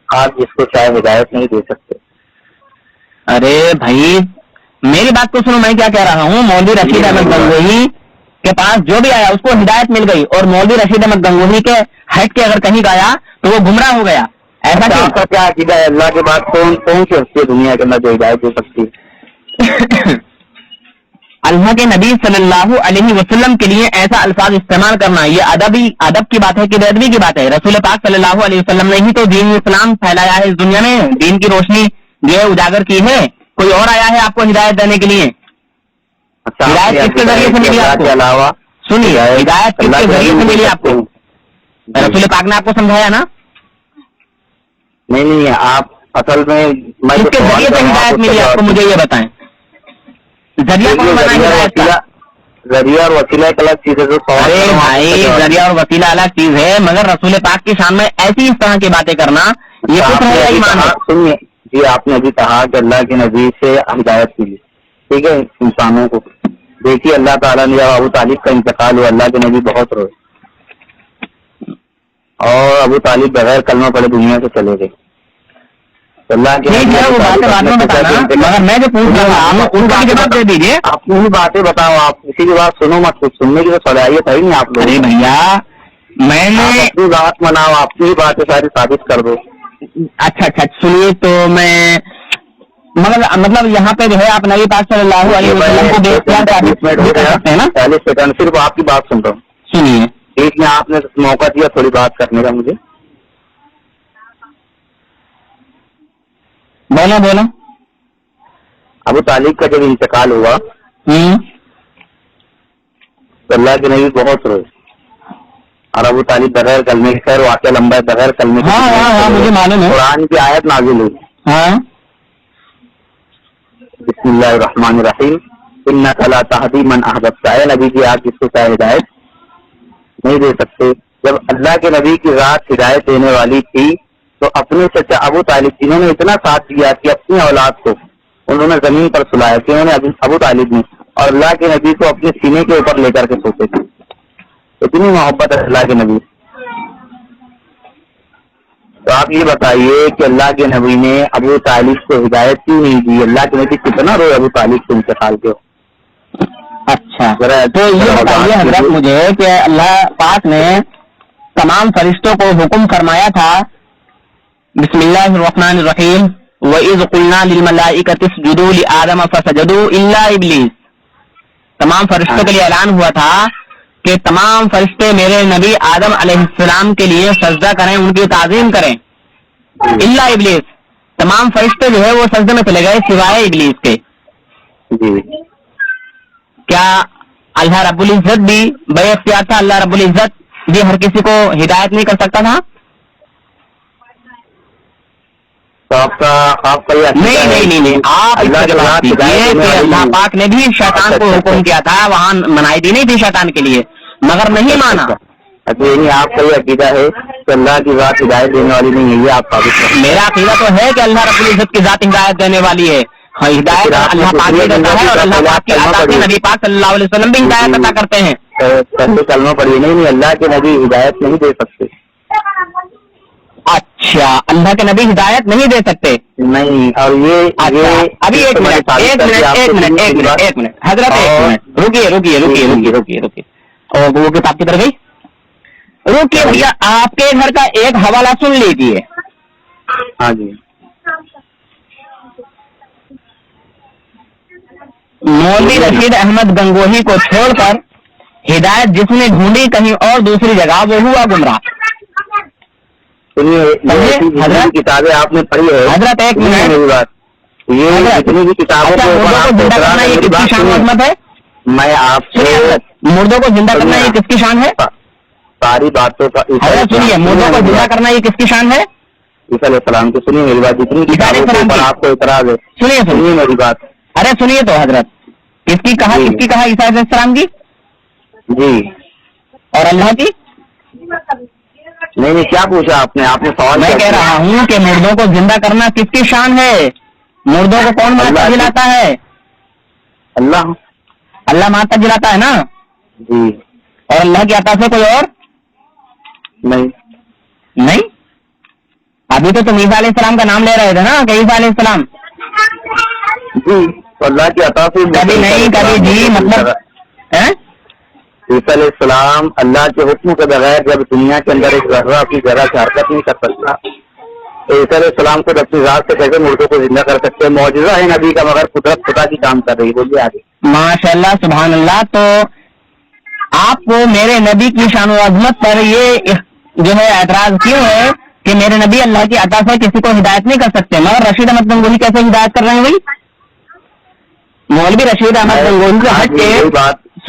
آپ جس کو چاہے ہدایت نہیں دے سکتے. ارے بھائی میری بات کو سنو, میں کیا کہہ رہا ہوں. مولوی رشید احمد گنگوہی کے پاس جو بھی آیا اس کو ہدایت مل گئی, اور مولوی رشید احمد گنگوہی کے ہٹ کے اگر کہیں گیا تو وہ گمراہ ہو گیا. ایسا آپ کا کیا عقیدہ ہے, اللہ کے بعد کون سی ہستی ہے دنیا کے اندر جو ہدایت دے سکتی ہے؟ اللہ کے نبی صلی اللہ علیہ وسلم کے لیے ایسا الفاظ استعمال کرنا یہ ادب کی بات ہے کہ بے ادبی کی بات ہے. رسول پاک صلی اللہ علیہ وسلم نے ہی تو دین اسلام پھیلایا ہے اس دنیا میں, دین کی روشنی جو ہے اجاگر کی ہے. کوئی اور آیا ہے آپ کو ہدایت دینے کے لیے؟ ہدایت کس کے ذریعے سے ملی آپ کو؟ سنیے ہدایت کس کے ذریعے سے ملی آپ کو؟ رسول پاک نے آپ کو سمجھایا نا؟ نہیں آپ اصل میں کس کے ذریعے سے ہدایت ملی آپ کو مجھے یہ بتائیں. ذریعہ کون بنا ہدایت کا؟ ذریعہ اور وسیلہ ایک الگ چیز ہے. ارے بھائی ذریعہ اور وسیلہ الگ چیز ہے، مگر رسول پاک کی شان میں ایسی اس طرح کی باتیں کرنا یہ کچھ ہے ایمان ہے. سنیے جی، آپ نے ابھی کہا کہ اللہ کے نبی سے ہدایت ملی، ٹھیک ہے انسانوں کو. دیکھیے اللہ تعالیٰ نے جب ابو طالب کا انتقال ہوا اللہ کے نبی بہت روئے اور ابو طالب بغیر کلمہ پڑھے دنیا سے چلے گئے. اللہ کے وہ باتیں بعد میں بتانا، مگر میں جو پوچھ رہا ہوں ان کا جواب دے دیجیے. اپنی ہی باتیں بتاؤ، آپ کسی کی بات سنو مت، کچھ سننے کی تو صلاحیت ہے ہی نہیں آپ لوگ. ارے بھیا میں نے اپنی بات مناؤ، اپنی ہی باتیں ساری ثابت کر دو. اچھا سنیے تو میں مطلب یہاں پہ جو ہے آپ نبی پاک صلی اللہ علیہ وسلم کو دیکھ کر نا 40 سیکنڈ صرف آپ کی بات سن رہا ہوں. سنیے ٹھیک ہے، آپ نے موقع دیا تھوڑی بات کرنے کا مجھے. بولو. ابو طالب کا جب انتقال ہوا تو اللہ کے نبی بہت روئے اور ابو طالب بغیر کلمے کے، خیر واقعہ لمبا ہے، بغیر کلمے کے ہاں مجھے معلوم ہے. قرآن کی آیت نازل ہوئی. ہاں بسم اللہ الرحمن الرحیم انک لا تہدی من احببت. اے نبی کی آپ جس کو چاہے ہدایت نہیں دے سکتے. جب اللہ کے نبی کی ذات ہدایت دینے والی تھی تو اپنے چچا ابو طالب جنہوں نے اتنا ساتھ دیا کہ اپنی اولاد کو انہوں نے زمین پر سلایا کہ انہوں نے ابو طالب نے اور اللہ کے نبی کو اپنے سینے کے اوپر لے کر کے سوتے تھے. اتنی محبت ہے اللہ کے نبی. تو آپ یہ بتائیے کہ اللہ کے نبی نے ابو طالب کو ہدایت کیوں نہیں دی؟ اللہ کے نبی کتنا روئے ابو طالب کے انتقال کے. اچھا تو یہ بتائیے حضرت مجھے کہ اللہ پاک نے تمام فرشتوں کو حکم فرمایا تھا بسم اللہ الرحمن الرحیم وَإِذْ قُلْنَا لِلْمَلَائِكَةِ اسْجُدُوا لِآدَمَ فَسَجَدُوا إِلَّا إِبْلِيسَ. تمام فرشتوں کے لیے اعلان ہوا تھا کہ تمام فرشتے میرے نبی آدم علیہ السلام کے لیے سجدہ کریں، ان کی تعظیم کریں. الا ابلیس، تمام فرشتے جو ہے وہ سجدے میں چلے گئے سوائے ابلیس کے. کیا اللہ رب العزت بھی بے اختیار تھا؟ اللہ رب العزت بھی ہر کسی کو ہدایت نہیں کر سکتا تھا؟ آپ کا نہیں آپ اللہ پاک نے بھی شیطان کو حکم کیا تھا، وہاں منائی دی نہیں تھی شیطان کے لیے، مگر نہیں مانا. اچھا آپ کا یہ عقیدہ ہے کہ اللہ کی ذات ہدایت دینے والی نہیں ہے، یہ آپ ثابت کریں. میرا عقیدہ تو ہے کہ اللہ رب العزت کی ذات ہدایت دینے والی ہے. ہدایت اللہ پاک نے دیتا ہے اور اللہ پاک کی عطا سے نبی پاک صلی اللہ علیہ وسلم بھی ہدایت عطا کرتے ہیں. پہلے کلمہ پڑھیے. نہیں اللہ کے نبی ہدایت نہیں دے سکتے. اچھا اللہ کے نبی ہدایت نہیں دے سکتے؟ نہیں. اور یہ ابھی ایک منٹ حضرت رکیے اور وہ کتاب کی طرف گئی. رکیے بھیا، آپ کے گھر کا ایک حوالہ سن لیجیے. ہاں جی. مولوی رشید احمد گنگوہی کو چھوڑ کر ہدایت جس نے ڈھونڈی کہیں اور دوسری جگہ وہ ہوا گمراہ. حضرت کتابیں آپ نے پڑھی ہے حضرت ایک منٹ، میری بات، یہ جتنی بھی کتابوں کو یہ کس کی شان عظمت ہے؟ میں آپ سے مردوں کو زندہ کرنا یہ کس کی شان ہے؟ ساری باتوں کا حضرت سنیے، مردوں کو زندہ کرنا یہ کس کی شان ہے؟ عیسیٰ علیہ السلام کی. سنیے میری بات، جتنی کتابوں کے اوپر آپ کو اعتراض ہے سنیے میری بات. ارے سنیے تو حضرت، کس کی کہا عیسیٰ علیہ السلام کی جی اور اللہ کی؟ نہیں کیا پوچھا آپ نے سوال. میں کہہ رہا ہوں کہ مردوں کو زندہ کرنا کس کی شان ہے؟ مردوں کو کون ماتا جلاتا ہے؟ اللہ ماتا جلاتا ہے نا جی. اور اللہ کی عطا سے کوئی اور نہیں. ابھی تو تم عیسیٰ علیہ السلام کا نام لے رہے تھے نا کہ عیسیٰ علیہ السلام جی اللہ کی عطا سے کبھی نہیں کبھی جی مطلب عیسیٰ علیہ السلام اللہ کے حکم کے بغیر جب دنیا کے اندر ایک ذرہ اپنی ذرا سے حرکت نہیں کر سکتا، عیسیٰ علیہ السلام کو اپنی ذات سے کیسے مردوں کو زندہ کر سکتے؟ معجزہ ہے نبی کا، مگر قدرت خدا کی کام کر رہی. بولیے آگے. ماشاء اللہ سبحان اللہ. تو آپ کو میرے نبی کی شان و عظمت پر یہ جو ہے اعتراض کیوں ہے کہ میرے نبی اللہ کی عطا سے کسی کو ہدایت نہیں کر سکتے، مگر رشید احمد گنگوہی کیسے ہدایت کر رہے ہیں بھائی؟ مولوی رشید احمد گنگوہی سے ہٹ کے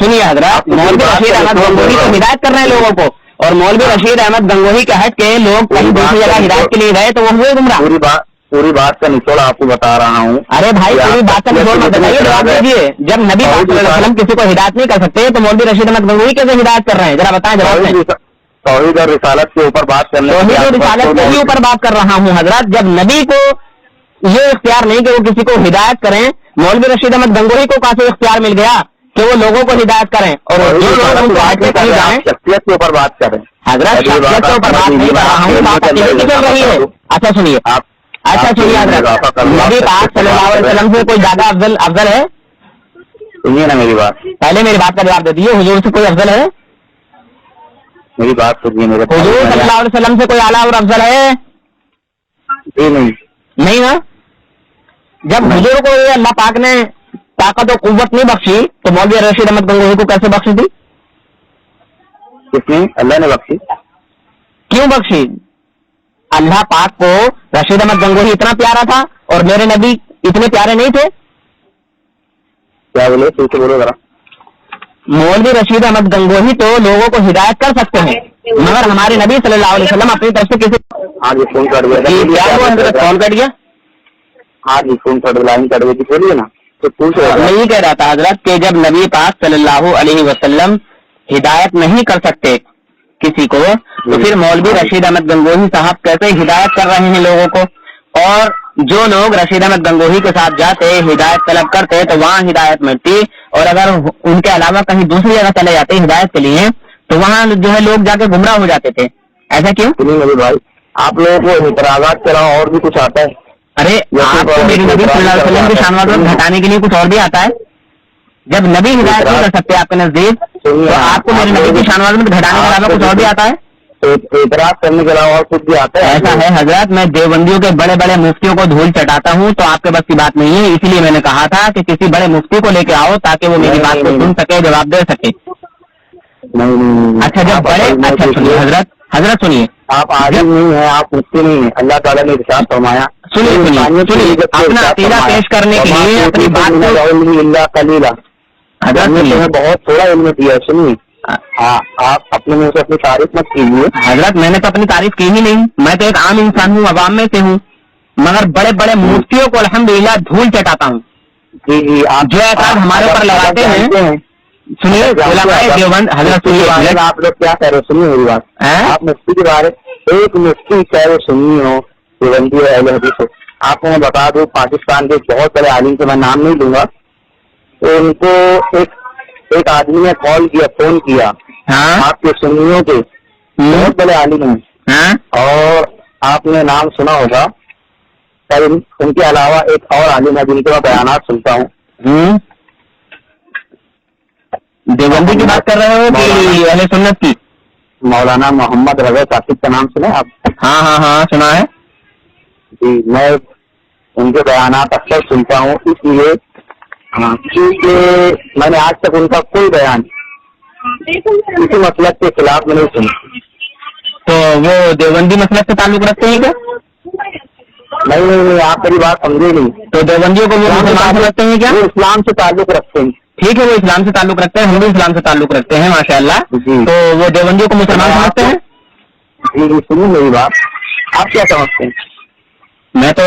سنیے حضرات، مولوی رشید احمد گنگوہی تو ہدایت کر رہے ہیں لوگوں کو، اور مولوی رشید احمد گنگوہی کے ہٹ کے لوگ کہیں دوسری جگہ ہدایت کے لیے گئے تو وہ ہوئے گمراہ. پوری بات کا نچوڑ آپ کو بتا رہا ہوں. ارے بھائی پوری بات کا نچوڑ مت بتائیے، جواب دیجیے. جب نبی پاک صلی اللہ علیہ وسلم کسی کو ہدایت نہیں کر سکتے تو مولوی رشید احمد گنگوہی کیسے ہدایت کر رہے ہیں؟ ذرا بتائیں جواب دیں. توحید اور رسالت کے اوپر بات کرنے، توحید اور رسالت کے اوپر بات کر رہا ہوں حضرات. جب نبی کو یہ اختیار نہیں کہ وہ کسی کو ہدایت کریں، مولوی رشید احمد گنگوہی کو کہاں سے اختیار مل گیا کہ وہ لوگوں کو ہدایت کریں؟ اور جو لوگ ان کو ہٹ کے کہیں جائیں. شخصیت کے اوپر بات کریں حضرت، شخصیت کے اوپر بات نہیں کر رہا ہوں، بات اکیلے کی چل رہی ہے. اچھا سنیے، اچھا سنیے حضرت، نبی پاک صلی اللہ علیہ وسلم سے کوئی زیادہ افضل ہے؟ سنیے نا میری بات، پہلے میری بات کا جواب دے دیجیے. حضور سے کوئی افضل ہے؟ میری بات سنیے میرے. حضور صلی اللہ علیہ وسلم سے کوئی اعلیٰ اور افضل ہے؟ جی نہیں نا. جب حضور کو یہ اللہ پاک نے طاقت و قوت نہیں بخشی تو مولوی رشید احمد گنگوہی کو کیسے بخشی تھی؟ کس نے؟ اللہ نے بخشی. کیوں بخشی؟ اللہ پاک کو رشید احمد گنگوہی اتنا پیارا تھا اور میرے نبی اتنے پیارے نہیں تھے؟ کیا بولے؟ ٹھیک ہے بولو ذرا. مولوی رشید احمد گنگوہی تو لوگوں کو ہدایت کر سکتے ہیں، مگر ہمارے نبی صلی اللہ علیہ وسلم اپنی طرف سے کسی. ہاں جی فون کٹ گیا. کون کٹ گیا؟ ہاں جی فون کٹ، لائن کٹ گئی تھی. بولیے نا. میں یہ کہہ رہا تھا حضرت کہ جب نبی پاک صلی اللہ علیہ وسلم ہدایت نہیں کر سکتے کسی کو تو پھر مولوی رشید احمد گنگوہی صاحب کیسے ہدایت کر رہے ہیں لوگوں کو؟ اور جو لوگ رشید احمد گنگوہی کے ساتھ جاتے ہدایت طلب کرتے تو وہاں ہدایت ملتی، اور اگر ان کے علاوہ کہیں دوسری جگہ چلے جاتے ہدایت کے لیے تو وہاں جو ہے لوگ جا کے گمراہ ہو جاتے تھے. ایسا کیوں؟ میرے بھائی آپ لوگوں کو اعتراضات کے علاوہ اور بھی کچھ آتا ہے؟ ارے آپ کو میری نبی صلی اللہ علیہ وسلم کی شان و عظمت گھٹانے کے لیے کچھ اور بھی آتا ہے؟ جب نبی ہدایت نہیں کر سکتے آپ کے نزدیک تو آپ کو میری نبی کی شان و عظمت گھٹانے کے علاوہ کچھ اور بھی آتا ہے؟ اعتراض کرنے کے علاوہ اور کچھ بھی آتا ہے؟ ایسا ہے حضرت، میں دیوبندیوں کے بڑے بڑے مفتیوں کو دھول چٹاتا ہوں تو آپ کے بس کی بات نہیں ہے، اسی لیے میں نے کہا تھا کہ کسی بڑے مفتی کو لے کے آؤ تاکہ وہ میری بات کو سن سکے، جواب دے سکے. اچھا جب بڑے، اچھا سنیے حضرت سنیے، آپ عالم نہیں ہیں، آپ مفتی نہیں ہیں. اللہ تعالیٰ نے ارشاد فرمایا. سنیے اپنا عقیدہ پیش کرنے کے لیے اپنی بات کلیلہ حضرت بہت تھوڑا علم دیا. سنیے آپ اپنے منہ سے اپنی تعریف مت کیجیے. حضرت میں نے تو اپنی تعریف کی ہی نہیں، میں تو ایک عام انسان ہوں، عوام میں سے ہوں، مگر بڑے بڑے مفتیوں کو الحمدللہ دھول چٹاتا ہوں. جی آپ جو اعتراض ہمارے اوپر لگاتے ہیں. سنیے علماء دیوبند حضرت، سنیے آپ لوگ کیا کہہ رہے ہو؟ سنیے میری بات. آپ مفتی کے بارے ایک مفتی چاہے وہ سنی ہو، دیوبندی ہو، اہل حدیث ہو، آپ کو میں بتا دوں پاکستان کے بہت بڑے عالم کے میں نام نہیں دوں گا، تو ان کو ایک آدمی نے کال کیا، فون کیا، آپ کے سنیوں کے بہت بڑے عالم ہیں اور آپ نے نام سنا ہوگا. ان کے علاوہ ایک اور عالم ہے جن کے میں بیانات سنتا ہوں. دیوبندی کی بات کر رہے ہو کہ اہل سنت کی؟ مولانا محمد رضا ثاقب کا نام سنا آپ؟ ہاں سنا ہے. جی میں ان کے بیانات اکثر سنتا ہوں، اس لیے کیونکہ میں نے آج تک ان کا کوئی بیان کسی مسلک کے خلاف میں نہیں سنا. تو وہ دیوبندی مسلک سے تعلق رکھتے ہیں کیا؟ نہیں آپ میری بات سمجھے نہیں. تو دیوبندیوں کو وہ مسلمان سمجھتے ہیں کیا؟ وہ اسلام سے تعلق رکھتے ہیں. ٹھیک ہے، وہ اسلام سے تعلق رکھتے ہیں، ہم بھی اسلام سے تعلق رکھتے ہیں ماشاء اللہ. تو وہ دیوبندیوں کو مسلمان سمجھتے ہیں؟ جی سنیے میری بات، آپ کیا سمجھتے ہیں؟ میں تو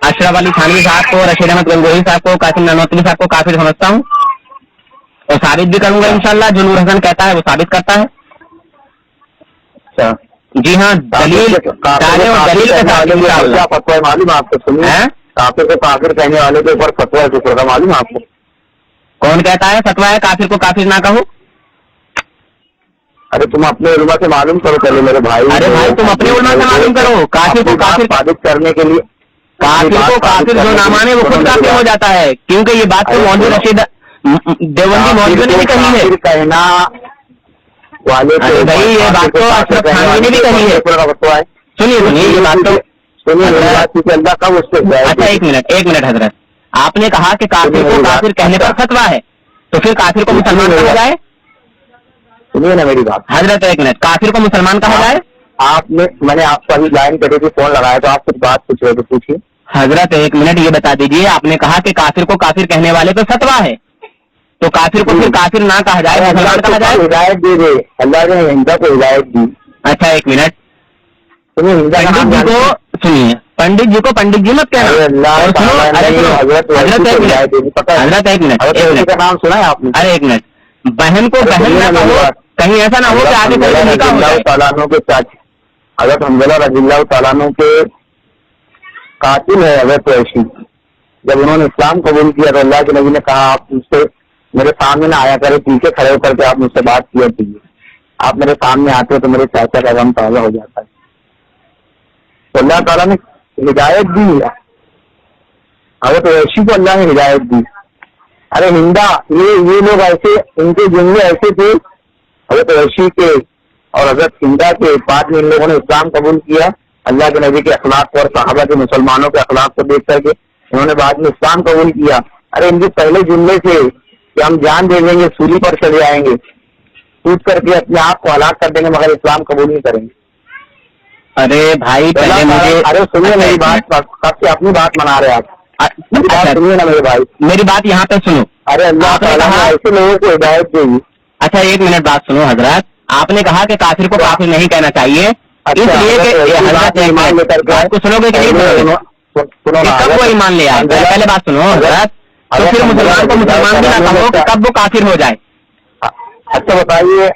اشرف علی تھانوی صاحب کو، رشید احمد گنگوہی صاحب کو، قاسم نانوتوی صاحب کو کافر سمجھتا ہوں اور ثابت بھی کروں گا انشاءاللہ. جو نور حسن کہتا ہے وہ ثابت کرتا ہے. اچھا جی ہاں، دلیل کیا فتویٰ ہے معلوم آپ کو؟ سنیے، کافر کو کافر کہنے والے کے اوپر فتویٰ ہے کفر کا، معلوم آپ کو؟ کون کہتا ہے فتویٰ ہے کافر کو کافر نہ کہو؟ ارے تم اپنے علماء سے معلوم کرو پہلے میرے بھائی. ارے بھائی تم اپنے علماء سے معلوم کرو. کافر کو کافر ثابت کرنے کے لیے، کافر کو کافر جو نہ مانے وہ خود کافر ہو جاتا ہے، کیونکہ یہ بات تو مولوی رشید دیوبندی مولوی نے بھی کہی ہے. کہنا والے بھائی یہ بات تو اشرف تھانوی نے بھی کہی ہے. سنیے یہ بات تو اللہ کا اس سے. اچھا ایک منٹ حضرت، آپ نے کہا کہ کافر کو کافر کہنے پر فتویٰ ہے، تو پھر کافر کو مسلمان کہا جائے؟ سنیے نا میری بات. حضرت ایک منٹ، کافر کو مسلمان کہا جائے؟ میں نے آپ کو ابھی لائن کٹے تھی، فون لگایا تو آپ کچھ بات پوچھ رہے تو پوچھیے. حضرت ایک منٹ یہ بتا دیجیے، آپ نے کہا کہ کافر کو کافر کہنے والے پہ فتویٰ ہے، تو کافر کو پھر کافر نہ کہا جائے, مسلمان کہا جائے. ہدایت دے دے, اللہ نے ہندا کو ہدایت دی. اچھا ایک منٹ, تمہیں ہندا کا پنڈت نام جی کو سنیے, پنڈت جی کو پنڈت جی مت کہنا. حضرت ایک منٹ, کا نام سنا ہے آپ نے؟ ارے ایک منٹ, بہن کو بہن نہ کہو, کہیں ایسا نہ ہو کہ آگے چل کے نکاح ہو جائے. تعالیٰ کے چاچا حضرت حنظلہ رضی اللہ تعالیٰ کے قاتل ہے حضرت عائشہ. جب انہوں نے اسلام قبول کیا تو اللہ کے نبی نے کہا آپ مجھ سے میرے سامنے نہ آیا کرے, پیچھے کھڑے ہو کر کے آپ مجھ سے بات کیا کیجیے. آپ میرے سامنے آتے ہو تو میرے چاچا کا غم تازہ ہو جاتا ہے. تو اللہ تعالیٰ نے ہدایت دی, حضرت عائشہ کو اللہ نے ہدایت دی. ارے ہندا یہ لوگ ایسے, ان کے جملے ایسے تھے حضرت عائشہ کے اور حضرت ہندا کے. بعد میں ان لوگوں نے اسلام قبول کیا اللہ کے نبی کے اخلاق کو اور صحابہ کے مسلمانوں کے اخلاق کو دیکھ کر کے انہوں نے بعد میں اسلام قبول کیا. ارے ان کے پہلے جملے تھے کہ ہم جان دے دیں گے, سولی پر چلے آئیں گے, ٹوٹ کر کے اپنے آپ کو ہلاک کر دیں گے, مگر اسلام قبول نہیں کریں گے. ارے بھائی پہلے مجھے, ارے سنیے میری بات, سب سے اپنی بات منا رہے آپ, سنیے نا میرے بھائی, میری بات یہاں پہ سنو. ارے اللہ تعالیٰ نے ایسے لوگوں کو ہدایت دے گی. اچھا ایک منٹ بات سنو حضرت, آپ نے کہا کہ کافر کو کافر نہیں کہنا چاہیے, اس لیے کہ حضرت بات کو سنو گے کہ نہیں سنو گے, کب وہ ایمان لے آئے, پہلے بات سنو حضرت, تو پھر مسلمان کو مسلمان بھی نہ کہو کہ کب وہ کافر ہو جائے. اچھا بتائیے,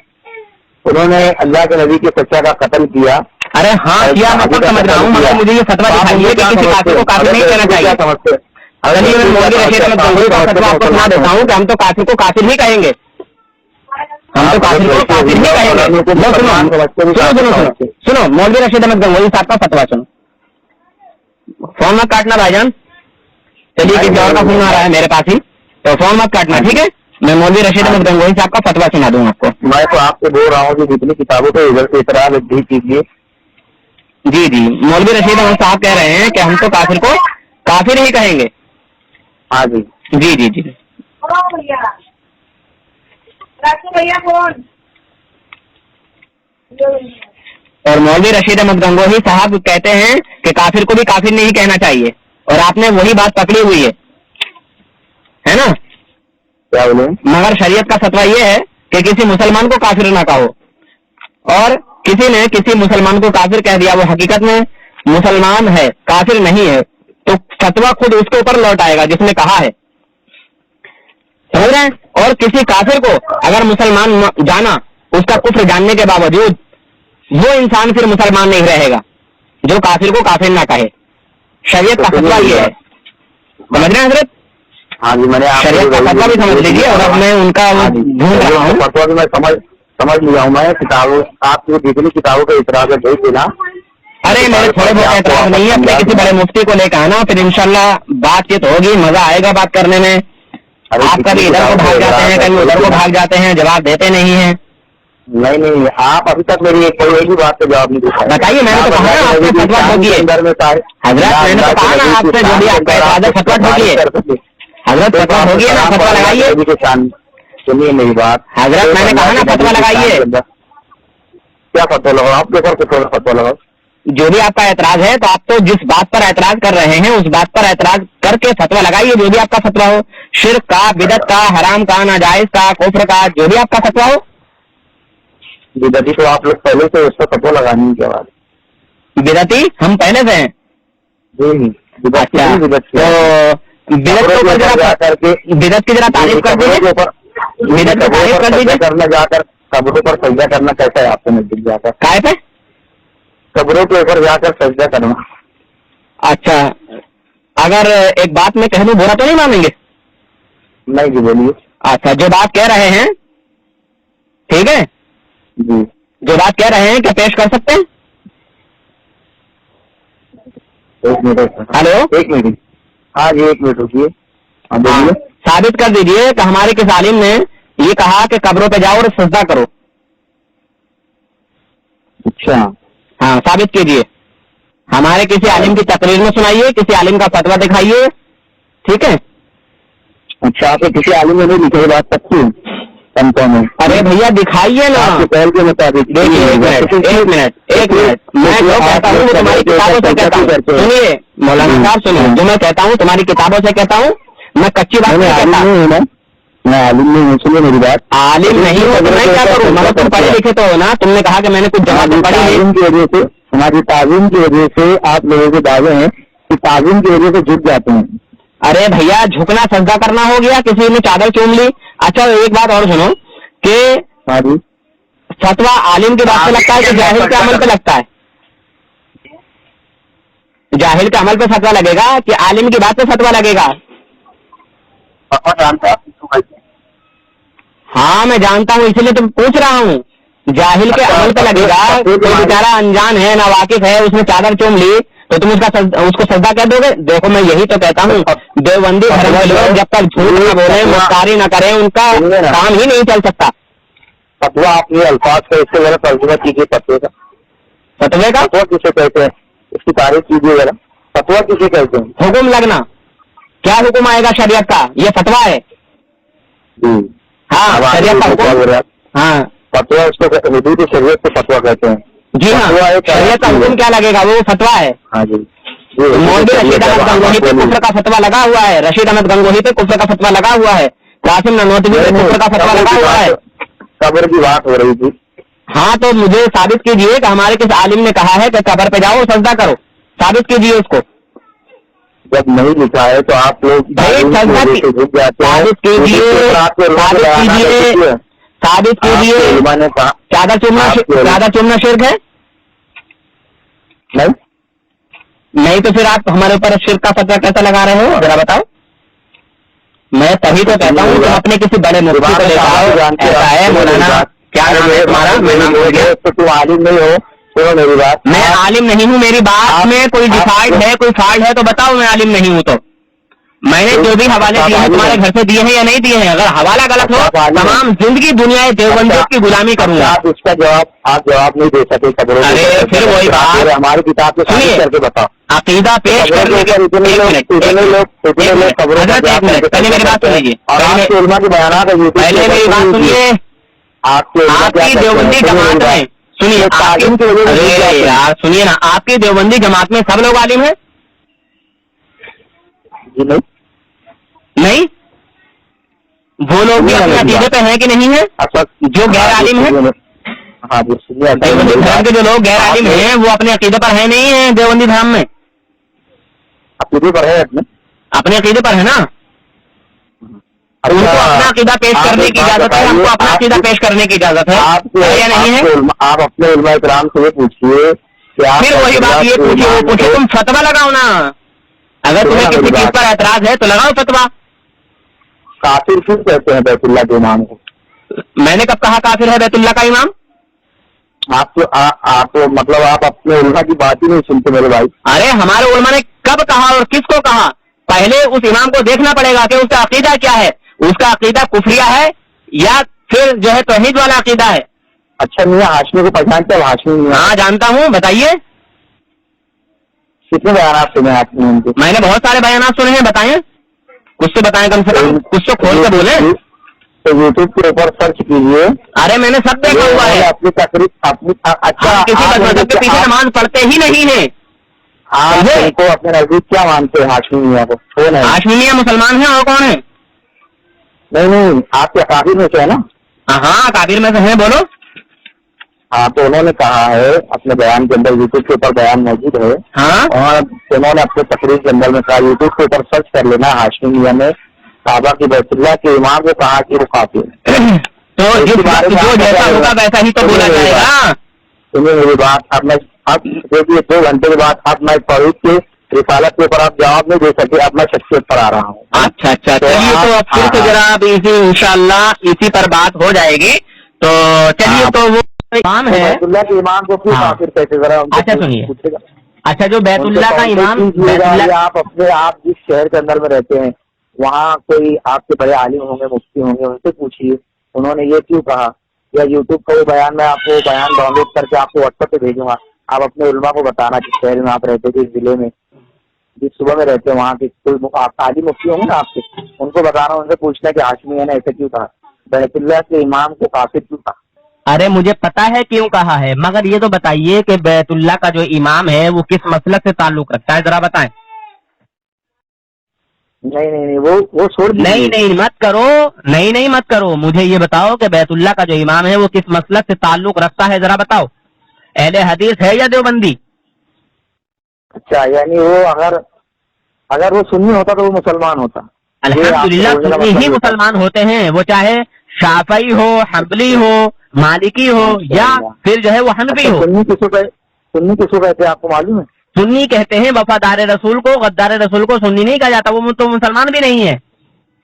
انہوں نے اللہ کے نبی کے چچا کا قتل کیا. ارے ہاں کیا, میں خود سمجھ رہا ہوں, مگر مجھے یہ فتویٰ دکھائیے کہ کسی کافر کو کافر نہیں کہنا چاہیے. چلیے میں مولوی رشید احمد گنگوہی کا فتویٰ آپ کو سنا دیتا ہوں کہ ہم تو کافر کو کافر ہی کہیں گے, ہم تو کافر کو کافر ہی کہیں گے. سنو مولوی رشید احمد گنگوہی صاحب کا فتویٰ سنو, فون مت کاٹنا بھائی جان. چلیے کسی اور کا فون آ رہا ہے میرے پاس ہی, تو فون مت کاٹنا ٹھیک ہے. میں مولوی رشید احمد گنگوہی صاحب کا فتویٰ سنا دوں آپ کو. میں تو آپ سے بول رہا ہوں کہ جتنی کتابوں پہ ادھر سے اعتراض بھی کیجیے. جی جی, مولوی رشید احمد صاحب کہہ رہے ہیں کہ ہم تو کافر کو کافر ہی کہیں گے. ہاں جی جی جی جی. اور مولوی رشید احمد گنگوہی صاحب کہتے ہیں کہ کافر کو بھی کافر نہیں کہنا چاہیے, اور آپ نے وہی بات پکڑی ہوئی ہے نا. کیا بولے, مگر شریعت کا فتویٰ یہ ہے کہ کسی مسلمان کو کافر نہ کہو, اور کسی نے کسی مسلمان کو کافر کہہ دیا, وہ حقیقت میں مسلمان ہے, کافر نہیں ہے, تو فتویٰ خود اس کے اوپر لوٹ آئے گا جس نے کہا ہے, سمجھ رہے ہیں. اور کسی کافر کو اگر مسلمان جانا, اس کا کفر جاننے کے باوجود, وہ انسان پھر مسلمان نہیں رہے گا جو کافر کو کافر نہ کہے. شریعت کا فتویٰ یہ ہے, سمجھ رہے ہیں حضرت. ہاں جی, میں نے شریعت کا فتویٰ بھی سمجھ لیجیے, اور اب میں ان کا ڈھونڈ رہا ہوں فتویٰ بھی میں سمجھ لیا ہوں. میں کتابوں, آپ کی جتنی کتابوں کا اعتراض ہے بھیج دینا. ارے میرے تھوڑے بہت اعتراض نہیں ہے, اپنے کسی بڑے مفتی کو لے کے آنا, پھر انشاءاللہ بات چیت ہوگی, مزہ آئے گا بات کرنے میں. آپ کبھی ادھر کو بھاگ جاتے ہیں, کبھی ادھر کو بھاگ جاتے ہیں, جواب دیتے نہیں ہیں. نہیں, آپ ابھی تک میری کوئی بھی بات کا جواب نہیں دیتا. بتائیے, میں نے تو کہا نا آپ سے فتویٰ ٹھوکیے حضرت, میں نے تو کہا نا آپ سے جو بھی آپ کا اعتراض ہے فتویٰ ٹھوکیے حضرت, فتویٰ ٹھوکیے نا, فتویٰ لگائیے. سنیے میری بات حضرت, میں نے کہا نا فتویٰ لگائیے. کیا فتویٰ لگاؤ, آپ کے اوپر فتویٰ لگاؤ. جو بھی آپ کا اعتراض ہے, تو آپ تو جس بات پر اعتراض کر رہے ہیں اس بات پر اعتراض کر کے فتویٰ لگائیے, جو بھی آپ کا فتویٰ ہو, شرک کا, بدعت کا, حرام کا, ناجائز کا, کفر کا, جو بھی آپ کا فتویٰ ہو. بدعتی تو آپ لوگ پہلے سے اس کا فتویٰ لگانے کے بعد. بدعتی ہم پہلے سے ہیں. اچھا, تو بدعت کی ذرا تعریف کر دیجیے, بدعت کی تعریف کر دیجیے. کرنا جا کر قبروں پر سجدہ کرنا کیسا ہے آپ کے نزدیک جا کر؟ کائے پہ قبروں کے اوپر جا کر سجدہ کرنا. اچھا, اگر ایک بات میں کہہ دوں برا تو نہیں مانیں گے؟ نہیں جی بولیے. اچھا, جو بات کہہ رہے ہیں ٹھیک ہے جی, جو بات کہہ رہے ہیں کیا پیش کر سکتے ہیں؟ ایک منٹ. ہلو, ایک منٹ. ہاں جی, ایک منٹ رکیے. ہاں بولیے. ثابت کر دیجئے کہ ہمارے کس عالم نے یہ کہا کہ قبروں پہ جاؤ اور سجدہ کرو. اچھا, ہاں ثابت کیجئے. ہمارے کسی عالم کی تقریر میں سنائیے, کسی عالم کا فتویٰ دکھائیے, ٹھیک ہے. اچھا, آپ کسی عالم نے نہیں لکھی بات سکتی سمتوں میں. ارے بھیا دکھائیے نا. پہل کے مطابق دیکھیے, ایک منٹ, میں جو کہتا ہوں وہ تمہاری کتابوں سے کہتا ہوں. سنیے مولانا صاحب, سنیے, جو میں کہتا ہوں تمہاری کتابوں سے کہتا ہوں, میں کچی بات نہیں کہتا. میں عالم نہیں ہوں، سنیے میری بات. عالم نہیں ہو تو میں کیا کروں؟ مگر تم پڑھے لکھے تو ہو نا. تم نے کہا کہ میں نے کچھ جگہ پڑھی ہے. تعلیم کی وجہ سے، ہماری تعلیم کی وجہ سے آپ لوگوں کے دعوے ہیں کہ تعلیم کی وجہ سے جھک جاتے ہیں. ارے بھیا جھکنا سجدہ کرنا ہو گیا؟ کسی نے چادر چوم لی؟ اچھا ایک بات اور سنو کہ ہاں جی، فتوا عالم کی بات پہ لگتا ہے کہ جاہل کے عمل پہ لگتا ہے؟ جاہل کے عمل پہ فتوا لگے گا کہ عالم کی بات پہ فتوا لگے گا؟ ہاں میں جانتا ہوں، اسی لیے تو پوچھ رہا ہوں. جاہل کے عمل پہ لگے گا. کوئی بیچارہ انجان ہے، ناواقف ہے، اس نے چادر چوم لی تو تم اس کو سجدہ کہہ دو گے؟ دیکھو میں یہی تو کہتا ہوں، دیوبندی دھرم کے لوگ جب تک جھوٹ نہ بولے، مختاری نہ کریں، ان کا کام ہی نہیں چل سکتا. فتوا آپ یہ الفاظ کا اس سے ذرا ترجمہ کیجیے. فتوے کا، فتوے کا فتوا کسے کہتے ہیں اس کی تعریف کیجیے ذرا. فتوا کسے کہتے ہیں؟ حکم لگنا. کیا حکم آئے گا شریعت کا؟ یہ فتوا ہے. ہاں شریعت کا حکم. ہاں فتوا اس کو حدود شریعت کو فتوا کہتے ہیں. جی ہاں، شریعت کا حکم کیا لگے گا؟ وہ فتوا ہے. ہاں جی. مولوی رشید احمد گنگوہی پہ کفر کا فتوا لگا ہوا ہے. رشید احمد گنگوہی پہ کفر کا فتوا لگا ہوا ہے. قاسم نانوتوی پہ کفر کا فتوا لگا ہوا ہے. قبر کی بات ہو رہی تھی. ہاں تو مجھے ثابت کیجیے کہ ہمارے کس عالم نے کہا ہے کہ قبر پہ جاؤ سجدہ کرو. ثابت کیجیے اس کو. جب نہیں لکھا ہے تو آپ لوگ ثابت کیجیے. چادر چومنا شرک ہے؟ نہیں تو پھر آپ ہمارے اوپر شرک کا فتوا کیسا لگا رہے ہو؟ ذرا بتاؤ. میں تبھی تو کہتا ہوں تم اپنے کسی بڑے مفتی کو دکھاؤ. ایسا ہے مولانا، کیا نام ہے تمہارا؟ تم عالم نہیں ہو. سنو میری بات. میں عالم نہیں ہوں. میری بات میں کوئی ڈیفالٹ ہے، کوئی فالٹ ہے تو بتاؤ. میں عالم نہیں ہوں تو میں نے جو بھی حوالے دیے ہیں تمہارے گھر سے دیے ہیں یا نہیں دیے ہیں؟ اگر حوالہ غلط ہو تمام زندگی دنیا دیوبندیوں کی غلامی کروں گا. آپ اس کا جواب نہیں دے سکے. ارے پھر وہی بات، ہماری کتاب میں سنیے، کر کے بتاؤ. عقیدہ پیش کرنے کے پہلے میری بات سنیے. علماء کے بیانات پہلے میری بات سنیے. آپ کی دیوبندی جماعت میں سنیے، یار سنیے نا، آپ کی دیوبندی جماعت میں سب لوگ عالم ہیں؟ نہیں. وہ لوگ بھی اپنے عقیدے پہ ہیں کہ نہیں ہیں جو غیر عالم ہیں؟ دیوبندی دھرم کے جو لوگ غیر عالم ہیں وہ اپنے عقیدے پر ہے نہیں ہیں دیوبندی دھرم میں؟ عقیدے پر ہے، اپنے عقیدے پر ہے نا. ان کو اپنا عقیدہ پیش کرنے کی اجازت ہے، ہم کو اپنا عقیدہ پیش کرنے کی اجازت ہے یا نہیں ہے؟ آپ اپنے علماء کرام سے یہ پوچھیے. پھر وہی بات یہ پوچھیے تم فتوا لگاؤ نا. اگر تمہیں کسی چیز پر اعتراض ہے تو لگاؤ فتوا. کافر کیوں کہتے ہیں بیت اللہ کے امام کو؟ میں نے کب کہا کافر ہے بیت اللہ کا امام؟ آپ مطلب آپ اپنے علماء کی بات ہی نہیں سنتے میرے بھائی. ارے ہمارے علماء نے کب کہا اور کس کو کہا؟ پہلے اس امام کو دیکھنا پڑے گا کہ اس کا عقیدہ کیا ہے. اس کا عقیدہ کفریہ ہے یا پھر جو ہے توحید والا عقیدہ ہے. اچھا میاں ہاشمی کو پہچانتے ہیں؟ ہاشمی؟ ہاں جانتا ہوں. بتائیے کتنے بیانات سنے آپ نے؟ میں نے بہت سارے بیانات سنے ہیں. بتائیں کچھ تو بتائیں، کم سے کم کچھ تو کھول کے بولیں. تو یوٹیوب کے اوپر سرچ کیجیے. ارے میں نے سب دیکھا ہوا ہے. اپنی تقریب اچھا کسی مذہب کے پیچھے نماز پڑھتے ہی نہیں ہیں. آپ کو اپنے نزدیک کیا مانتے ہیں ہاشمی میاں کو؟ کون ہے ہاشمی میاں؟ مسلمان ہیں اور کون ہے؟ نہیں آپ کے کابر میں سے ہے نا؟ ہاں کابر میں سے ہیں. بولو. ہاں تو انہوں نے کہا ہے اپنے بیان کے اندر، یوٹیوب کے اوپر بیان موجود ہے. ہاں اور انہوں نے اپنے تقریر کے اندر میں کہا، یوٹیوب کے اوپر سرچ کر لینا، ہاشمی میاں نے کعبہ کی بیت اللہ کے امام کو کہا کہ وہ کافر ہے. تو جو جیسا ہوگا ویسا ہی تو بولا جائے گا. تمہیں میری بات اب 2 گھنٹے کے بعد اب میں توحید کے رسالت کے اوپر آپ جواب نہیں دے سکے. اب میں شخصیت پر آ رہا ہوں. اچھا چلیے تو اب پھر سے ذرا انشاءاللہ اسی پر بات ہو جائے گی. تو چلیے تو وہ امام ہے بیت اللہ کے امام کو کیوں کافر کہتے ذرا؟ اچھا سنیے. اچھا جو بیت اللہ کا امام، آپ جس شہر کے اندر میں رہتے ہیں وہاں کوئی آپ کے بڑے عالم ہوں گے، مفتی ہوں گے، ان سے پوچھیے انہوں نے یہ کیوں کہا. یا یوٹیوب کا وہ بیان میں آپ کو بیان ڈاؤن لوڈ کر کے آپ کو واٹس ایپ پہ بھیجوں گا. آپ اپنے علماء کو بتانا جس شہر میں آپ رہتے تھے، جس ضلع میں، جس صوبہ میں رہتے ہیں، وہاں کے کوئی عالم مفتی ہوں گے نا آپ کے، ان کو بتانا، ان سے پوچھنا کہ ہاشمی نے ایسا کیوں کہا، بیت اللہ کے امام کو کافر کیوں کہا. ارے مجھے پتا ہے کیوں کہا ہے، مگر یہ تو بتائیے کہ بیت اللہ کا جو امام ہے وہ کس مسلک سے تعلق رکھتا ہے، ذرا بتائیں. نہیں وہ چھوڑ دیجیے. نہیں مت کرو, نہیں مت کرو. مجھے یہ بتاؤ کہ بیت اللہ کا جو امام ہے وہ کس مسلک سے تعلق رکھتا ہے, ذرا بتاؤ. اہل حدیث ہے یا دیوبندی؟ اچھا, یعنی وہ اگر وہ سنی ہوتا تو وہ مسلمان ہوتا. الحمدللہ سنی ہی مسلمان ہوتے ہیں, وہ چاہے شافعی ہو, حنبلی ہو, مالکی ہو, یا پھر جو ہے وہ حنفی ہو. سنی کس کو کہتے ہیں آپ کو معلوم ہے؟ سنی کہتے ہیں وفادار رسول کو, غدار رسول کو سنی نہیں کہا جاتا, وہ تو مسلمان بھی نہیں ہے.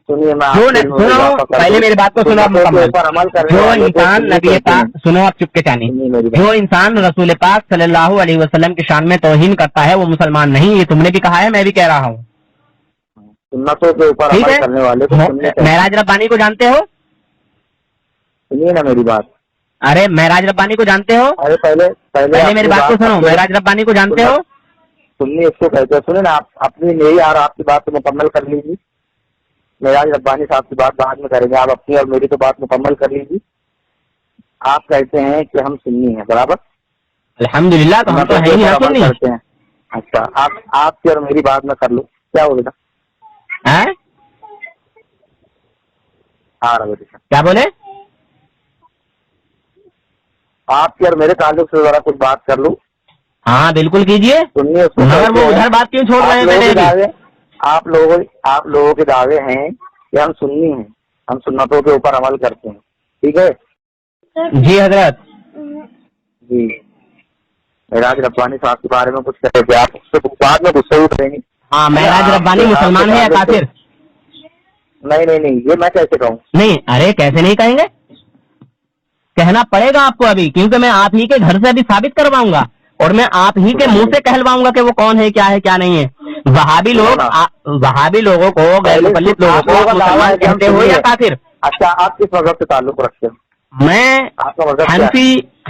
سنیے, سنو پہلے میری بات کو سنو مکمل. جو انسان نبی پاک, سنو آپ چپ کے چانے, جو انسان رسول پاک صلی اللہ علیہ وسلم کی شان میں توہین کرتا ہے وہ مسلمان نہیں. یہ تم نے بھی کہا ہے, میں بھی کہہ رہا ہوں. سنتوں کے اوپر عمل کرنے والے کو معراج ربانی کو جانتے ہو؟ سنیے نا میری بات. ارے معراج ربانی کو جانتے ہو؟ ارے پہلے میری بات کو سنو. معراج ربانی کو جانتے ہو؟ سنیے, اس کو کہتے ہیں. سنیں نا, آپ اپنی میری اور آپ کی بات کو مکمل کر لیجیے. معراج ربانی صاحب کی بات بعد میں کریں گے, آپ اپنی اور میری تو بات مکمل کر لیجیے. آپ کہتے ہیں کہ ہم سنی ہیں, برابر؟ الحمدللہ تو ہم تو ہے ہی نا سنی. کرتے ہیں. اچھا, آپ کی اور میری بات میں کر لو, کیا ہو بیٹا؟ کیا بولے؟ آپ کی اور میرے تعلق سے ذرا کچھ بات کر لوں. ہاں بالکل کیجیے. سنیے, مگر وہ ادھر بات کیوں چھوڑ رہے ہیں؟ آپ لوگوں کے دعوے ہیں کہ ہم سنی ہیں, ہم سنتوں کے اوپر عمل کرتے ہیں, ٹھیک ہے جی حضرت. جی, معراج ربانی صاحب کے بارے میں کچھ کہتے تھے آپ, اس سے بعد میں غصے اٹھ گے. ہاں, معراج ربانی مسلمان ہے یا کافر؟ نہیں, یہ میں کیسے کہوں؟ نہیں, ارے کیسے نہیں کہیں گے, کہنا پڑے گا آپ کو ابھی, کیونکہ میں آپ ہی کے گھر سے ابھی ثابت کرواؤں گا, اور میں آپ ہی کے منہ سے کہلواؤں گا کہ وہ کون ہے, کیا ہے, کیا نہیں ہے. وہابی لوگوں کو, غیر مقلد لوگوں کو مسلمان کہتے ہو یا کافر؟ اچھا, آپ کس مذہب سے تعلق رکھتے ہیں؟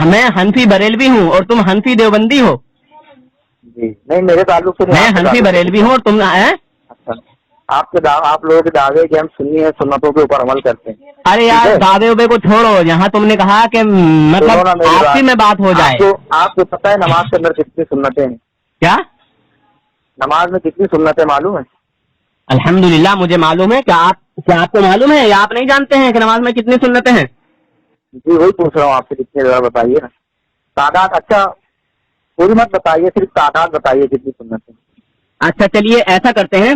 میں حنفی بریلوی ہوں اور تم حنفی دیوبندی ہو. جی نہیں, میرے تعلق سے میں حنفی بریلوی ہوں اور تم. اچھا, آپ لوگوں کے دعوے کہ ہم سنی ہیں, سنتوں کے اوپر عمل کرتے ہیں. ارے یار, دعوے وبے کو چھوڑو. یہاں تم نے کہا کہ مطلب آپسی میں بات ہو جائے. آپ کو پتہ ہے نماز کے اندر کتنی سنتیں ہیں؟ کیا نماز میں کتنی سنتیں معلوم ہے؟ الحمدللہ مجھے معلوم ہے. کیا آپ کو معلوم ہے یا آپ نہیں جانتے ہیں کہ نماز میں کتنی سنتیں ہیں؟ جی وہی پوچھ رہا ہوں آپ سے, کتنی ذرا بتائیے نا تعداد. اچھا پوری مت بتائیے, صرف تعداد بتائیے کتنی سنتیں. اچھا چلیے ایسا کرتے ہیں,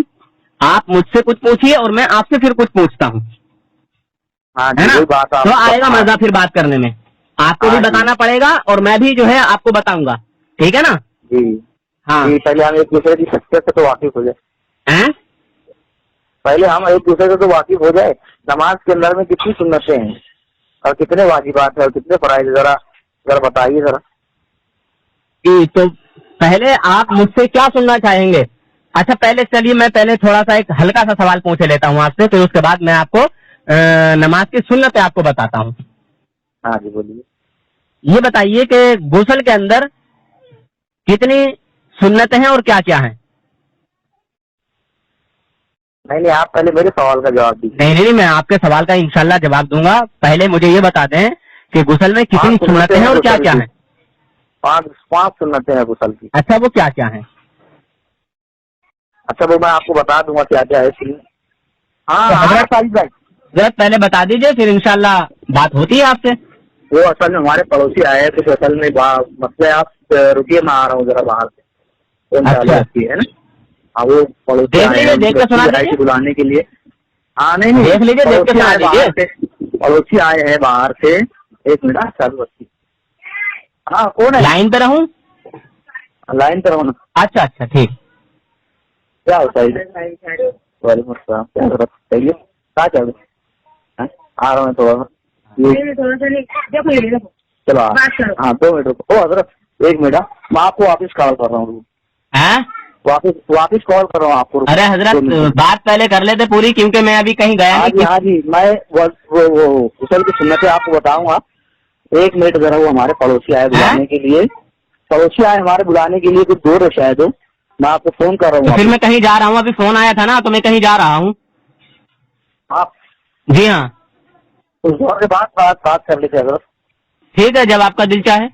آپ مجھ سے کچھ پوچھیے اور میں آپ سے پھر کچھ پوچھتا ہوں. ہاں جی, وہی بات. تو آئے گا مزہ پھر بات کرنے میں. آپ کو بھی بتانا پڑے گا اور میں بھی جو ہے آپ کو بتاؤں گا, ٹھیک ہے نا؟ جی ہاں, پہلے ہم ایک دوسرے کی شخصیت سے تو واقف ہو جائے. پہلے ہم ایک دوسرے سے تو واقف ہو جائے. نماز کے اندر میں کتنی سنتیں ہیں اور کتنے واجبات ہیں اور کتنے فرائض, ذرا بتائیے ذرا. تو پہلے آپ مجھ سے کیا سننا چاہیں گے؟ اچھا پہلے چلیے میں پہلے تھوڑا سا ایک ہلکا سا سوال پوچھ لیتا ہوں آپ سے, پھر اس کے بعد میں آپ کو نماز کی سنتیں آپ کو بتاتا ہوں. ہاں جی بولیے. یہ بتائیے کہ غسل کے اندر کتنی سنتیں ہیں اور کیا کیا ہیں؟ نہیں, آپ پہلے میرے سوال کا جواب دیجیے. نہیں, میں آپ کے سوال کا انشاءاللہ جواب دوں گا. پہلے مجھے یہ بتا دیں کہ غسل میں کتنی سنتیں ہیں اور کیا کیا ہیں؟ 5 سنتیں ہیں غسل کی. اچھا وہ کیا کیا ہیں؟ اچھا وہ میں آپ کو بتا دوں گا کیا کیا ہے. حضرت پہلے بتا دیجئے, پھر انشاءاللہ بات ہوتی ہے آپ سے. وہ اصل میں ہمارے پڑوسی آئے تو اصل میں مسئلہ, آپ رکیے میں آ رہا ہوں ذرا باہر سے. ہے نا, ہاں وہ پڑوسی آئے بلانے کے لیے. ہاں نہیں, دیکھ لیجیے, پڑوسی آئے ہیں باہر سے. 1 منٹ چالو رکھیے. ہاں کون ہے؟ لائن پہ رہوں؟ لائن پہ رہوں نا. اچھا ٹھیک. کیا ہوتا ہے؟ وعلیکم السلام. کیا ضرورت چاہیے؟ کہاں چل رہے؟ آ رہا ہوں تھوڑا سا. چلو ہاں 2 منٹ رکو. حضرت 1 منٹ, میں آپ کو واپس کال کر رہا ہوں. واپس کال کر رہا ہوں آپ کو. ارے حضرت بات پہلے کر لیتے پوری, کیونکہ میں ابھی کہیں گیا نہیں. ہاں جی, میں غسل کی سنتیں آپ کو بتاؤں گا. 1 منٹ ذرا, وہ ہمارے پڑوسی آئے بلانے کے لیے. کچھ دور ہے شاید, میں آپ کو فون کر رہا ہوں. پھر میں کہیں جا رہا ہوں, ابھی فون آیا تھا نا تو میں کہیں جا رہا ہوں. آپ جی ہاں, اس دور کے بعد بات کر لیتے حضرت. ٹھیک ہے, جب آپ کا دل چاہے.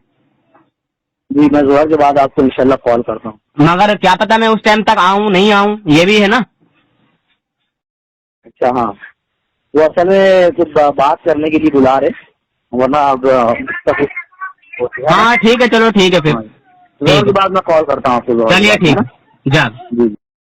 جی میں زہر کے بعد آپ کو انشاءاللہ کال کرتا ہوں. مگر کیا پتا میں اس ٹائم تک آؤں نہیں آؤں, یہ بھی ہے نا. اچھا ہاں، وہ اصل میں کچھ بات کرنے کے لیے بلا رہے، ورنہ اب ہاں ٹھیک ہے، چلو ٹھیک ہے پھر بعد میں کال کرتا ہوں آپ کو. چلیے ٹھیک جا. جی.